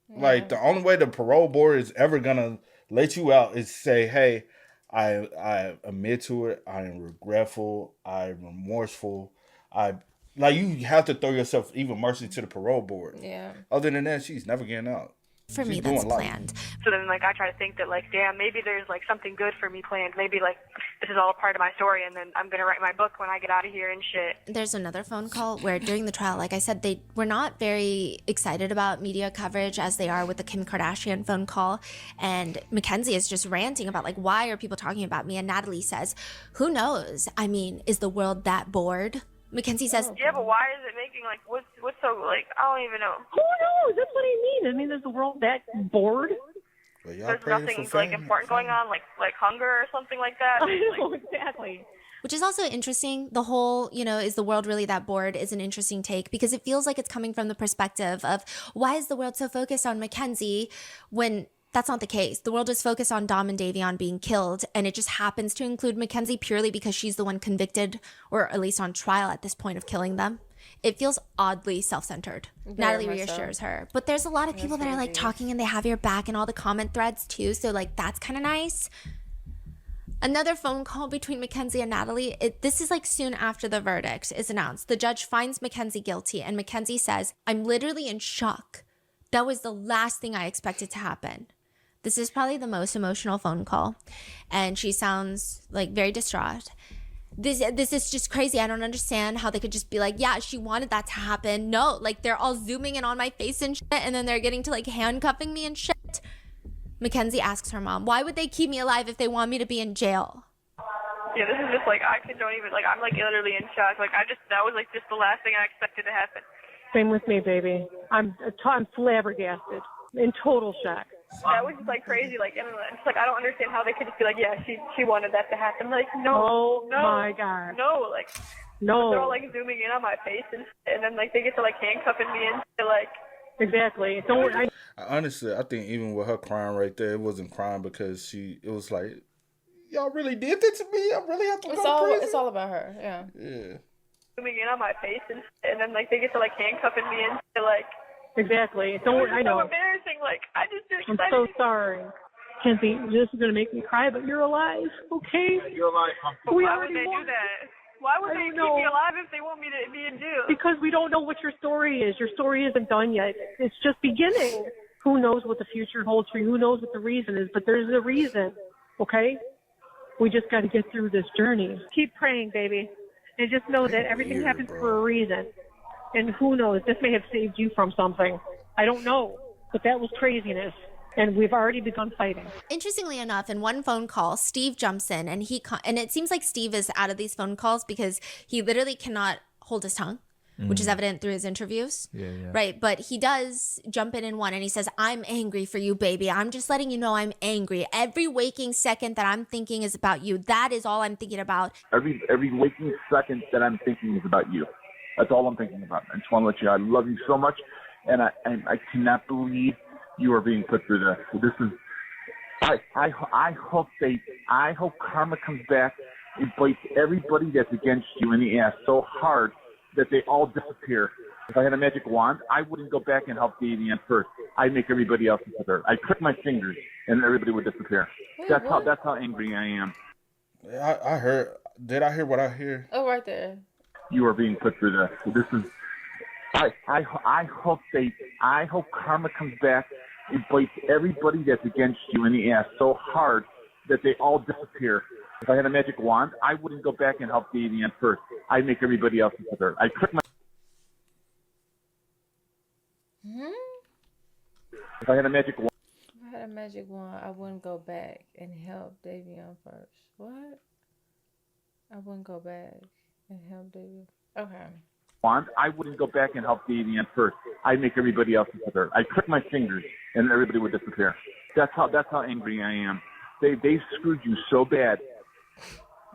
Yeah. Like the only way the parole board is ever gonna let you out is say, "Hey, I admit to it. I am regretful. I'm remorseful. Like you have to throw yourself even mercy to the parole board. Yeah. Other than that, she's never getting out. For me, that's planned. So then, like, I try to think that, like, damn, maybe there's, like, something good for me planned. Maybe, like, this is all a part of my story, and then I'm going to write my book when I get out of here and shit. There's another phone call where during the trial, like I said, they were not very excited about media coverage as they are with the Kim Kardashian phone call. And Mackenzie is just ranting about, like, why are people talking about me? And Natalie says, who knows? I mean, is the world that bored? Mackenzie says, yeah, but why is it making, like, what's so, like, I don't even know. Who knows? That's what I mean. I mean, is the world that bored? Well, there's nothing, like, important going on, like hunger or something like that. I know, exactly. Which is also interesting. The whole, is the world really that bored is an interesting take because it feels like it's coming from the perspective of why is the world so focused on Mackenzie when that's not the case. The world is focused on Dom and Davion being killed, and it just happens to include Mackenzie purely because she's the one convicted, or at least on trial at this point, of killing them. It feels oddly self-centered. Natalie reassures her. But there's a lot of people that are, like, talking and they have your back in all the comment threads, too, so, like, that's kind of nice. Another phone call between Mackenzie and Natalie. This is, like, soon after the verdict is announced. The judge finds Mackenzie guilty, and Mackenzie says, I'm literally in shock. That was the last thing I expected to happen. This is probably the most emotional phone call. And she sounds like very distraught. This is just crazy. I don't understand how they could just be like, yeah, she wanted that to happen. No, like they're all zooming in on my face and shit. And then they're getting to like handcuffing me and shit. Mackenzie asks her mom, why would they keep me alive if they want me to be in jail? Yeah, this is just like, don't even, like, I'm like literally in shock. Like, that was like just the last thing I expected to happen. Same with me, baby. I'm flabbergasted, in total shock. That was just like crazy. Like, it's like I don't understand how they could just be like, yeah, she wanted that to happen. Like, no, no, my God, no, like, no. They're all like zooming in on my face and then like they get to like handcuffing me and like. Exactly. Don't worry. Honestly, I think even with her crying right there, it wasn't crying because it was like, y'all really did that to me. I really have to go crazy. It's all about her. Yeah. Yeah. Zooming in on my face and then like they get to like handcuffing me and like. Exactly. Don't worry. I know. So embarrassing. Like I just didn't. I'm so sorry, Kenzie. This is gonna make me cry, but you're alive. Okay. You're alive. Why would they do that? Why would they keep me alive if they want me to be in jail? Because we don't know what your story is. Your story isn't done yet. It's just beginning. Who knows what the future holds for you? Who knows what the reason is? But there's a reason. Okay. We just got to get through this journey. Keep praying, baby, and just know that everything happens for a reason. And who knows, this may have saved you from something. I don't know, but that was craziness. And we've already begun fighting. Interestingly enough, in one phone call, Steve jumps in and and it seems like Steve is out of these phone calls because he literally cannot hold his tongue, which is evident through his interviews. Yeah. Right. But he does jump in one and he says, I'm angry for you, baby. I'm just letting you know I'm angry. Every waking second that I'm thinking is about you. That is all I'm thinking about. Every waking second that I'm thinking is about you. That's all I'm thinking about. I just want to let you know I love you so much, and I cannot believe you are being put through this. So this is, I hope karma comes back and bites everybody that's against you in the ass so hard that they all disappear. If I had a magic wand, I wouldn't go back and help Davion first. I'd make everybody else disappear. I'd click my fingers and everybody would disappear. That's how angry I am. I heard. Did I hear what I hear? Oh, right there. You are being put through this. So this is, I hope karma comes back and bites everybody that's against you in the ass so hard that they all disappear. If I had a magic wand, I wouldn't go back and help Davion first. I'd make everybody else disappear. I'd click my. If I had a magic wand. If I had a magic wand, I wouldn't go back and help Davion first. What? I wouldn't go back and help Davion. Okay. Wand, I wouldn't go back and help Davion first. I'd make everybody else disappear. I'd click my fingers and everybody would disappear. That's how angry I am. They screwed you so bad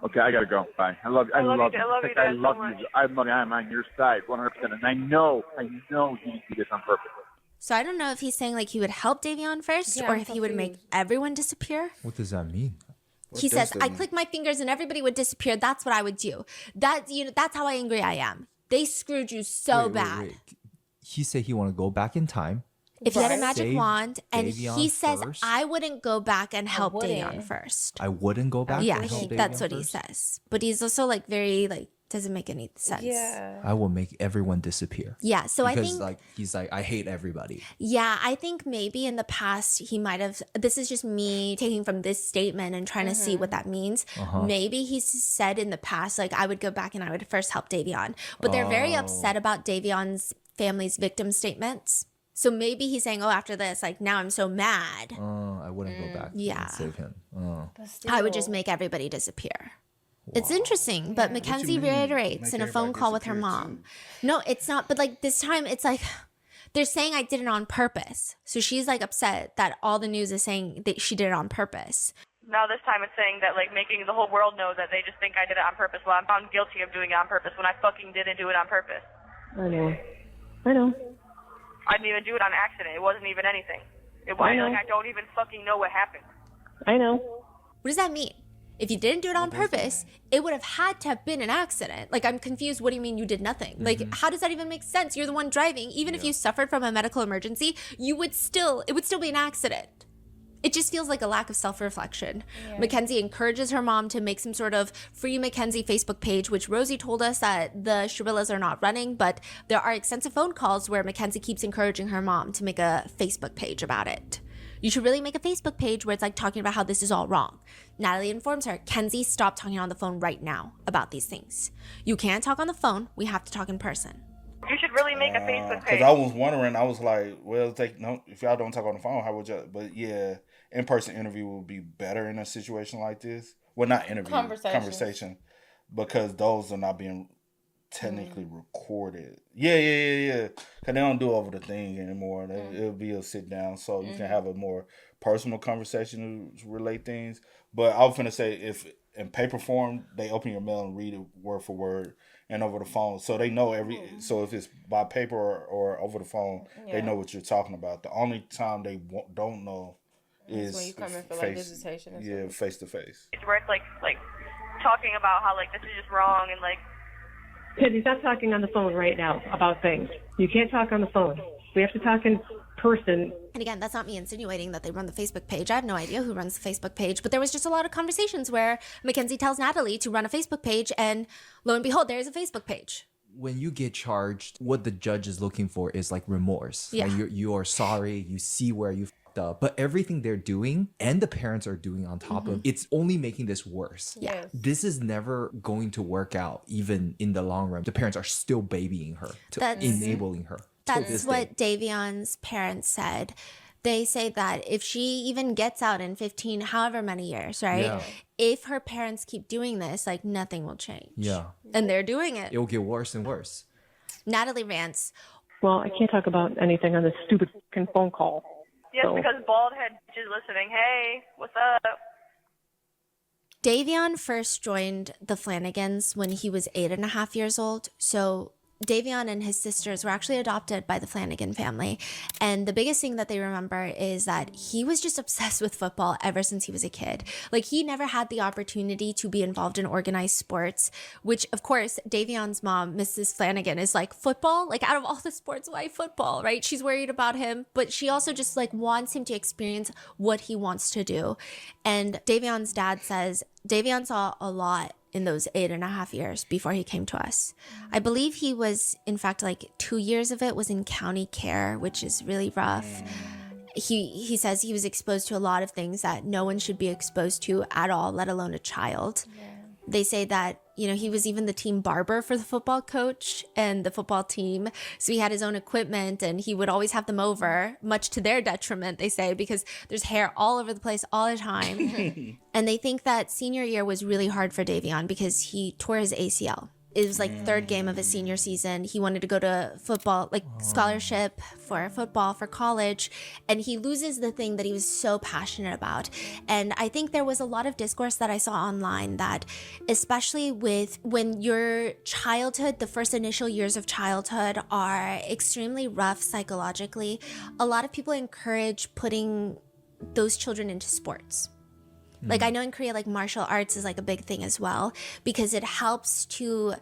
Okay, I gotta go. Bye. I love you. I love you, Dad, so much. You. I love you. I'm on your side, 100%. And I know you do this on purpose. So I don't know if he's saying like he would help Davion first, or if he would make everyone disappear. What does that mean? He says, I click my fingers and everybody would disappear. That's what I would do. That's how angry I am. They screwed you so bad. Wait. He said he want to go back in time. If he had a magic Save wand, and Davion he says, first? I wouldn't go back and help Davion first. I wouldn't go back. Yeah, to help that's Davion what first? he says. But he's also like very like doesn't make any sense. Yeah. I will make everyone disappear. Yeah, so I because, think like he's like I hate everybody. Yeah, I think maybe in the past he might have. This is just me taking from this statement and trying to see what that means. Maybe he's said in the past like I would go back and I would first help Davion, but they're very upset about Davion's family's victim statements. So maybe he's saying, "Oh, after this, like now I'm so mad." I wouldn't go back. Yeah. And save him. I would just make everybody disappear. It's interesting, but Mackenzie reiterates in a phone call with her mom. No, it's not. But like this time, it's like they're saying I did it on purpose. So she's like upset that all the news is saying that she did it on purpose. Now this time it's saying that like making the whole world know that they just think I did it on purpose. Well, I'm found guilty of doing it on purpose when I fucking didn't do it on purpose. I know. I didn't even do it on accident. It wasn't even anything. I don't even fucking know what happened. I know. What does that mean? If you didn't do it on purpose, it would have had to have been an accident. Like, I'm confused. What do you mean you did nothing? Like, how does that even make sense? You're the one driving. Even if you suffered from a medical emergency, it would still be an accident. It just feels like a lack of self-reflection. Yeah. Mackenzie encourages her mom to make some sort of Free Mackenzie Facebook page, which Rosie told us that the Shirillas are not running, but there are extensive phone calls where Mackenzie keeps encouraging her mom to make a Facebook page about it. You should really make a Facebook page where it's like talking about how this is all wrong. Natalie informs her, Kenzie, stop talking on the phone right now about these things. You can't talk on the phone. We have to talk in person. You should really make a Facebook page. Because I was wondering, I was like, well, if y'all don't talk on the phone, how would y'all? But yeah, in-person interview would be better in a situation like this. Well, not interview, conversation. Because those are not being technically recorded. Yeah. Because they don't do over the thing anymore. It'll be a sit down, so you can have a more personal conversation to relate things. But I was going to say, if in paper form, they open your mail and read it word for word and over the phone. So they know so if it's by paper or over the phone, they know what you're talking about. The only time they don't know is when you come in for like visitation. Yeah, face to face. Where it's like talking about how like this is just wrong and like. Kenzie, stop talking on the phone right now about things. You can't talk on the phone. We have to talk in person. And again, that's not me insinuating that they run the Facebook page. I have no idea who runs the Facebook page, but there was just a lot of conversations where Mackenzie tells Natalie to run a Facebook page, and lo and behold, there's a Facebook page. When you get charged, what the judge is looking for is like remorse. Yeah. Like you are sorry, you see where you fucked up, but everything they're doing and the parents are doing on top of it's only making this worse. Yeah. This is never going to work out, even in the long run. The parents are still babying her, enabling her. That's what Davion's parents said. They say that if she even gets out in 15, however many years, right? Yeah. If her parents keep doing this, like nothing will change. Yeah. And they're doing it. It will get worse and worse. Natalie rants. Well, I can't talk about anything on this stupid fucking phone call. Yes, because bald head is listening. Hey, what's up? Davion first joined the Flanagans when he was 8.5 years old. So Davion and his sisters were actually adopted by the Flanagan family. And the biggest thing that they remember is that he was just obsessed with football ever since he was a kid. Like, he never had the opportunity to be involved in organized sports, which, of course, Davion's mom, Mrs. Flanagan, is like, football? Like, out of all the sports, why football, right? She's worried about him, but she also just, like, wants him to experience what he wants to do. And Davion's dad says Davion saw a lot in those 8.5 years before he came to us. I believe he was, in fact, like 2 years of it was in county care, which is really rough. He says he was exposed to a lot of things that no one should be exposed to at all, let alone a child. Yeah. They say that, you know, he was even the team barber for the football coach and the football team. So he had his own equipment and he would always have them over, much to their detriment, they say, because there's hair all over the place all the time. And they think that senior year was really hard for Davion because he tore his ACL. it was like third game of his senior season. He wanted to go to football, like scholarship for football for college. And he loses the thing that he was so passionate about. And I think there was a lot of discourse that I saw online that, especially with when your childhood, the first initial years of childhood are extremely rough psychologically, a lot of people encourage putting those children into sports. Like I know in Korea, like martial arts is like a big thing as well, because it helps to,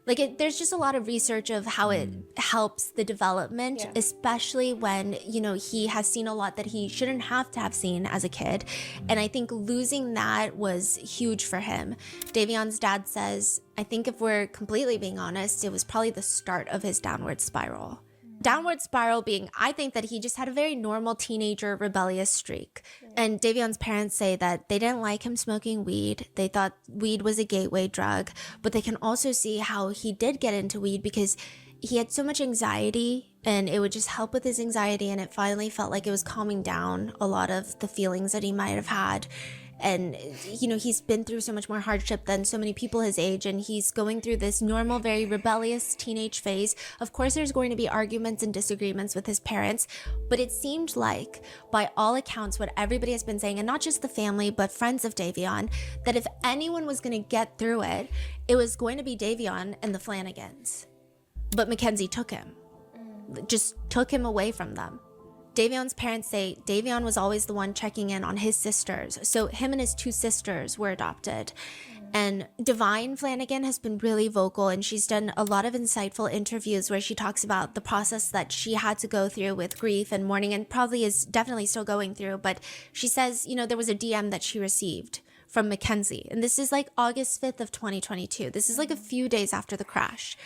like there's just a lot of research of how it helps the development, especially when, you know, he has seen a lot that he shouldn't have to have seen as a kid. And I think losing that was huge for him. Davion's dad says, I think if we're completely being honest, it was probably the start of his downward spiral. Downward spiral being, I think that he just had a very normal teenager rebellious streak. And Davion's parents say that they didn't like him smoking weed. They thought weed was a gateway drug, but they can also see how he did get into weed because he had so much anxiety and it would just help with his anxiety. And it finally felt like it was calming down a lot of the feelings that he might have had. And, you know, he's been through so much more hardship than so many people his age, and he's going through this normal, very rebellious teenage phase. Of course, there's going to be arguments and disagreements with his parents, but it seemed like, by all accounts, what everybody has been saying, and not just the family, but friends of Davion, that if anyone was going to get through it, it was going to be Davion and the Flanagans. But Mackenzie took him, just took him away from them. Davion's parents say Davion was always the one checking in on his sisters. So him and his two sisters were adopted. And Divine Flanagan has been really vocal, and she's done a lot of insightful interviews where she talks about the process that she had to go through with grief and mourning, and probably is definitely still going through. But she says, you know, there was a DM that she received from Mackenzie. And this is like August 5th of 2022. This is like a few days after the crash.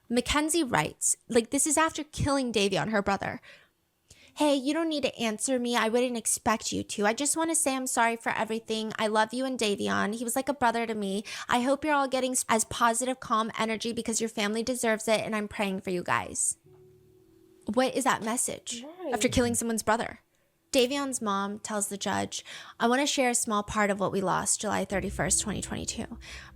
Mackenzie writes, like this is after killing Davion, her brother. Hey, you don't need to answer me. I wouldn't expect you to. I just want to say I'm sorry for everything. I love you and Davion. He was like a brother to me. I hope you're all getting as positive, calm energy because your family deserves it, and I'm praying for you guys. What is that message after killing someone's brother? Davion's mom tells the judge, I want to share a small part of what we lost July 31st, 2022.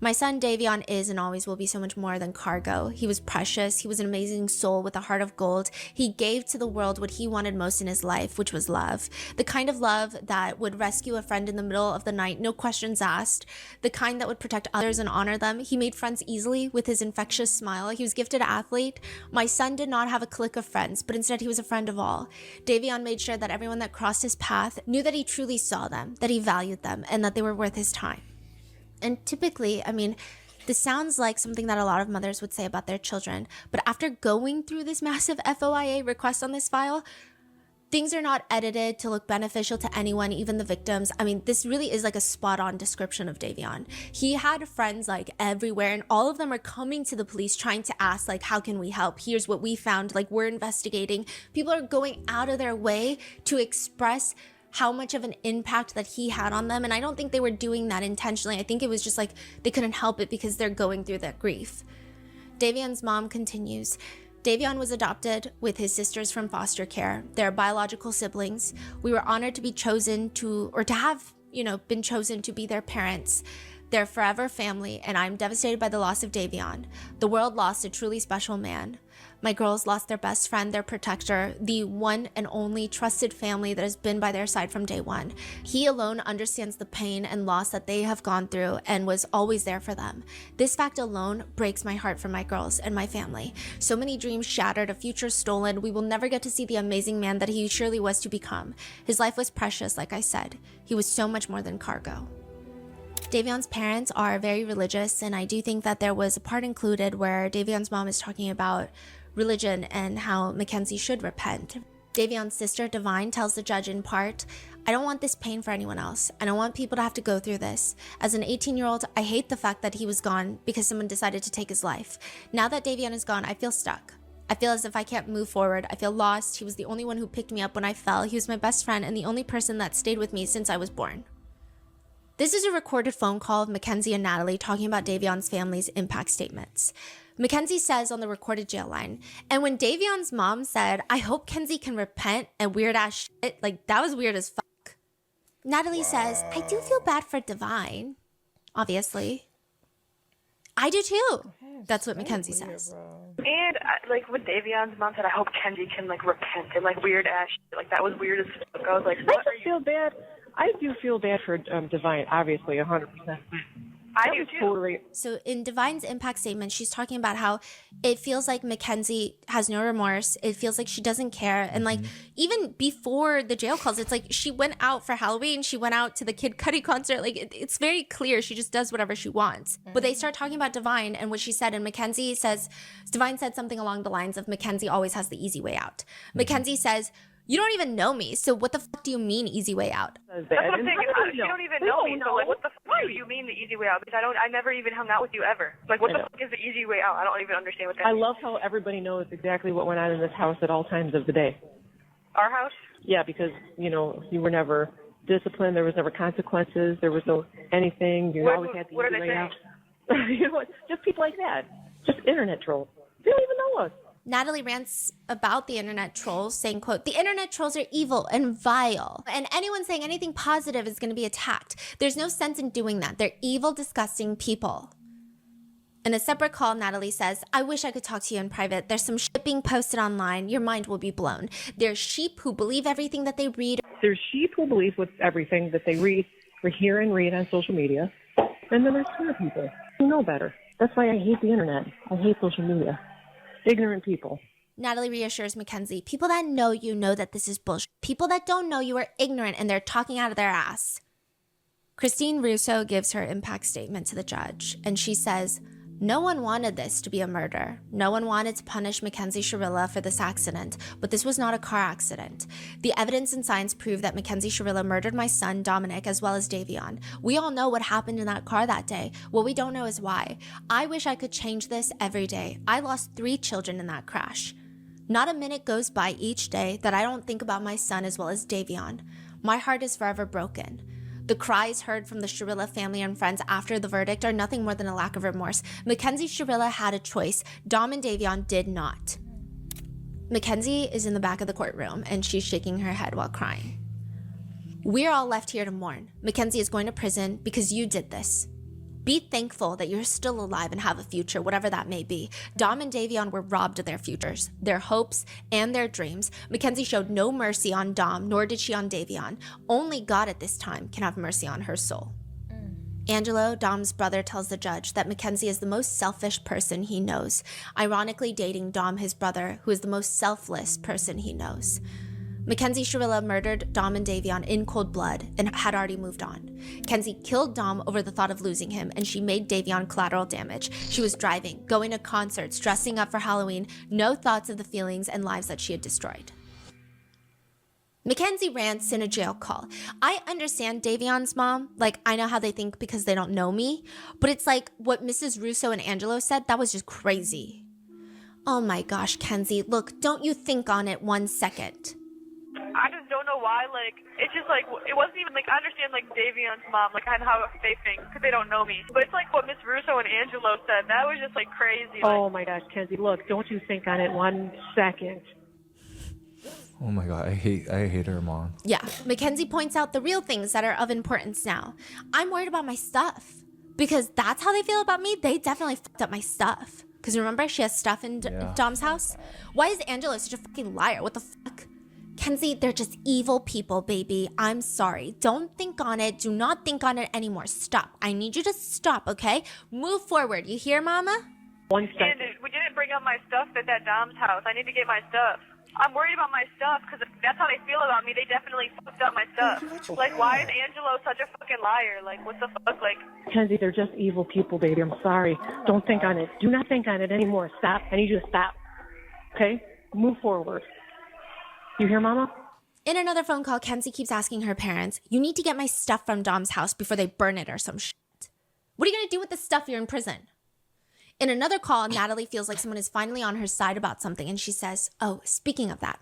My son Davion is and always will be so much more than cargo. He was precious. He was an amazing soul with a heart of gold. He gave to the world what he wanted most in his life, which was love. The kind of love that would rescue a friend in the middle of the night, no questions asked. The kind that would protect others and honor them. He made friends easily with his infectious smile. He was gifted athlete. My son did not have a clique of friends, but instead he was a friend of all. Davion made sure that everyone that crossed his path knew that he truly saw them, that he valued them, and that they were worth his time. And typically, I mean, this sounds like something that a lot of mothers would say about their children, but after going through this massive FOIA request on this file, things are not edited to look beneficial to anyone, even the victims. I mean, this really is like a spot-on description of Davion. He had friends like everywhere, and all of them are coming to the police trying to ask, like, how can we help? Here's what we found, like, we're investigating. People are going out of their way to express how much of an impact that he had on them, and I don't think they were doing that intentionally. I think it was just like they couldn't help it because they're going through that grief. Davion's mom continues, Davion was adopted with his sisters from foster care. They're biological siblings. We were honored to be chosen to, or to have, been chosen to be their parents. They're forever family, and I'm devastated by the loss of Davion. The world lost a truly special man. My girls lost their best friend, their protector, the one and only trusted family that has been by their side from day one. He alone understands the pain and loss that they have gone through and was always there for them. This fact alone breaks my heart for my girls and my family. So many dreams shattered, a future stolen. We will never get to see the amazing man that he surely was to become. His life was precious, like I said. He was so much more than cargo. Davion's parents are very religious, and I do think that there was a part included where Davion's mom is talking about religion and how Mackenzie should repent. Davion's sister, Divine, tells the judge in part, I don't want this pain for anyone else. I don't want people to have to go through this. As an 18-year-old, I hate the fact that he was gone because someone decided to take his life. Now that Davion is gone, I feel stuck. I feel as if I can't move forward. I feel lost. He was the only one who picked me up when I fell. He was my best friend and the only person that stayed with me since I was born. This is a recorded phone call of Mackenzie and Natalie talking about Davion's family's impact statements. Mackenzie says on the recorded jail line, and when Davion's mom said, I hope Kenzie can repent and weird ass shit, like that was weird as fuck. Natalie says, I do feel bad for Divine, obviously. I do too. That's what Mackenzie says. And like what Davion's mom said, I hope Kenzie can like repent and like weird ass shit. Like that was weird as fuck. I was like, what are you? Feel bad. I do feel bad for Divine, obviously, 100%. I do too. Totally. So in Divine's impact statement, she's talking about how it feels like Mackenzie has no remorse. It feels like she doesn't care. And like even before the jail calls, it's like she went out for Halloween. She went out to the Kid Cudi concert. Like it's very clear she just does whatever she wants. But they start talking about Divine and what she said. And Mackenzie says, Divine said something along the lines of Mackenzie always has the easy way out. Mackenzie says, you don't even know me, so what the fuck do you mean easy way out? That's what I'm saying. You don't even know me, so like, what the fuck do you mean the easy way out? Because I never even hung out with you ever. Like, what the fuck is the easy way out? I don't even understand what that means. I love how everybody knows exactly what went on in this house at all times of the day. Our house? Yeah, because, you know, you were never disciplined. There was never consequences. There was no anything. You always had the what are easy they way out. You know what? Just people like that. Just internet trolls. They don't even know us. Natalie rants about the internet trolls, saying, quote, the internet trolls are evil and vile, and anyone saying anything positive is going to be attacked. There's no sense in doing that. They're evil, disgusting people. In a separate call, Natalie says, I wish I could talk to you in private. There's some shit being posted online. Your mind will be blown. There's sheep who believe everything that they read. There's sheep who believe with everything that they read or hear and read on social media. And then there's smart people who know better. That's why I hate the internet. I hate social media. Ignorant people. Natalie reassures Mackenzie, people that know you know that this is bullshit. People that don't know you are ignorant and they're talking out of their ass. Christine Russo gives her impact statement to the judge, and she says, no one wanted this to be a murder. No one wanted to punish Mackenzie Shirilla for this accident, but this was not a car accident. The evidence and science prove that Mackenzie Shirilla murdered my son, Dominic, as well as Davion. We all know what happened in that car that day. What we don't know is why. I wish I could change this every day. I lost 3 children in that crash. Not a minute goes by each day that I don't think about my son as well as Davion. My heart is forever broken. The cries heard from the Shirilla family and friends after the verdict are nothing more than a lack of remorse. Mackenzie Shirilla had a choice. Dom and Davion did not. Mackenzie is in the back of the courtroom and she's shaking her head while crying. We're all left here to mourn. Mackenzie is going to prison because you did this. Be thankful that you're still alive and have a future, whatever that may be. Dom and Davion were robbed of their futures, their hopes, and their dreams. Mackenzie showed no mercy on Dom, nor did she on Davion. Only God at this time can have mercy on her soul. Angelo, Dom's brother, tells the judge that Mackenzie is the most selfish person he knows, ironically dating Dom, his brother, who is the most selfless person he knows. Mackenzie Shirilla murdered Dom and Davion in cold blood and had already moved on. Kenzie killed Dom over the thought of losing him, and she made Davion collateral damage. She was driving, going to concerts, dressing up for Halloween, no thoughts of the feelings and lives that she had destroyed. Mackenzie rants in a jail call. I understand Davion's mom. Like, I know how they think because they don't know me. But it's like what Mrs. Russo and Angelo said, that was just crazy. Oh my gosh, Kenzie, look, don't you think on it 1 second. I just don't know why, like, it's just, like, it wasn't even, like, I understand, like, Davion's mom, like, and how they think, because they don't know me. But it's like what Miss Russo and Angelo said. That was just, like, crazy. Oh, my gosh, Kenzie, look, don't you think on it 1 second. Oh, my God, I hate her mom. Yeah, Mackenzie points out the real things that are of importance now. I'm worried about my stuff, because that's how they feel about me. They definitely fucked up my stuff. Because remember, she has stuff in Dom's house? Why is Angelo such a fucking liar? What the fuck? Kenzie, they're just evil people, baby. I'm sorry. Don't think on it. Do not think on it anymore. Stop. I need you to stop, okay? Move forward. You hear, Mama? 1 second. And we didn't bring up my stuff at that Dom's house. I need to get my stuff. I'm worried about my stuff because that's how they feel about me. They definitely fucked up my stuff. Like, why is Angelo such a fucking liar? Like, what the fuck? Like, Kenzie, they're just evil people, baby. I'm sorry. Don't think on it. Do not think on it anymore. Stop. I need you to stop. Okay? Move forward. You hear, Mama? In another phone call, Kenzie keeps asking her parents, you need to get my stuff from Dom's house before they burn it or some shit. What are you going to do with the stuff? You're in prison? In another call, Natalie feels like someone is finally on her side about something, and she says, oh, speaking of that,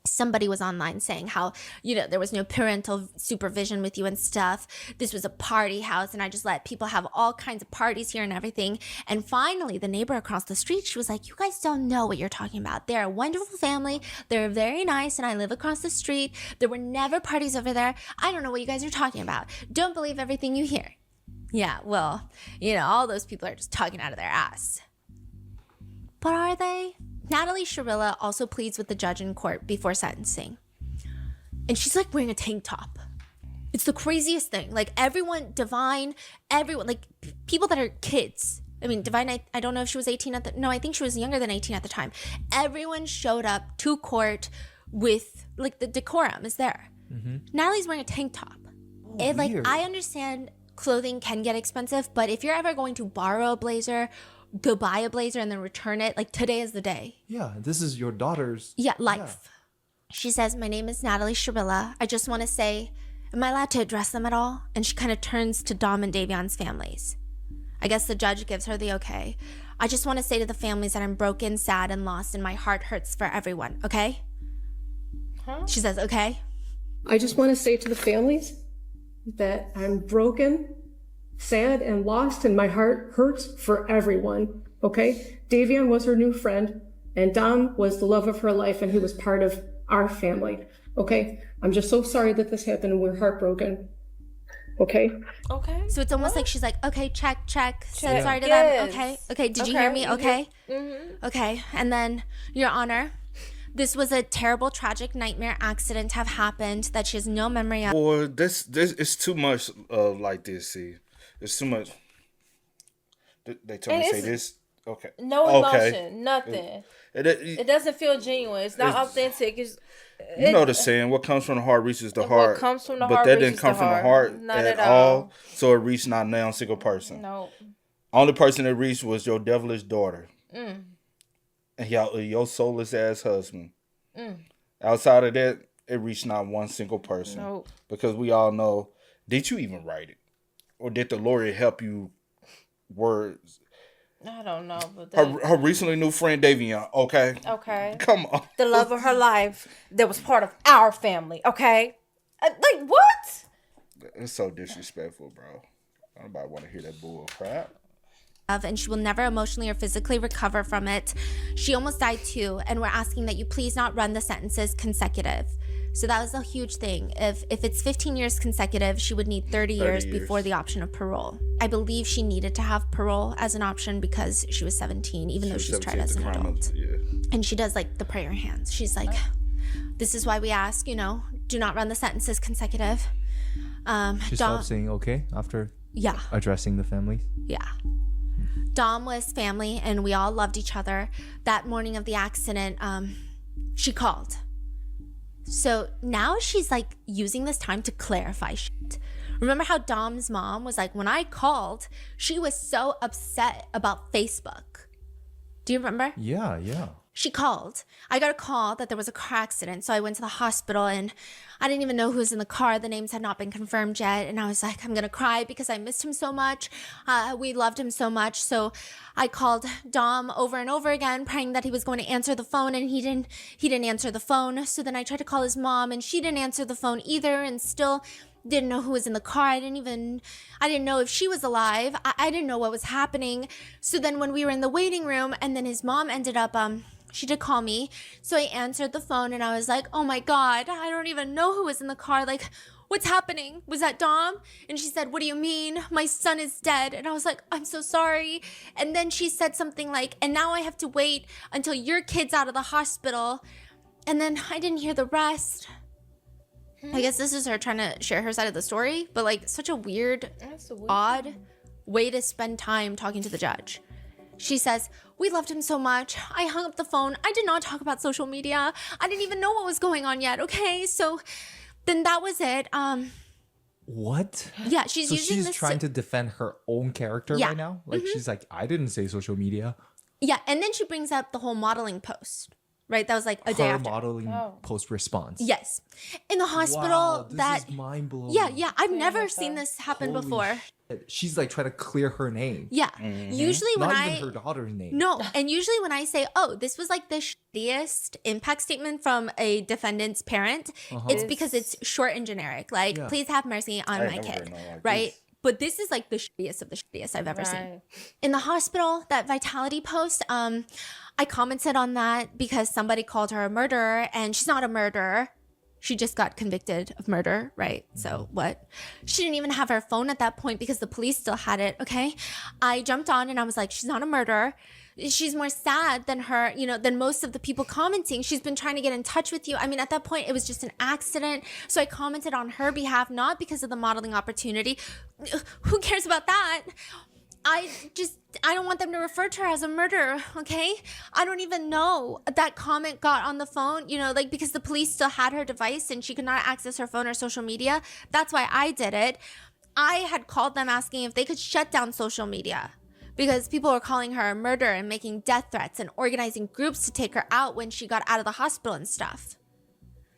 somebody was online saying how, there was no parental supervision with you and stuff. This was a party house, and I just let people have all kinds of parties here and everything. And finally, the neighbor across the street, she was like, you guys don't know what you're talking about. They're a wonderful family. They're very nice, and I live across the street. There were never parties over there. I don't know what you guys are talking about. Don't believe everything you hear. Yeah, well, all those people are just talking out of their ass. But are they? Natalie Sharilla also pleads with the judge in court before sentencing. And she's like wearing a tank top. It's the craziest thing. Like everyone, like people that are kids. I mean, Divine, I don't know if she was 18 no, I think she was younger than 18 at the time. Everyone showed up to court with, like, the decorum is there. Mm-hmm. Natalie's wearing a tank top. I understand clothing can get expensive, but if you're ever going to borrow a blazer, go buy a blazer and then return it, like, today is the day. Yeah, this is your daughter's. Yeah, life. Yeah. She says, my name is Natalie Sharilla. I just want to say, am I allowed to address them at all? And she kind of turns to Dom and Davion's families. I guess the judge gives her the okay. I just want to say to the families that I'm broken, sad, and lost, and my heart hurts for everyone, okay? Huh? She says, okay. I just want to say to the families that I'm broken, sad, and lost, and my heart hurts for everyone, okay? Davion was her new friend, and Dom was the love of her life, and he was part of our family, okay? I'm just so sorry that this happened, and we're heartbroken. Okay. So it's almost like she's like, okay, check. Say sorry to them. Okay. Did you hear me? Okay. Mm-hmm. Okay. And then, Your Honor, this was a terrible, tragic nightmare accident to have happened that she has no memory of. Or this is too much like this. See, it's too much. They told me to say this. Okay. No emotion, nothing. It doesn't feel genuine. It's not authentic. You know the saying, what comes from the heart reaches the heart. What comes from the but heart that didn't come from the heart not at all. So it reached not now a single person. No. Only person it reached was your devilish daughter. And your soulless ass husband. Outside of that, it reached not one single person. Nope. Because we all know, did you even write it? Or did the lawyer help you words? I don't know, but her recently new friend Davion, okay? Okay. Come on. The love of her life that was part of our family, okay? Like, what? It's so disrespectful, bro. Nobody want to hear that bull crap. And she will never emotionally or physically recover from it. She almost died too, and we're asking that you please not run the sentences consecutive. So that was a huge thing. If it's 15 years consecutive, she would need 30 years before the option of parole. I believe she needed to have parole as an option because she was 17, even though she's tried as an adult. Yeah. And she does like the prayer hands. She's like, this is why we ask, do not run the sentences consecutive. She stopped saying okay after addressing the family? Yeah. Dom was family and we all loved each other. That morning of the accident, she called. So now she's like using this time to clarify shit. Remember how Dom's mom was like, when I called, she was so upset about Facebook. Do you remember? Yeah. She called. I got a call that there was a car accident. So I went to the hospital and I didn't even know who was in the car. The names had not been confirmed yet. And I was like, I'm going to cry because I missed him so much. We loved him so much. So I called Dom over and over again, praying that he was going to answer the phone. And he didn't answer the phone. So then I tried to call his mom and she didn't answer the phone either. And still didn't know who was in the car. I didn't know if she was alive. I didn't know what was happening. So then when we were in the waiting room and then his mom ended up, she did call me. So I answered the phone and I was like, oh my God, I don't even know who was in the car. Like, what's happening? Was that Dom? And she said, what do you mean? My son is dead. And I was like, I'm so sorry. And then she said something like, and now I have to wait until your kid's out of the hospital. And then I didn't hear the rest. I guess this is her trying to share her side of the story, but like such a weird, odd way to spend time talking to the judge. She says, we loved him so much. I hung up the phone. I did not talk about social media. I didn't even know what was going on yet. Okay, so then that was it. What? Yeah, she's trying to defend her own character right now. Like she's like, I didn't say social media. Yeah, and then she brings up the whole modeling post. Right, that was like a day after. Modeling post response. Yes, in the hospital. Wow, this is mind blowing. Yeah. I've never seen this happen before. Shit. She's like trying to clear her name. Yeah. Usually when not even her daughter's name. No, and usually when I say, "Oh, this was like the shittiest impact statement from a defendant's parent," it's because it's short and generic. Like, please have mercy on my kid, right? But this is like the shittiest of the shittiest I've ever seen. In the hospital, that Vitality post, I commented on that because somebody called her a murderer and she's not a murderer. She just got convicted of murder, right? So what? She didn't even have her phone at that point because the police still had it, okay? I jumped on and I was like, she's not a murderer. She's more sad than her, than most of the people commenting. She's been trying to get in touch with you. I mean, at that point, it was just an accident. So I commented on her behalf, not because of the modeling opportunity. Who cares about that? I don't want them to refer to her as a murderer, okay? I don't even know that comment got on the phone, because the police still had her device and she could not access her phone or social media. That's why I did it. I had called them asking if they could shut down social media because people were calling her a murderer and making death threats and organizing groups to take her out when she got out of the hospital and stuff.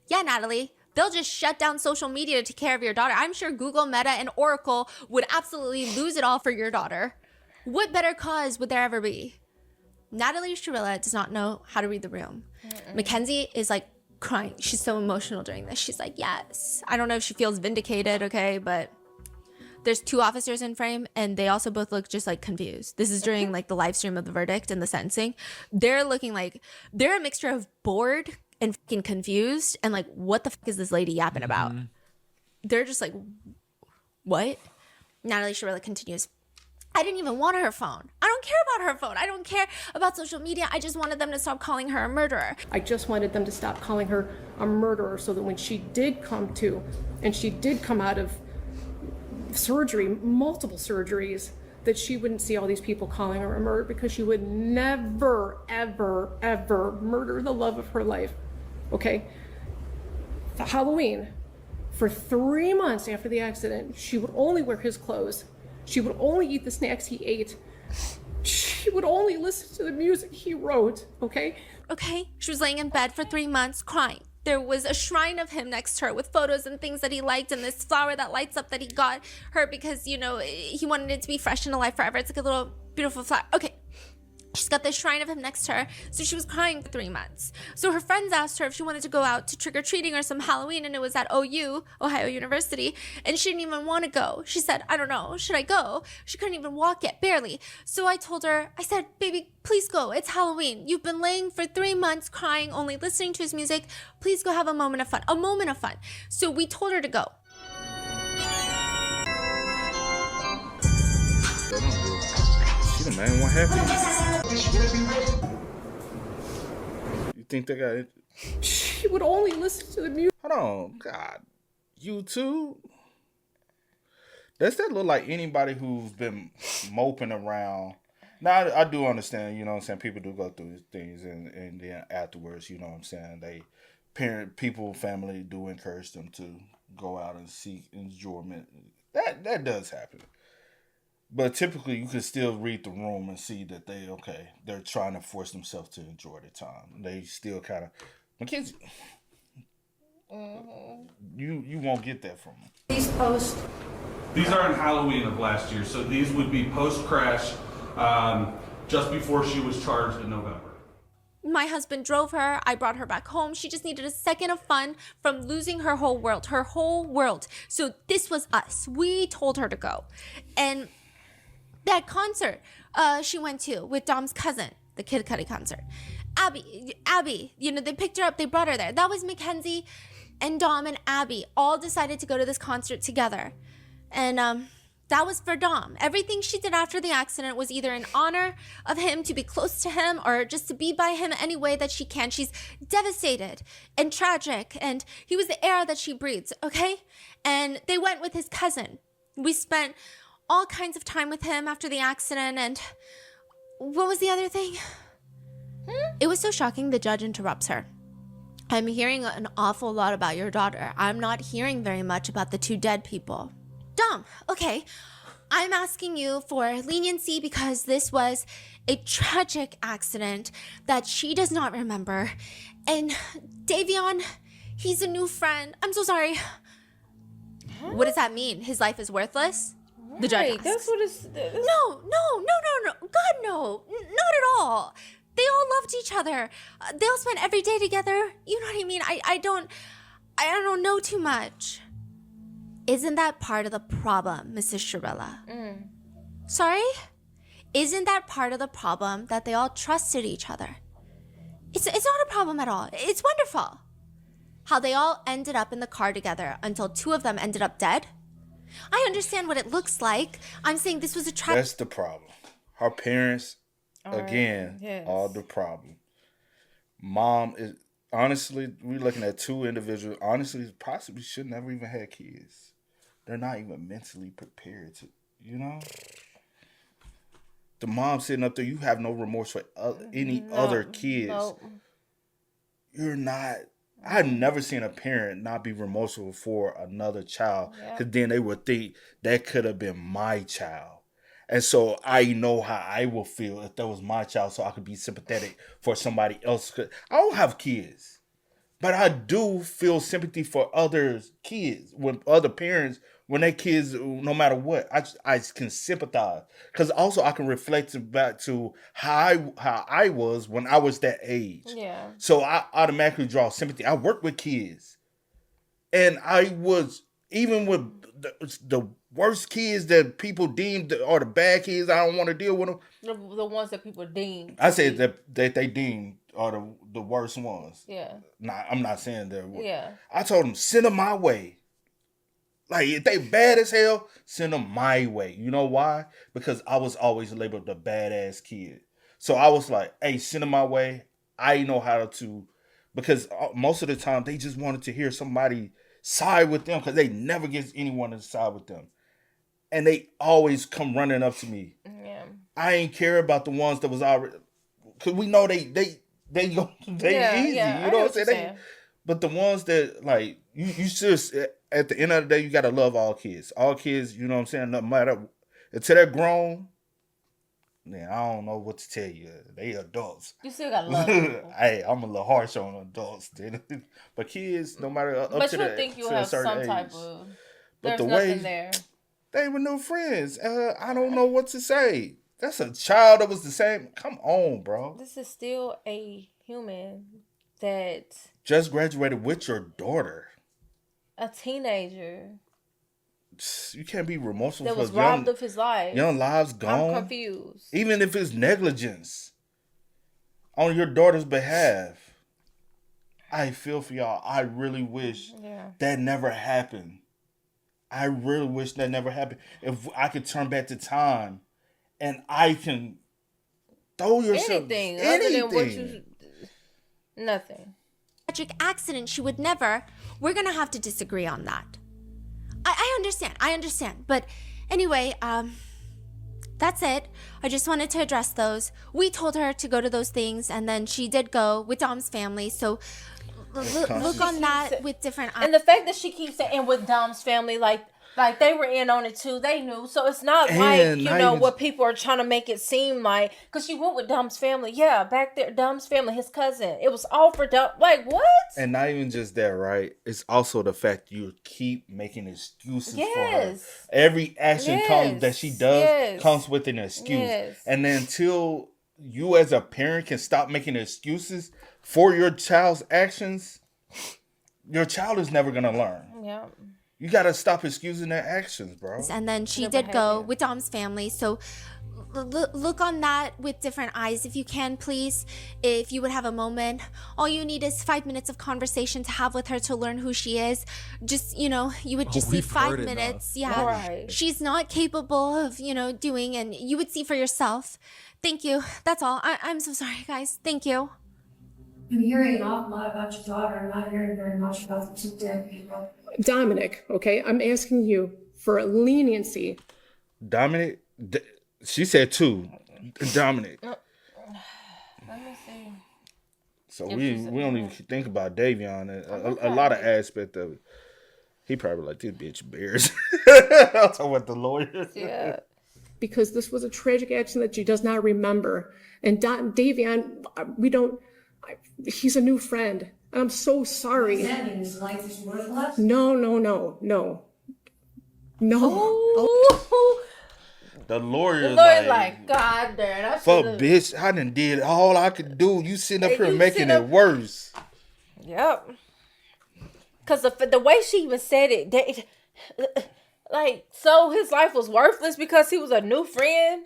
Yeah, Natalie. They'll just shut down social media to take care of your daughter. I'm sure Google, Meta, and Oracle would absolutely lose it all for your daughter. What better cause would there ever be? Natalie Shirilla does not know how to read the room. Mackenzie is like crying. She's so emotional during this. She's like, yes. I don't know if she feels vindicated, okay, but there's 2 officers in frame and they also both look just like confused. This is during like the live stream of the verdict and the sentencing. They're looking like they're a mixture of bored and fucking confused and like, what the fuck is this lady yapping about? They're just like, what? Natalie Shirilla continues. I didn't even want her phone. I don't care about her phone. I don't care about social media. I just wanted them to stop calling her a murderer. I just wanted them to stop calling her a murderer so that when she did come to, and she did come out of surgery, multiple surgeries, that she wouldn't see all these people calling her a murderer because she would never, ever, ever murder the love of her life. Okay? For Halloween, for 3 months after the accident, she would only wear his clothes. She would only eat the snacks he ate. She would only listen to the music he wrote, okay? Okay, she was laying in bed for 3 months crying. There was a shrine of him next to her with photos and things that he liked and this flower that lights up that he got her because, he wanted it to be fresh and alive forever. It's like a little beautiful flower. Okay. She's got this shrine of him next to her. So she was crying for 3 months. So her friends asked her if she wanted to go out to trick-or-treating or some Halloween, and it was at OU, Ohio University, and she didn't even want to go. She said, I don't know, should I go? She couldn't even walk yet, barely. So I told her, I said, baby, please go. It's Halloween. You've been laying for 3 months crying, only listening to his music. Please go have a moment of fun. A moment of fun. So we told her to go. She the main one happy. You think they got it? She would only listen to the music. Hold on, God, YouTube. Does that look like anybody who's been moping around? Now I do understand, you know what I'm saying. People do go through things, and then afterwards, you know what I'm saying. Family do encourage them to go out and seek enjoyment. That does happen. But typically, you can still read the room and see that they're trying to force themselves to enjoy the time. They still kind of, Mackenzie, you won't get that from them. These posts. These aren't Halloween of last year, so these would be post-crash, just before she was charged in November. My husband drove her. I brought her back home. She just needed a second of fun from losing her whole world. So this was us. We told her to go. And that concert she went to with Dom's cousin, the Kid Cudi concert. Abby, they picked her up, they brought her there. That was Mackenzie and Dom and Abby all decided to go to this concert together. And that was for Dom. Everything she did after the accident was either in honor of him, to be close to him, or just to be by him any way that she can. She's devastated and tragic, and he was the air that she breathes, okay? And they went with his cousin. We spent all kinds of time with him after the accident, and what was the other thing? It was so shocking, the judge interrupts her. I'm hearing an awful lot about your daughter. I'm not hearing very much about the 2 dead people. Dom, okay, I'm asking you for leniency because this was a tragic accident that she does not remember. And Davion, he's a new friend. I'm so sorry. What does that mean? His life is worthless? The judge asks. That's what it's... No. God, no. Not at all. They all loved each other. They all spent every day together. You know what I mean? I don't know too much. Isn't that part of the problem, Mrs. Shirilla? Sorry? Isn't that part of the problem that they all trusted each other? It's not a problem at all. It's wonderful. how they all ended up in the car together until 2 of them ended up dead? I understand what it looks like. I'm saying this was a tragedy. That's the problem. Her parents, again, are the problem. Mom is, honestly, we're looking at 2 individuals, honestly, possibly should never even had kids. They're not even mentally prepared to, you know? The mom sitting up there, you have no remorse for any other kids. No. You're not. I've never seen a parent not be remorseful for another child, because then they would think that could have been my child. And so I know how I will feel if that was my child, so I could be sympathetic for somebody else. I don't have kids, but I do feel sympathy for other kids, when other parents, when their kids, no matter what, I can sympathize. Because also I can reflect back to how I was when I was that age. Yeah. So I automatically draw sympathy. I work with kids. And I was, even with the worst kids that people deemed are the bad kids, I don't want to deal with them. The ones that people deem. I said that they deem are the worst ones. Yeah. Nah, I'm not saying they're worse. Yeah. I told them, send them my way. Like, if they bad as hell, send them my way. You know why? Because I was always labeled the badass kid. So I was like, hey, send them my way. I know how to, because most of the time they just wanted to hear somebody side with them, because they never get anyone to side with them. And they always come running up to me. Yeah. I ain't care about the ones that was already, because we know they easy. You know what I'm saying? But the ones that, like, you just, at the end of the day, you got to love all kids. All kids, you know what I'm saying? No matter, until they're grown, man, I don't know what to tell you. They adults. You still got to love people. Hey, I'm a little harsh on adults. But kids, no matter up but to you that, think you to have a certain some age. type of, But there's the nothing way there. they were new friends. I don't know what to say. That's a child that was the same. Come on, bro. This is still a human that just graduated with your daughter. A teenager. You can't be remorseful that for was robbed of his life. Young lives gone. I'm confused. Even if it's negligence on your daughter's behalf. I feel for y'all. I really wish that never happened. I really wish that never happened. If I could turn back the time and I can throw yourself anything. Other than what you, nothing. Tragic accident, she would never. We're gonna have to disagree on that. I understand. But anyway, that's it. I just wanted to address those. We told her to go to those things, and then she did go with Dom's family. So look on that with different eyes. And the fact that she keeps saying with Dom's family, like they were in on it too. They knew. So it's not like, you know, what people are trying to make it seem like. Because she went with Dom's family. Yeah, back there, Dom's family, his cousin. It was all for Dom. Like, what? And not even just that, right? It's also the fact you keep making excuses for her. Every action that she does comes with an excuse. And then until you as a parent can stop making excuses for your child's actions, your child is never going to learn. Yeah. You got to stop excusing their actions, bro. And then she did go with Dom's family. So look on that with different eyes if you can, please. If you would have a moment. All you need is 5 minutes of conversation to have with her to learn who she is. Just, you know, you would just see 5 minutes. Yeah. Right. She's not capable of, you know, doing, and you would see for yourself. Thank you. That's all. I'm so sorry, guys. Thank you. I'm hearing an awful lot about your daughter. I'm not hearing very much about the 2 dead people. Dominic, okay, I'm asking you for leniency. Dominic, she said 2. Dominic. Let me see. So we don't even think about Davion. A lot of aspect of it. He probably like, this bitch embarrassed. I'm talking about the lawyers. Yeah. Because this was a tragic accident that she does not remember. And Davion, he's a new friend. And I'm so sorry. Does that mean his life is worthless? No. Oh. The lawyer's like, God damn. Fuck, bitch, I done did all I could do. You sitting up here making it worse. Yep. Because the way she even said it, so his life was worthless because he was a new friend?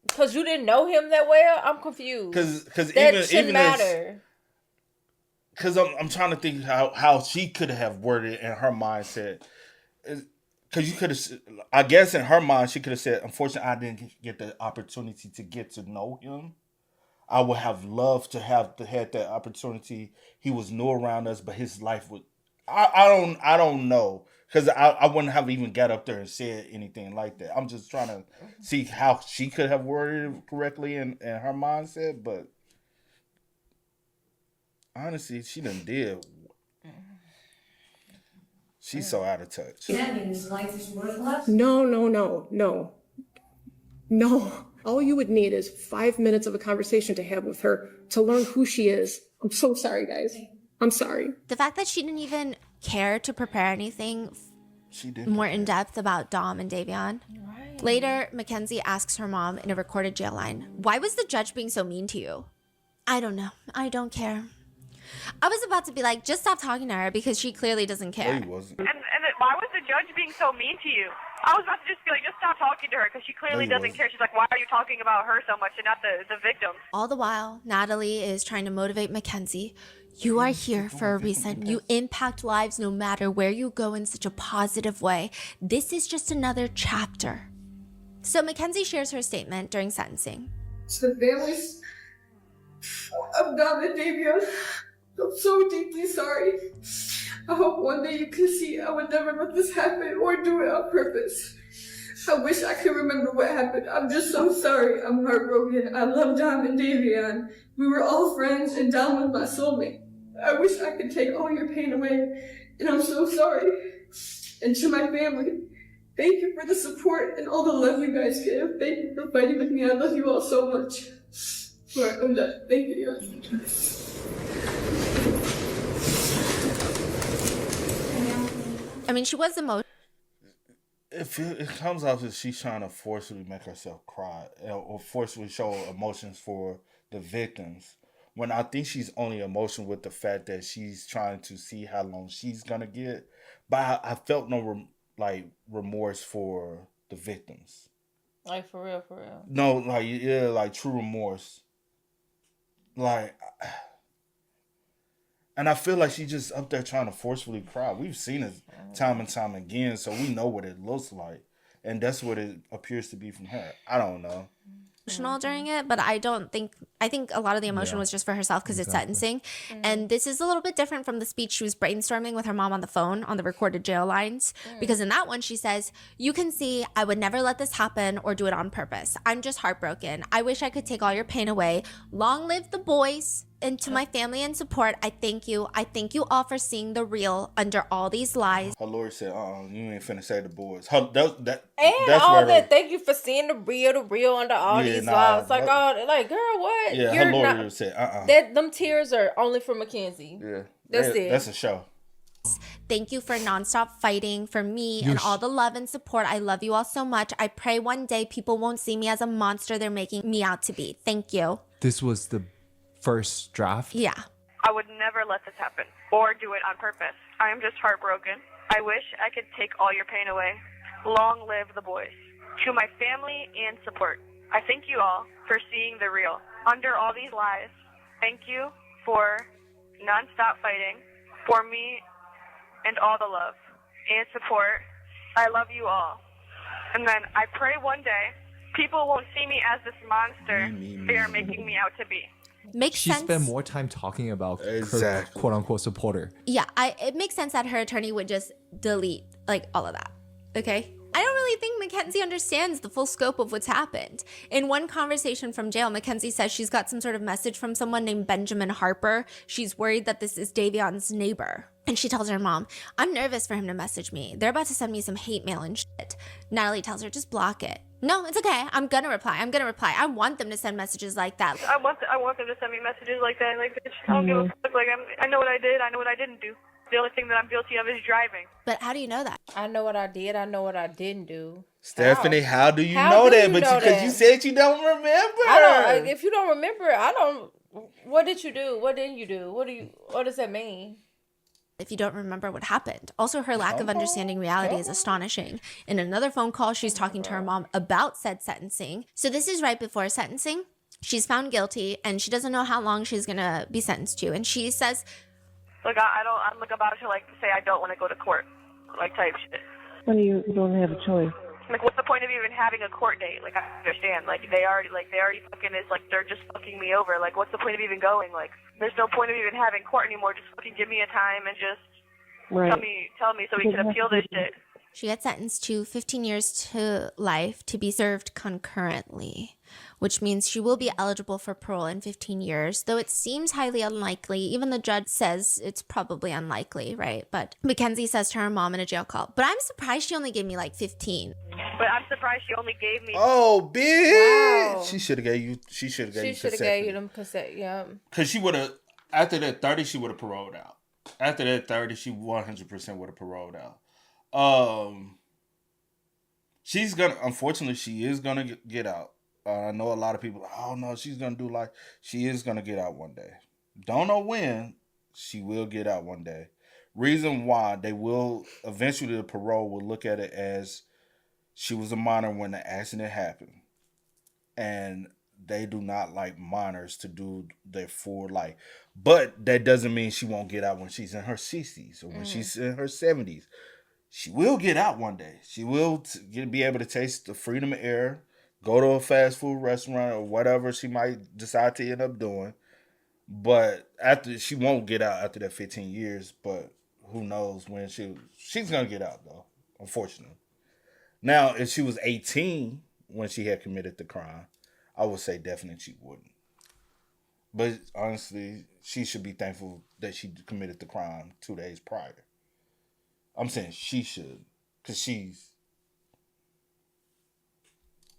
Because you didn't know him that well? I'm confused. Because that shouldn't matter. because I'm trying to think how she could have worded it in her mindset. Because you could have, I guess in her mind, she could have said, unfortunately, I didn't get the opportunity to get to know him. I would have loved to have had that opportunity. He was new around us, but his life would. I don't know, because I wouldn't have even got up there and said anything like that. I'm just trying to see how she could have worded it correctly in her mindset, but honestly, she done did. She's so out of touch. That means life is worthless? No. All you would need is 5 minutes of a conversation to have with her to learn who she is. I'm so sorry, guys. I'm sorry. The fact that she didn't even care to prepare anything more in depth about Dom and Davion. Right. Later, Mackenzie asks her mom in a recorded jail line, "Why was the judge being so mean to you?" "I don't know. I don't care." I was about to be like, just stop talking to her because she clearly doesn't care. No, he wasn't. And why was the judge being so mean to you? I was about to just be like, just stop talking to her because she clearly doesn't care. She's like, why are you talking about her so much and not the victim? All the while, Natalie is trying to motivate Mackenzie. You are here for a reason. You impact lives no matter where you go in such a positive way. This is just another chapter. So Mackenzie shares her statement during sentencing. To the families of Dom and Davion, I'm so deeply sorry. I hope one day you can see I would never let this happen or do it on purpose. I wish I could remember what happened. I'm just so sorry. I'm heartbroken. I love Dom and Davion. We were all friends and Dom was my soulmate. I wish I could take all your pain away, and I'm so sorry. And to my family, thank you for the support and all the love you guys give. Thank you for fighting with me. I love you all so much. All right, I'm done. Thank you. I mean, she was emotional. It comes off as she's trying to forcefully make herself cry or forcefully show emotions for the victims. When I think she's only emotional with the fact that she's trying to see how long she's gonna get. But I felt no remorse for the victims. Like for real. No, like true remorse. And I feel like she's just up there trying to forcefully cry. We've seen it time and time again, so we know what it looks like. And that's what it appears to be from her. I don't know. Emotional during it, but I think a lot of the emotion was just for herself because it's sentencing. And this is a little bit different from the speech she was brainstorming with her mom on the phone on the recorded jail lines. Because in that one, she says, "You can see I would never let this happen or do it on purpose. I'm just heartbroken. I wish I could take all your pain away. Long live the boys. And to my family and support, I thank you. I thank you all for seeing the real under all these lies." Her lawyer said, you ain't finna say the boys. Thank you for seeing the real under all these lies. Like, girl, what? Yeah, her lawyer said, Them tears are only for Mackenzie. Yeah. That's it. That's a show. Thank you for nonstop fighting for me and all the love and support. I love you all so much. I pray one day people won't see me as a monster they're making me out to be. Thank you. This was the first draft? Yeah. I would never let this happen or do it on purpose. I am just heartbroken. I wish I could take all your pain away. Long live the boys. To my family and support, I thank you all for seeing the real under all these lies. Thank you for nonstop fighting for me and all the love and support. I love you all. And then I pray one day people won't see me as this monster they are making me out to be. Makes she sense. spent more time talking about her quote-unquote supporter. Yeah, it makes sense that her attorney would just delete all of that. Okay? I don't really think Mackenzie understands the full scope of what's happened. In one conversation from jail, Mackenzie says she's got some sort of message from someone named Benjamin Harper. She's worried that this is Davion's neighbor. And she tells her mom, "I'm nervous for him to message me. They're about to send me some hate mail and shit." Natalie tells her, "Just block it." "No, it's okay. I'm gonna reply. I want them to send messages like that." I want them to send me messages like that. Like, bitch, I don't give a fuck. Like, I know what I did. I know what I didn't do. The only thing that I'm guilty of is driving. But how do you know that? I know what I did. I know what I didn't do. Stephanie, how do you know that? Because you said you don't remember. I don't. If you don't remember, I don't. What did you do? What didn't you do? What does that mean? If you don't remember what happened. Also, her lack of understanding reality is astonishing. In another phone call, she's talking to her mom about said sentencing. So this is right before sentencing. She's found guilty and she doesn't know how long she's going to be sentenced to. And she says, Like, I'm like about to like say I don't want to go to court, like type shit. When you don't have a choice. Like, what's the point of even having a court date? Like, I understand. Like, they already fucking is like they're just fucking me over. Like, what's the point of even going? Like, there's no point of even having court anymore. Just fucking give me a time and just tell me so we can appeal this shit. She gets sentenced to 15 years to life to be served concurrently, which means she will be eligible for parole in 15 years, though it seems highly unlikely. Even the judge says it's probably unlikely, right? But Mackenzie says to her mom in a jail call, but I'm surprised she only gave me like 15. But I'm surprised she only gave me... Oh, bitch! Wow. She should have gave you them cassette, yeah. Because she would have, after that 30, she would have paroled out. After that 30, she 100% would have paroled out. She's gonna, unfortunately, she is gonna get out. I know a lot of people, oh no, she's gonna do like, she is gonna get out one day. Don't know when, she will get out one day. Reason why, they will, eventually the parole will look at it as she was a minor when the accident happened. And they do not like minors to do their full life. But that doesn't mean she won't get out when she's in her 60s or when she's in her 70s. She will get out one day. She will be able to taste the freedom of air, go to a fast food restaurant or whatever she might decide to end up doing. But she won't get out after that 15 years. But who knows when she's going to get out, though, unfortunately. Now, if she was 18 when she had committed the crime, I would say definitely she wouldn't. But honestly, she should be thankful that she committed the crime 2 days prior. I'm saying she should, because she's...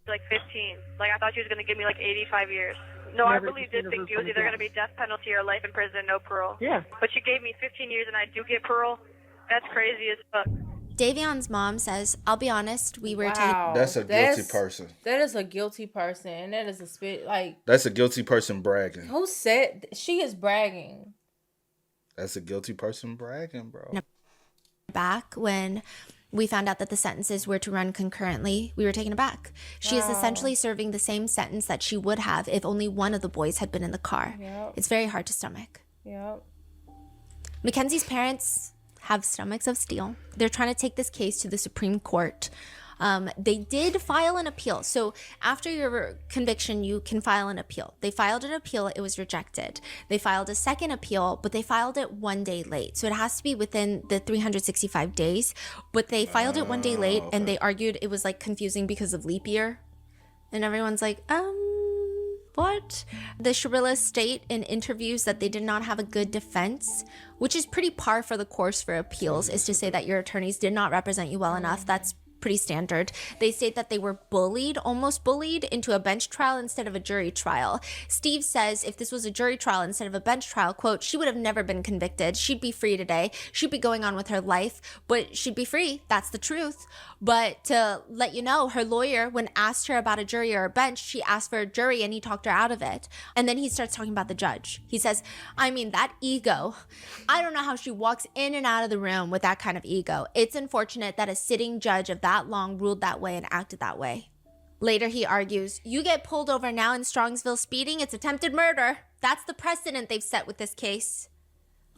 Like 15. Like, I thought she was going to give me like 85 years. No, I really did think it was either going to be death penalty or life in prison, no parole. Yeah. But she gave me 15 years and I do get parole. That's crazy as fuck. Davion's mom says, I'll be honest, we were That's a guilty person. That is a guilty person. That is a spit, like... That's a guilty person bragging. Who said... She is bragging. That's a guilty person bragging, bro. Back when we found out that the sentences were to run concurrently, we were taken aback. She is essentially serving the same sentence that she would have if only one of the boys had been in the car. Yep. It's very hard to stomach. Yep. Mackenzie's parents have stomachs of steel. They're trying to take this case to the Supreme Court. They did file an appeal. So after your conviction, you can file an appeal. They filed an appeal. It was rejected. They filed a second appeal, but they filed it 1 day late. So it has to be within the 365 days. But they filed it 1 day late, and they argued it was like confusing because of leap year. And everyone's like, what? The Shirillas state in interviews that they did not have a good defense, which is pretty par for the course for appeals, is to say that your attorneys did not represent you well enough. That's pretty standard. They state that they were almost bullied into a bench trial instead of a jury trial. Steve says if this was a jury trial instead of a bench trial, quote, she would have never been convicted. She'd be free today. She'd be going on with her life, but she'd be free. That's the truth. But to let you know, her lawyer, when asked her about a jury or a bench, she asked for a jury and he talked her out of it. And then he starts talking about the judge. He says, I mean, that ego. I don't know how she walks in and out of the room with that kind of ego. It's unfortunate that a sitting judge of that long ruled that way and acted that way. Later, he argues, you get pulled over now in Strongsville speeding, it's attempted murder. That's the precedent they've set with this case.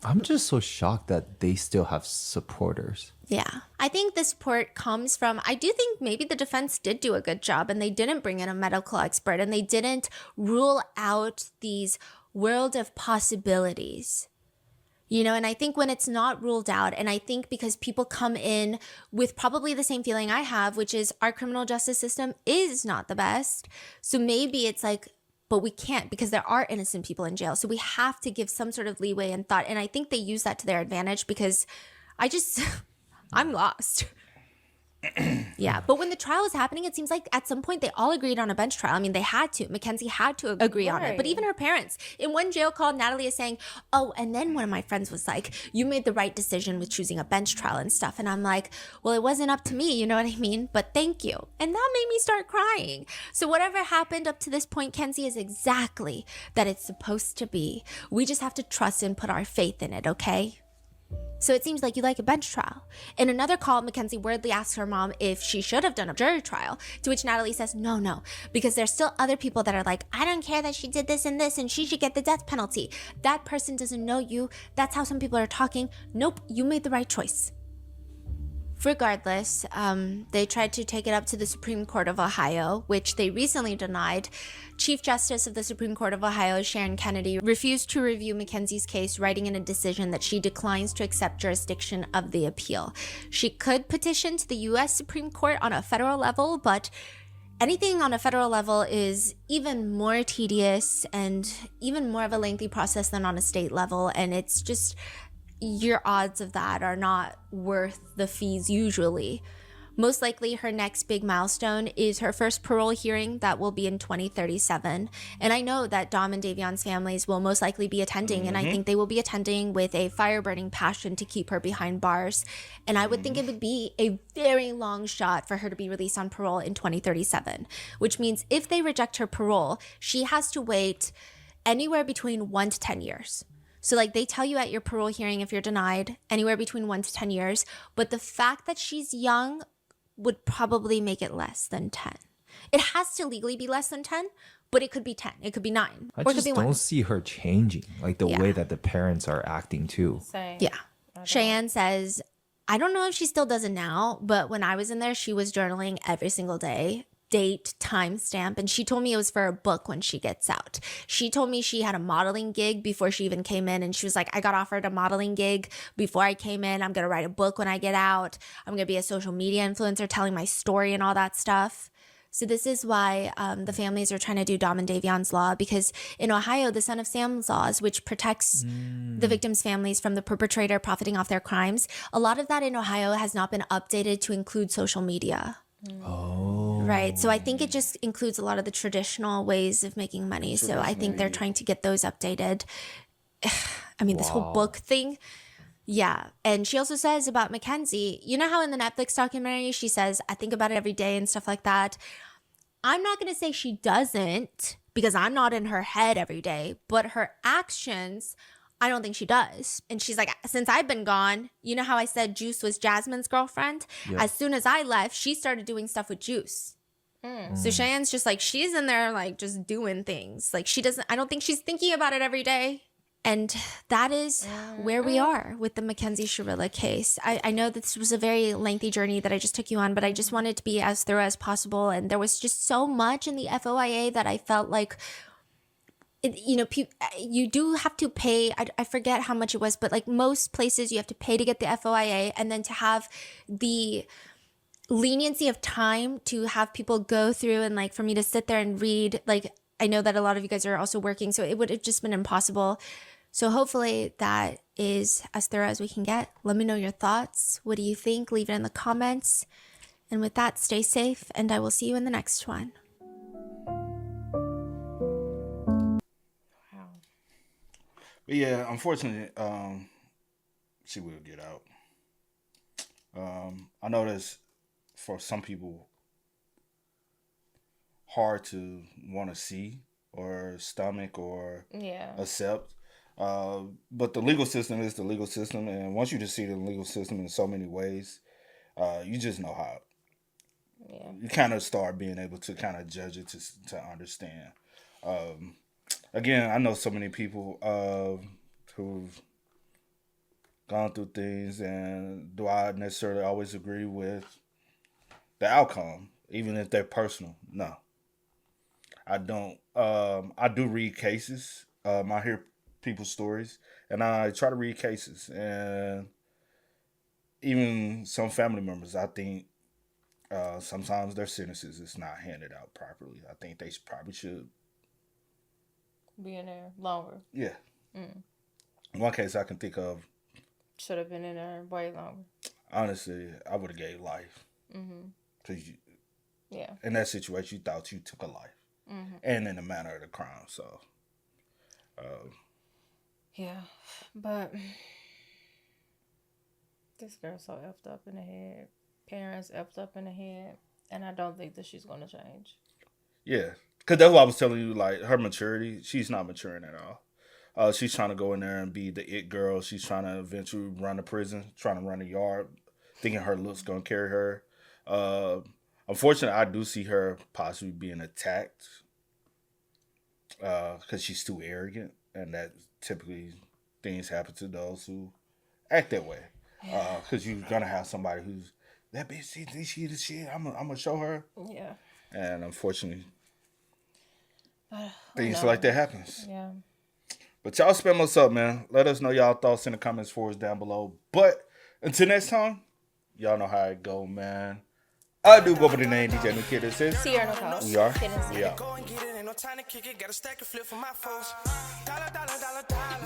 I'm just so shocked that they still have supporters. Yeah. I think the support comes from, I do think maybe the defense did do a good job and they didn't bring in a medical expert and they didn't rule out these world of possibilities. You know, and I think when it's not ruled out, and I think because people come in with probably the same feeling I have, which is our criminal justice system is not the best. So maybe it's like, but we can't because there are innocent people in jail. So we have to give some sort of leeway and thought. And I think they use that to their advantage because I'm lost. Yeah, but when the trial was happening, it seems like at some point they all agreed on a bench trial. I mean, they had to. Mackenzie had to agree on it. But even her parents. In one jail call, Natalie is saying, oh, and then one of my friends was like, you made the right decision with choosing a bench trial and stuff. And I'm like, well, it wasn't up to me, you know what I mean? But thank you. And that made me start crying. So whatever happened up to this point, Kenzie, is exactly that it's supposed to be. We just have to trust and put our faith in it, okay? So it seems like you like a bench trial. In another call, Mackenzie wordly asks her mom if she should have done a jury trial, to which Natalie says, no, because there's still other people that are like, I don't care that she did this and this and she should get the death penalty. That person doesn't know you. That's how some people are talking. Nope, you made the right choice. Regardless, they tried to take it up to the Supreme Court of Ohio, which they recently denied. Chief Justice of the Supreme Court of Ohio, Sharon Kennedy, refused to review Mackenzie's case, writing in a decision that she declines to accept jurisdiction of the appeal. She could petition to the U.S. Supreme Court on a federal level, but anything on a federal level is even more tedious and even more of a lengthy process than on a state level, and it's just... your odds of that are not worth the fees usually. Most likely her next big milestone is her first parole hearing that will be in 2037. And I know that Dom and Davion's families will most likely be attending, and I think they will be attending with a fire-burning passion to keep her behind bars. And I would think it would be a very long shot for her to be released on parole in 2037, which means if they reject her parole, she has to wait anywhere between 1 to 10 years. So like they tell you at your parole hearing, if you're denied, anywhere between 1 to 10 years. But the fact that she's young would probably make it less than 10. It has to legally be less than 10, but it could be 10. It could be 9. I or it just could be don't 1. see her changing, like the way that the parents are acting too. Same. Yeah. Cheyenne says, I don't know if she still does it now, but when I was in there, she was journaling every single day. Date, timestamp, and she told me it was for a book when she gets out. She told me she had a modeling gig before she even came in, and she was like, I got offered a modeling gig before I came in. I'm gonna write a book when I get out. I'm gonna be a social media influencer telling my story and all that stuff. So this is why the families are trying to do Dom and Davion's law, because in Ohio, the Son of Sam's laws, which protects the victims' families from the perpetrator profiting off their crimes, a lot of that in Ohio has not been updated to include social media. Right. So I think it just includes a lot of the traditional ways of making money. So I think they're trying to get those updated. I mean, this whole book thing. Yeah. And she also says about Mackenzie, you know how in the Netflix documentary, she says, I think about it every day and stuff like that. I'm not going to say she doesn't, because I'm not in her head every day, but her actions, I don't think she does. And she's like, since I've been gone, you know how I said Juice was Jasmine's girlfriend? Yep. As soon as I left, she started doing stuff with Juice. So Cheyenne's just like, she's in there like just doing things. Like I don't think she's thinking about it every day. And that is where we are with the Mackenzie Shirilla case. I know this was a very lengthy journey that I just took you on, but I just wanted to be as thorough as possible. And there was just so much in the FOIA that I felt like, you do have to pay. I forget how much it was, but like most places you have to pay to get the FOIA, and then to have the leniency of time to have people go through and like for me to sit there and read. Like I know that a lot of you guys are also working, so it would have just been impossible. So hopefully that is as thorough as we can get. Let me know your thoughts. What do you think? Leave it in the comments. And with that, stay safe, and I will see you in the next one. But yeah, unfortunately, she will get out. I know that's for some people hard to want to see or stomach or accept. But the legal system is the legal system, and once you just see the legal system in so many ways, you just know how. You kind of start being able to kind of judge it to understand. Again, I know so many people who've gone through things, and do I necessarily always agree with the outcome, even if they're personal? No, I don't. I do read cases. I hear people's stories, and I try to read cases, and even some family members, I think sometimes their sentences is not handed out properly. I think they probably should be in there longer. Yeah. One case I can think of should have been in there way longer. Honestly, I would have gave life. Because in that situation, you thought you took a life. And in the manner of the crime, so. But this girl's so effed up in the head. Parents effed up in the head. And I don't think that she's going to change. Yeah. Because that's what I was telling you, like, her maturity, she's not maturing at all. She's trying to go in there and be the it girl. She's trying to eventually run the prison, trying to run the yard, thinking her looks gonna carry her. Unfortunately, I do see her possibly being attacked because she's too arrogant, and that typically things happen to those who act that way. Because you're gonna have somebody who's that bitch. She the shit. I'm gonna show her. Yeah. And unfortunately, things like that happens. Yeah. But y'all spam us up, man. Let us know y'all thoughts in the comments for us down below. But until next time, y'all know how it go, man. I do go by the name DJ New Kid. It says Sierra Nicole. We are. Kid and We are. Go and get it, ain't no time to kick it. Got a stack of flip for my foes. Dollar, dollar, dollar, dollar.